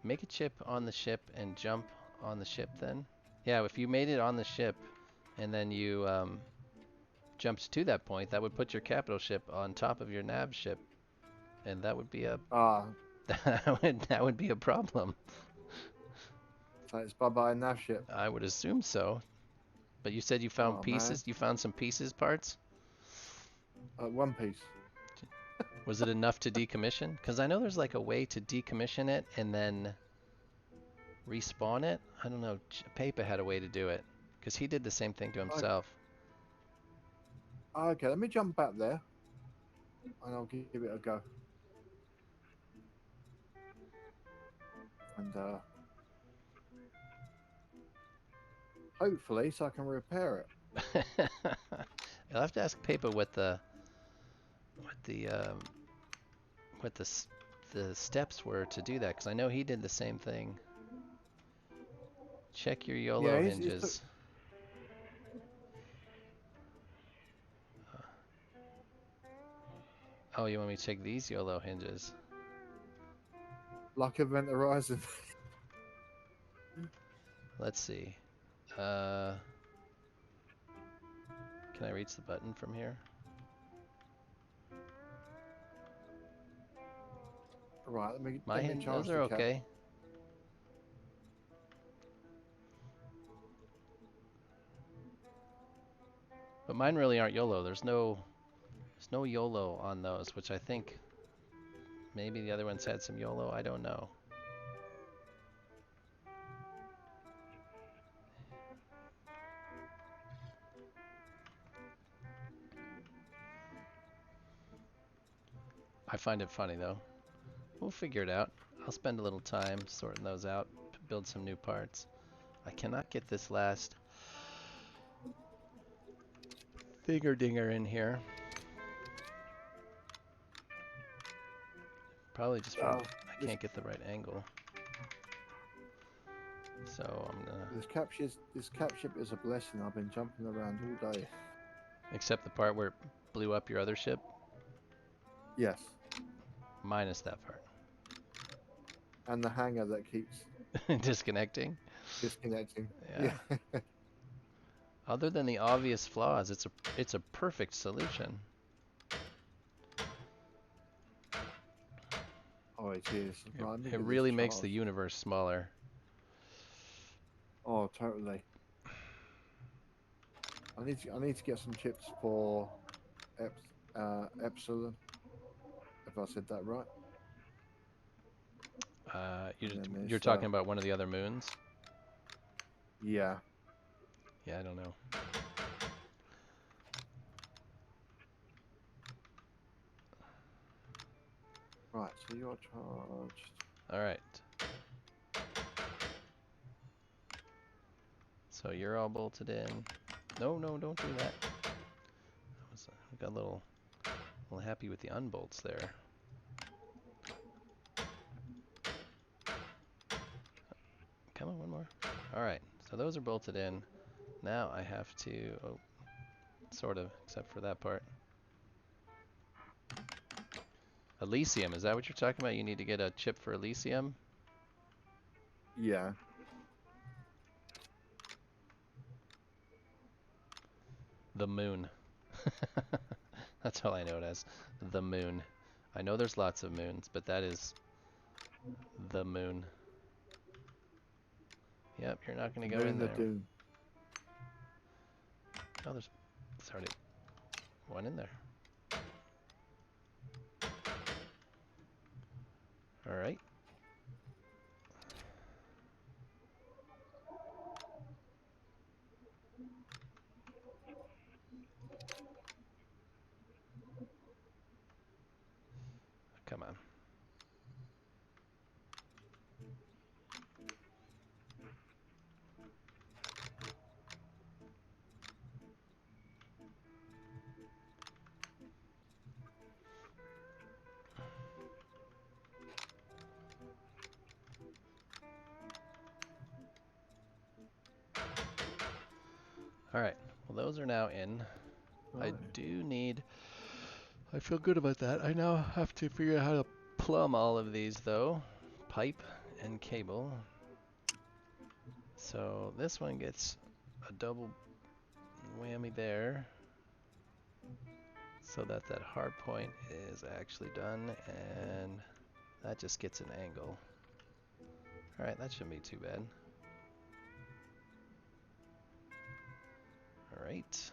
Make a chip on the ship and jump on the ship then. Yeah, if you made it on the ship and then you jumped to that point, that would put your capital ship on top of your nav ship. And that would be a that would be a problem. So it's bye-bye nav ship. I would assume so. But you said you found pieces? You found some pieces parts? One piece. Was it enough to decommission? Because I know there's like a way to decommission it and then respawn it. I don't know. Pepe had a way to do it. Because he did the same thing to himself. Okay, let me jump back there. And I'll give it a go. and hopefully, so I can repair it. You'll have to ask Pepe what the what the steps were to do that, because I know he did the same thing. Check your YOLO Yeah, he's hinges. Oh, you want me to check these YOLO hinges? like Event Horizon. Let's see. Can I reach the button from here? Right, My let me hinge, charge those the are cap. okay. But mine really aren't YOLO. There's no YOLO on those, which I think maybe the other ones had some YOLO. I don't know. I find it funny though. We'll figure it out. I'll spend a little time sorting those out, build some new parts. I cannot get this last finger dinger in here. Probably just from Oh, I can't get the right angle. So I'm gonna this cap ship is a blessing. I've been jumping around all day. accept the part where it blew up your other ship, Yes, minus that part. and the hanger that keeps Disconnecting. disconnecting. Yeah. Other than the obvious flaws, it's a perfect solution. Oh, it is. Right, let me It get this really makes the charged. universe smaller. Oh, totally. I need to get some chips for Epsilon. If I said that right. And then You're there's talking about one of the other moons? yeah. Yeah, I don't know. Right, so you're charged. All right. So you're all bolted in. No, don't do that. I got a little happy with the unbolts there. Come on, one more. All right, so those are bolted in. Now I have to, sort of, except for that part. Elysium, is that what you're talking about? You need to get a chip for Elysium? Yeah. The moon. That's all I know it as. The moon. I know there's lots of moons, but that is the moon. Yep, you're not going to go in Moon there. of Doom. Oh, there's already one in there. All right. Come on. All right. Well, those are now in. I Right. do need. I feel good about that. I now have to figure out how to plumb all of these, though. Pipe and cable. So this one gets a double whammy there. So that hard point is actually done, and that just gets an angle. All right, that shouldn't be too bad. All right.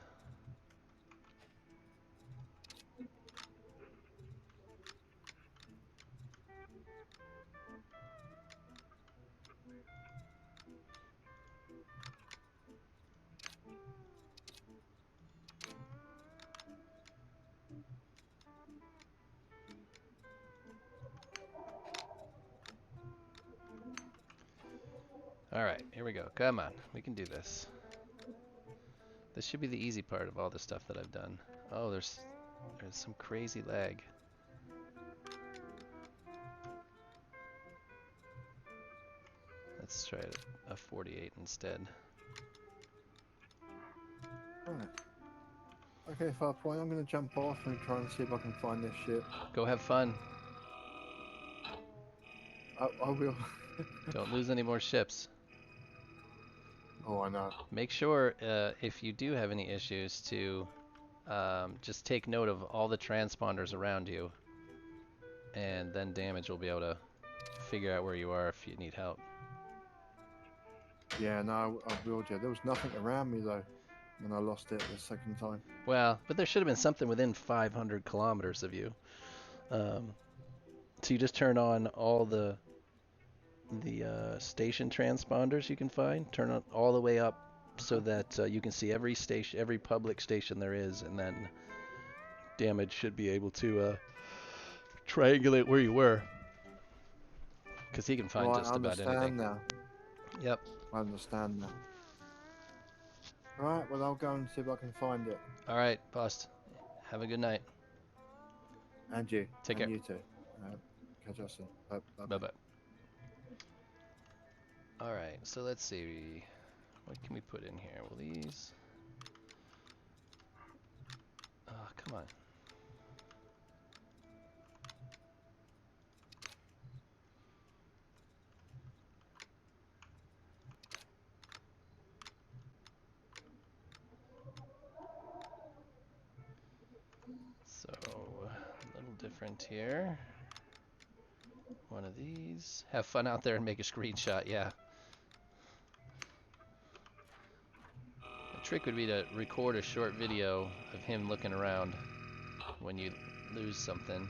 Alright, here we go. Come on, we can do this. This should be the easy part of all the stuff that I've done. Oh, there's some crazy lag. Let's try a 48 instead. Right. Okay, Farpoint, I'm gonna jump off and try and see if I can find this ship. Go have fun. I will. Don't lose any more ships. Oh, I know. Make sure, if you do have any issues, to just take note of all the transponders around you, and then Damage will be able to figure out where you are if you need help. Yeah, no, I will do. There was nothing around me though when I lost it the second time. Well, but there should have been something within 500 kilometers of you. So you just turn on all the station transponders you can find. Turn it all the way up so that you can see every station, every public station there is, and then Damage should be able to triangulate where you were, because he can find Right, just I about understand anything. now. Yep. I understand now. Right, well I'll go and see if I can find it. All right, Bust. Have a good night. And you. Take and care. you too. Catch us soon. Bye. Bye bye. All right, so let's see. What can we put in here? Well, these. Oh, come on. So, a little different here. One of these. Have fun out there and make a screenshot, yeah. The trick would be to record a short video of him looking around when you lose something.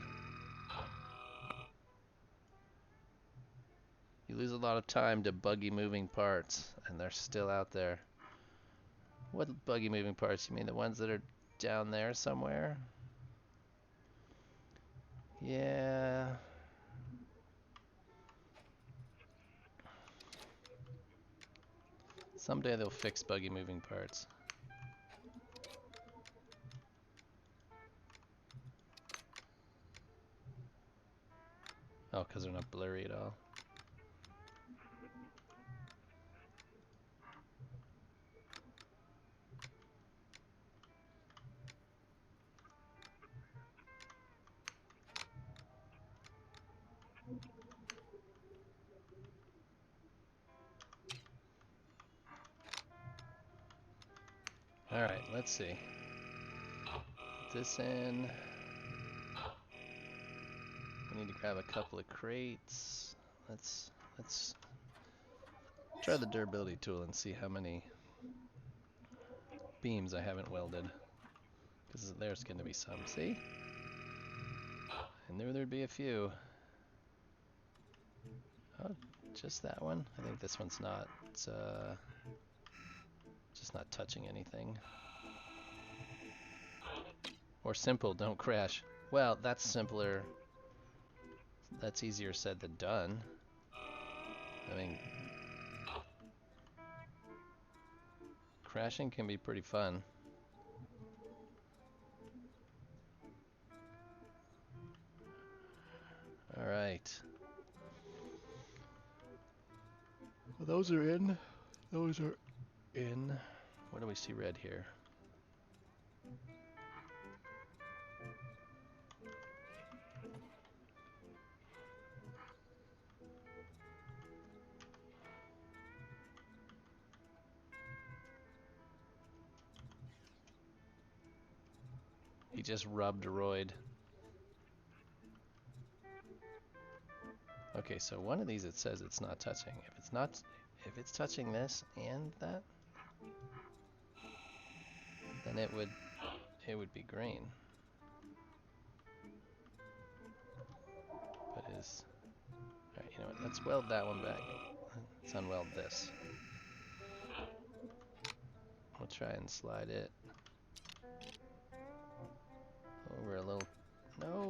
You lose a lot of time to buggy moving parts, and they're still out there. What buggy moving parts? You mean the ones that are down there somewhere? Yeah. Someday they'll fix buggy moving parts. Oh, because they're not blurry at all. Alright, let's see. Put this in. We need to grab a couple of crates. Let's try the durability tool and see how many beams I haven't welded. Because there's going to be some, see? I knew there'd be a few. Oh, just that one? I think this one's not. It's just not touching anything. Or simple, don't crash. Well, that's simpler. That's easier said than done. I mean, crashing can be pretty fun. Alright. Well, those are in. Those are in. What do we see red here? He just rubbed Royd. Okay, so one of these it says it's not touching. If it's touching this and that, then it would be green. But is alright, you know what, let's weld that one back. Let's unweld this. We'll try and slide it over a little. No!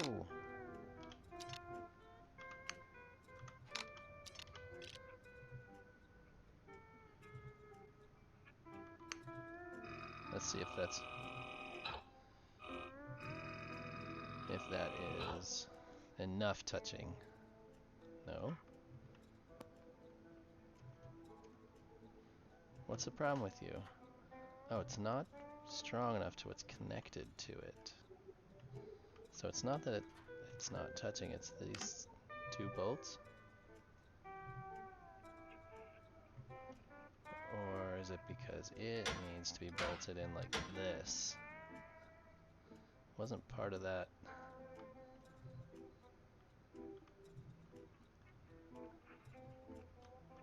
Let's see if that is enough touching. No. What's the problem with you? Oh, it's not strong enough to what's connected to it. So it's not that it's not touching, it's these two bolts? Or is it because it needs to be bolted in like this? Wasn't part of that.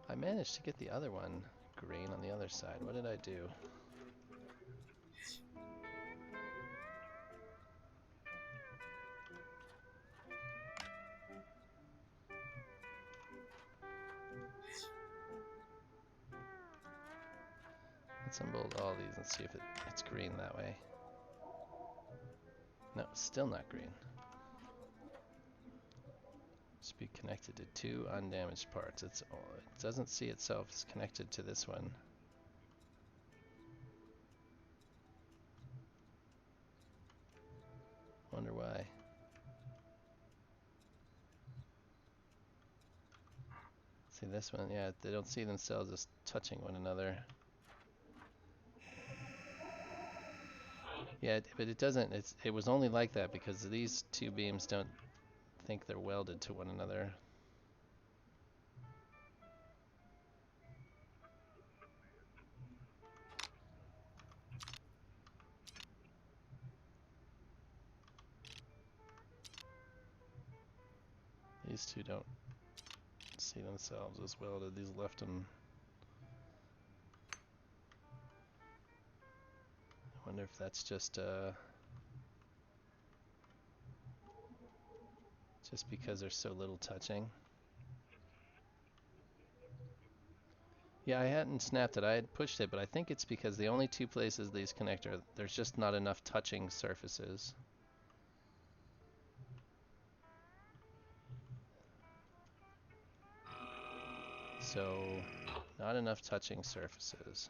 I managed to get the other one green on the other side. What did I do? Let's unbolt all these and see if it's green that way. No, still not green. Just be connected to two undamaged parts. It doesn't see itself as connected to this one. Wonder why. See this one? Yeah, they don't see themselves as touching one another. Yeah, but it doesn't. It was only like that because these two beams don't think they're welded to one another. These two don't see themselves as welded. These left them. I wonder if that's just because there's so little touching. Yeah, I hadn't snapped it. I had pushed it, but I think it's because the only two places these connect are there's just not enough touching surfaces. So, not enough touching surfaces.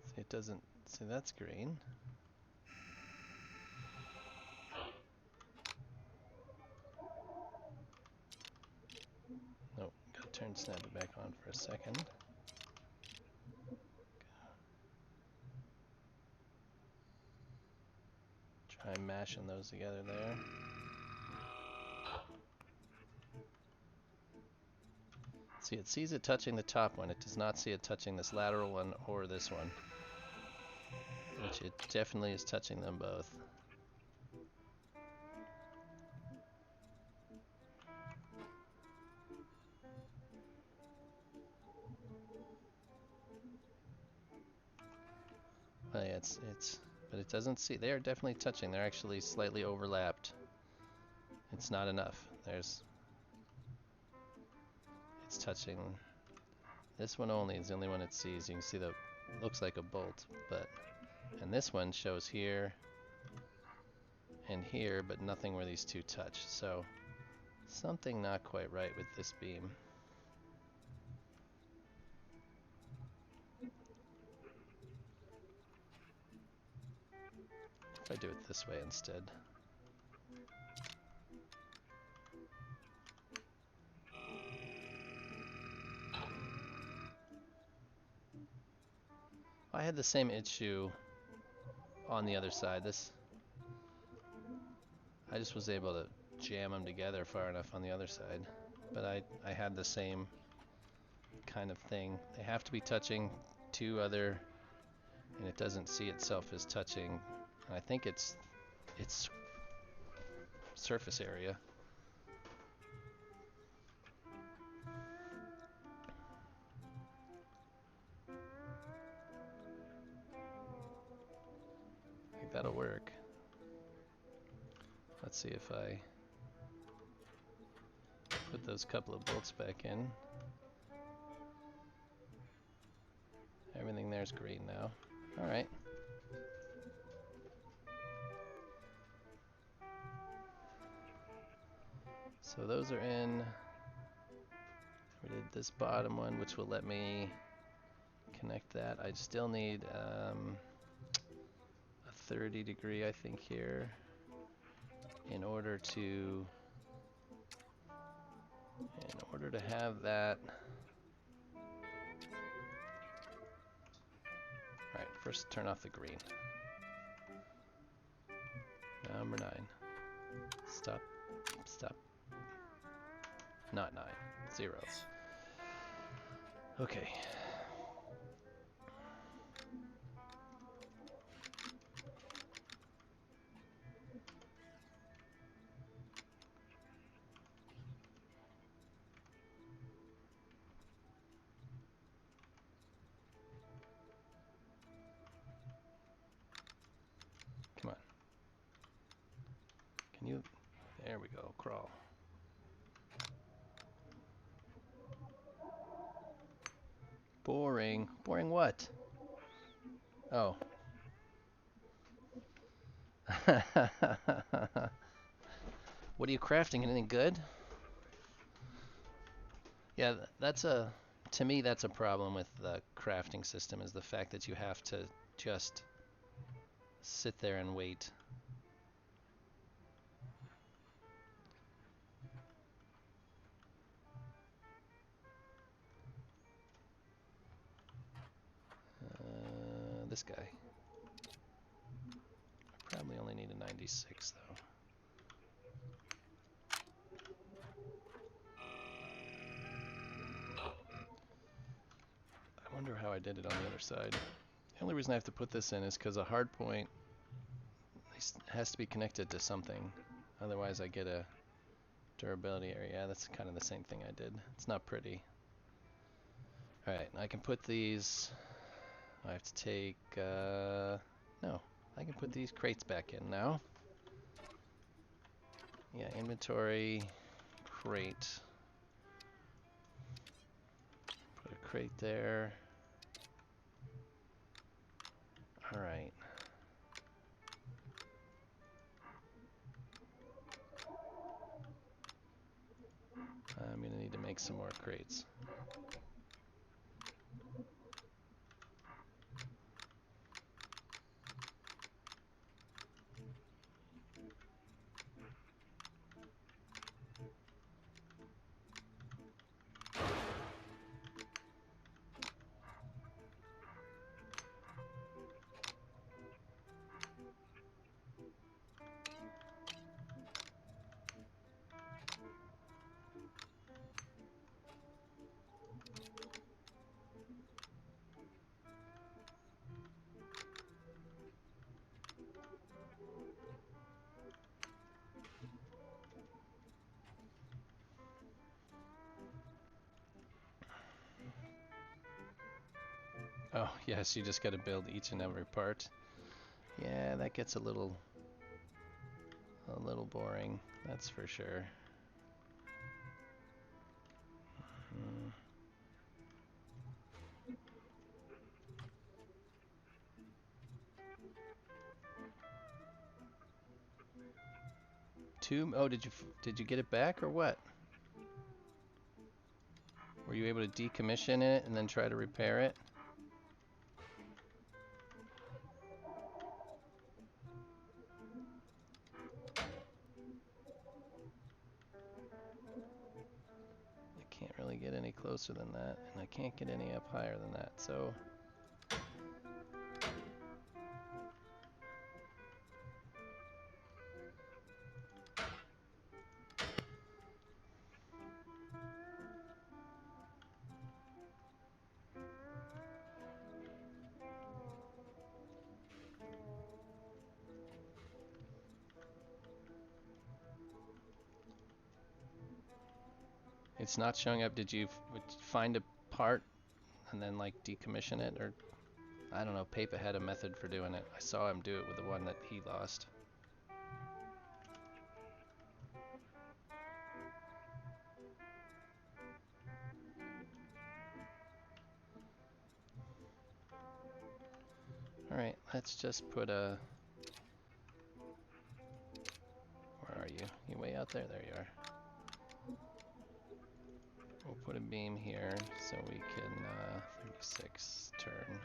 See, it doesn't. See, that's green. Nope, gotta snap it back on for a second. Try mashing those together there. See, it sees it touching the top one. It does not see it touching this lateral one or this one. Which it definitely is touching them both. Oh yeah, but it doesn't see. They are definitely touching. They're actually slightly overlapped. It's not enough. It's touching. This one only is the only one it sees. You can see looks like a bolt, and this one shows here and here, but nothing where these two touch. So something not quite right with this beam. If I do it this way instead. I had the same issue on the other side. I just was able to jam them together far enough on the other side. But I had the same kind of thing. They have to be touching two other, and it doesn't see itself as touching. And I think it's surface area. I think that'll work. Let's see if I put those couple of bolts back in. there's green now. Alright. So those are in. We did this bottom one, which will let me connect that. I still need a 30 degree, I think, here in order to have that. Alright, first turn off the green. Number 9. Stop. Stop. Not 9. 0. Okay. Come on. Can you? There we go. Crawl. Boring. Boring what? Oh. What are you crafting? Anything good? Yeah, that's to me that's a problem with the crafting system, is the fact that you have to just sit there and wait. This guy. I probably only need a 96 though. I wonder how I did it on the other side. The only reason I have to put this in is because a hard point has to be connected to something. Otherwise I get a durability area. Yeah, that's kind of the same thing I did. It's not pretty. Alright, I can put these. I have to take, no, I can put these crates back in now. Yeah, inventory, crate. Put a crate there. Alright. I'm gonna need to make some more crates. Oh, yes, you just gotta build each and every part. Yeah, that gets a little boring, that's for sure. Hmm. Oh, did you get it back or what? Were you able to decommission it and then try to repair it? I can't really get any closer than that, and I can't get any up higher than that, so... It's not showing up. Did you find a part and then like decommission it, or I don't know, Pape had a method for doing it. I saw him do it with the one that he lost. Alright, let's just put a... Where are you? You way out there? There you are. We'll put a beam here so we can, 36 turn.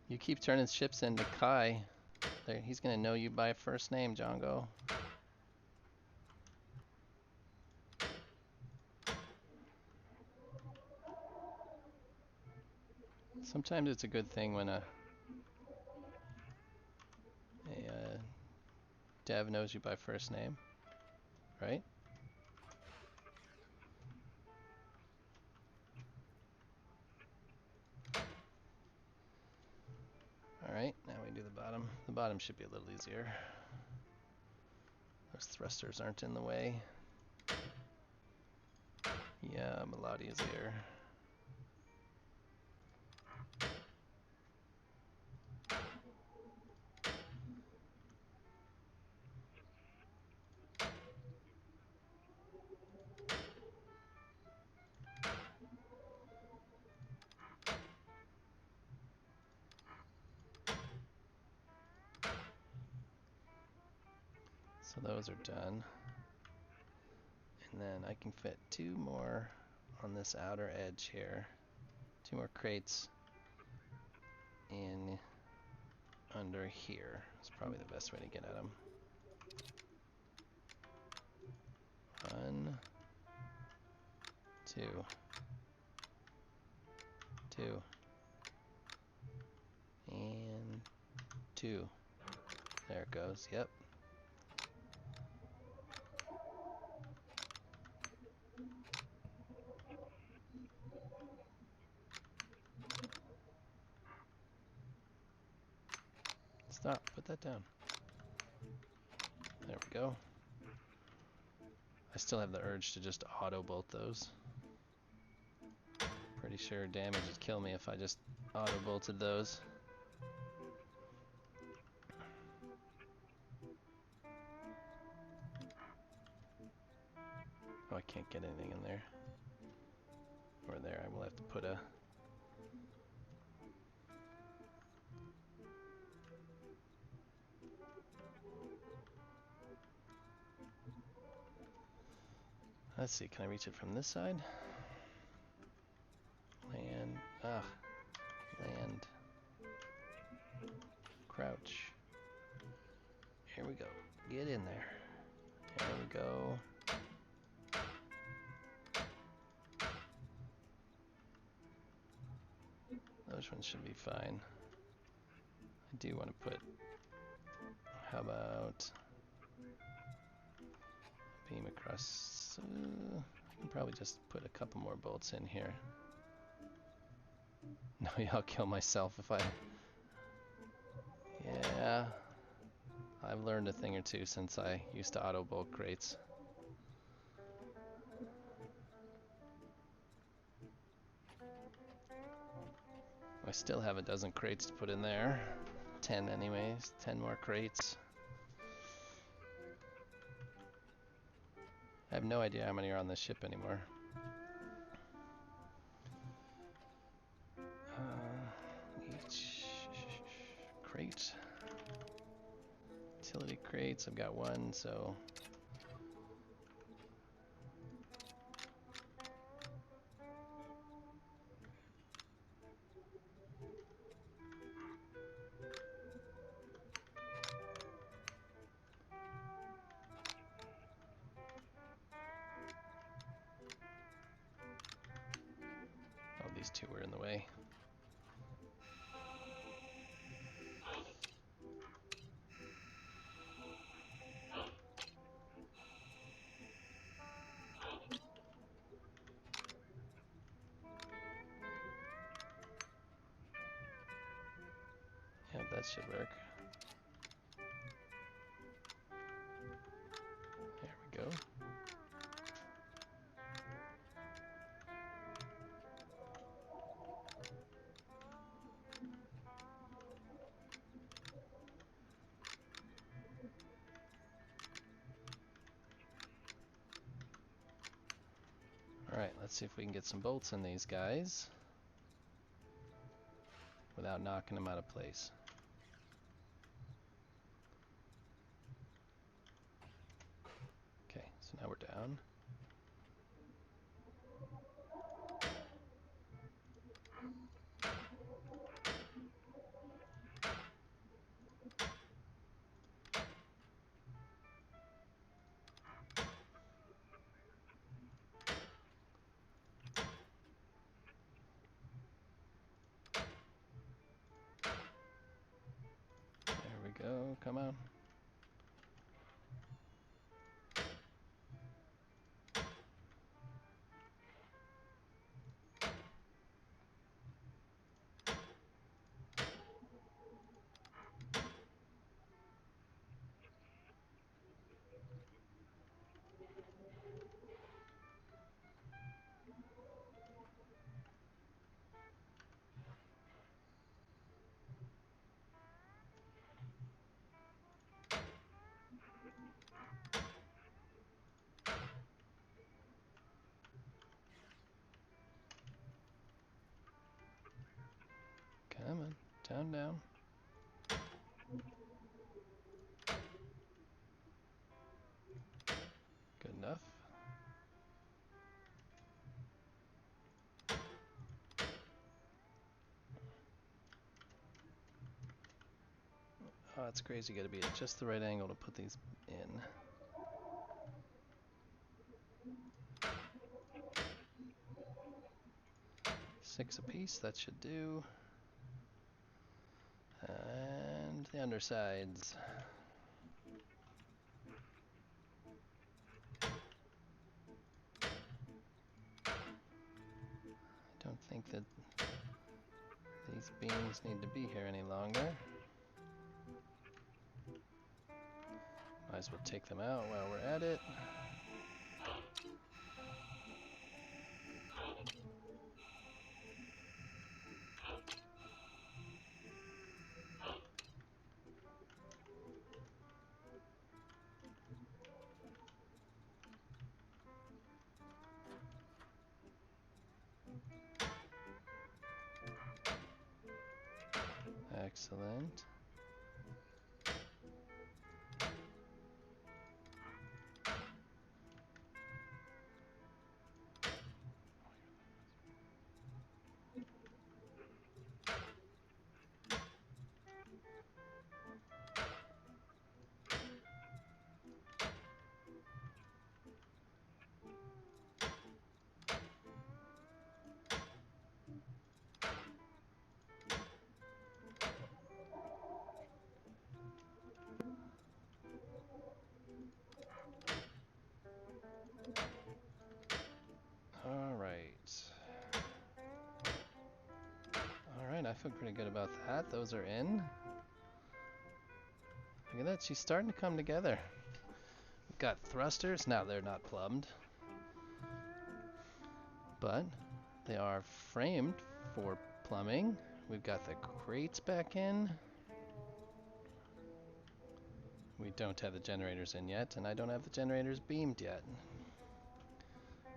You keep turning ships into Kai. There, he's gonna know you by first name, Django. Sometimes it's a good thing when a dev knows you by first name, right? Alright, now we do the bottom. The bottom should be a little easier. Those thrusters aren't in the way. Yeah, a lot easier. So those are done. And then I can fit 2 more on this outer edge here. 2 more crates in under here. It's probably the best way to get at them. 1, 2, 2, and 2. There it goes. Yep. Stop. Put that down. There we go. I still have the urge to just auto bolt those. Pretty sure damage would kill me if I just auto bolted those. Oh, I can't get anything in there. Or there, I will have to put a... Let's see, can I reach it from this side? Land, land. Crouch. Here we go. Get in there. There we go. Those ones should be fine. I do want to put, how about beam across? I can probably just put a couple more bolts in here. No, yeah, I'll kill myself if I... Yeah. I've learned a thing or two since I used to auto bolt crates. I still have a dozen crates to put in there. 10 anyways, 10 more crates. I have no idea how many are on this ship anymore. Each crate. Utility crates, I've got 1, so... Oh, these 2 were in the way. Yeah, that should work. Let's see if we can get some bolts in these guys without knocking them out of place. Okay, so now we're down. There we go, come on. Come on, down, down. Good enough. Oh, it's crazy. You gotta be at just the right angle to put these in. Six apiece, that should do. And the undersides. I don't think that these beams need to be here any longer. Might as well take them out while we're at it. Excellent. Alright, I feel pretty good about that. Those are in. Look at that, she's starting to come together. We've got thrusters. Now they're not plumbed, but they are framed for plumbing. We've got the crates back in. We don't have the generators in yet, and I don't have the generators beamed yet.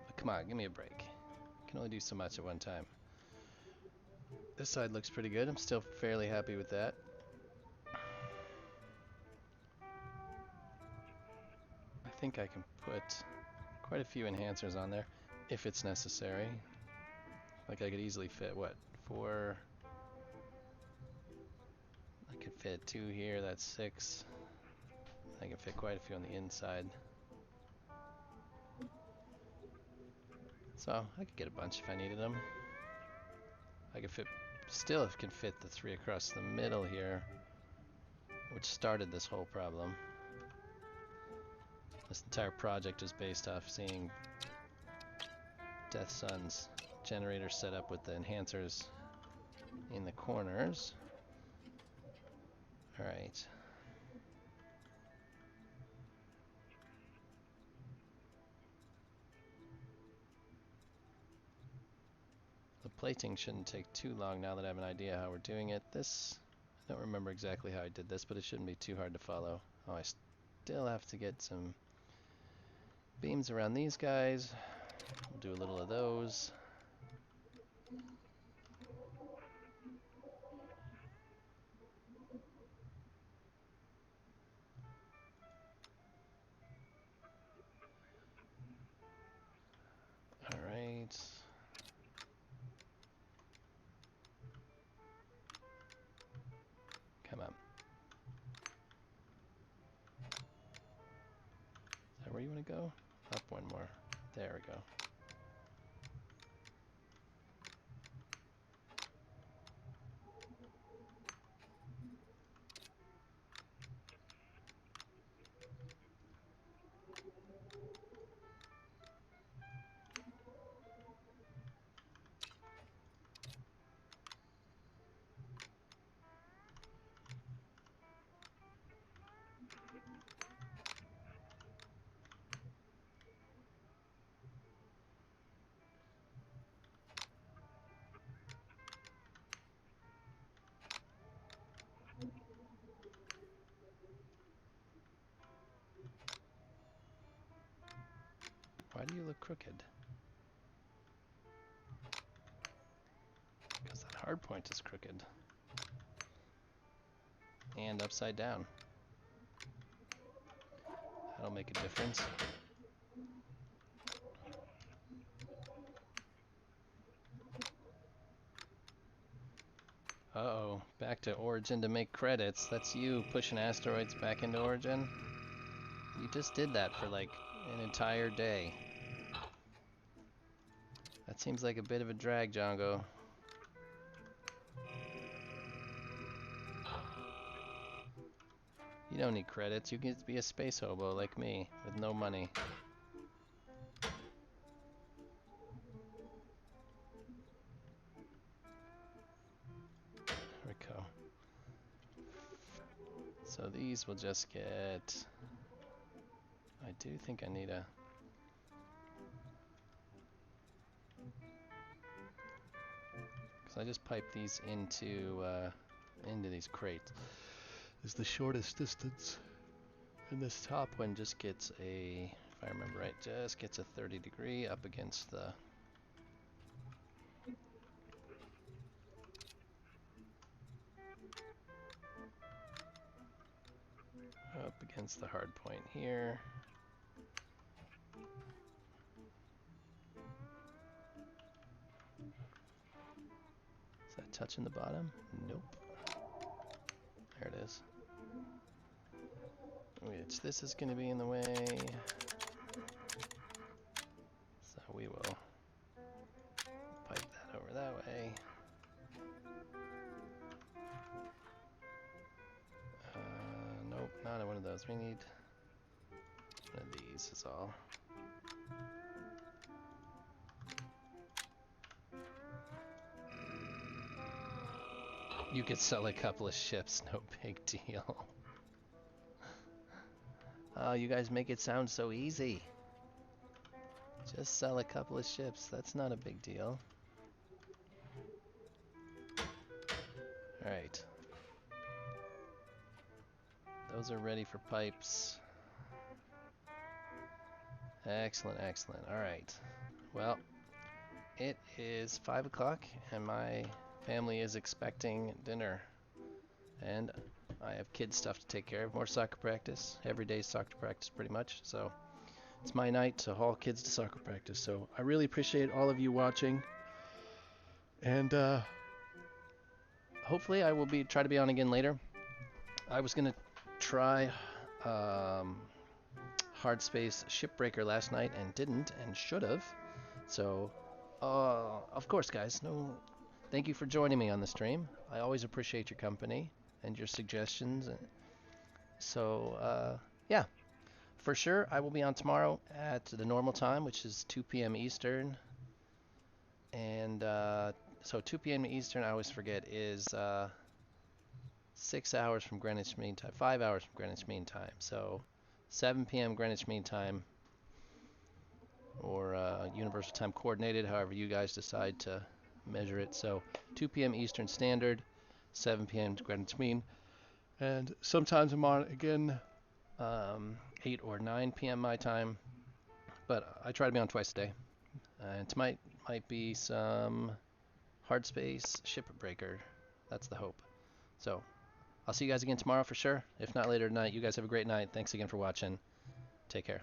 But come on, give me a break. I can only do so much at one time. This side looks pretty good. I'm still fairly happy with that. I think I can put quite a few enhancers on there if it's necessary. Like I could easily fit, what, 4? I could fit 2 here, that's 6. I can fit quite a few on the inside. So I could get a bunch if I needed them. I could fit, still can fit the 3 across the middle here, which started this whole problem. This entire project is based off seeing Death Sun's generator set up with the enhancers in the corners. Alright. The plating shouldn't take too long now that I have an idea how we're doing it. This, I don't remember exactly how I did this, but it shouldn't be too hard to follow. Oh, I still have to get some beams around these guys. We'll do a little of those. All right. Come on. Is that where you want to go? Up one more. There we go. Why do you look crooked? Because that hard point is crooked. And upside down. That'll make a difference. Uh-oh, back to Origin to make credits. That's you pushing asteroids back into Origin. You just did that for like an entire day. That seems like a bit of a drag, Django. You don't need credits. You can be a space hobo like me with no money. There we go. So these will just get... I do think I need a... Because I just pipe these into these crates. Is the shortest distance. And this top one just gets a, if I remember right, just gets a 30-degree up against the... up against the hard point here. Is that touching the bottom? Nope. There it is. Which this is going to be in the way. So we will pipe that over that way. Nope, not one of those. We need one of these is all. You could sell a couple of ships, no big deal. Oh, you guys make it sound so easy. Just sell a couple of ships, that's not a big deal. Alright. Those are ready for pipes. Excellent, excellent. Alright. Well, it is 5 o'clock and my family is expecting dinner. And I have kid stuff to take care of. More soccer practice. Every day's soccer practice pretty much. So it's my night to haul kids to soccer practice. So I really appreciate all of you watching. And hopefully I will try to be on again later. I was gonna try Hard Space Shipbreaker last night and didn't and should have. So of course guys, thank you for joining me on the stream. I always appreciate your company and your suggestions. So yeah, for sure I will be on tomorrow at the normal time, which is 2 p.m. Eastern. And so 2 p.m. Eastern, I always forget, is 6 hours from Greenwich Mean Time, 5 hours from Greenwich Mean Time. So 7 p.m. Greenwich Mean Time, or Universal Time Coordinated, however you guys decide to measure it. So 2 p.m. Eastern Standard, 7 p.m. Greenwich Mean. And sometimes I'm on again 8 or 9 p.m. my time, but I try to be on twice a day. And tonight might be some hard space ship breaker. That's the hope. So I'll see you guys again tomorrow for sure. If not later tonight, you guys have a great night. Thanks again for watching. Take care.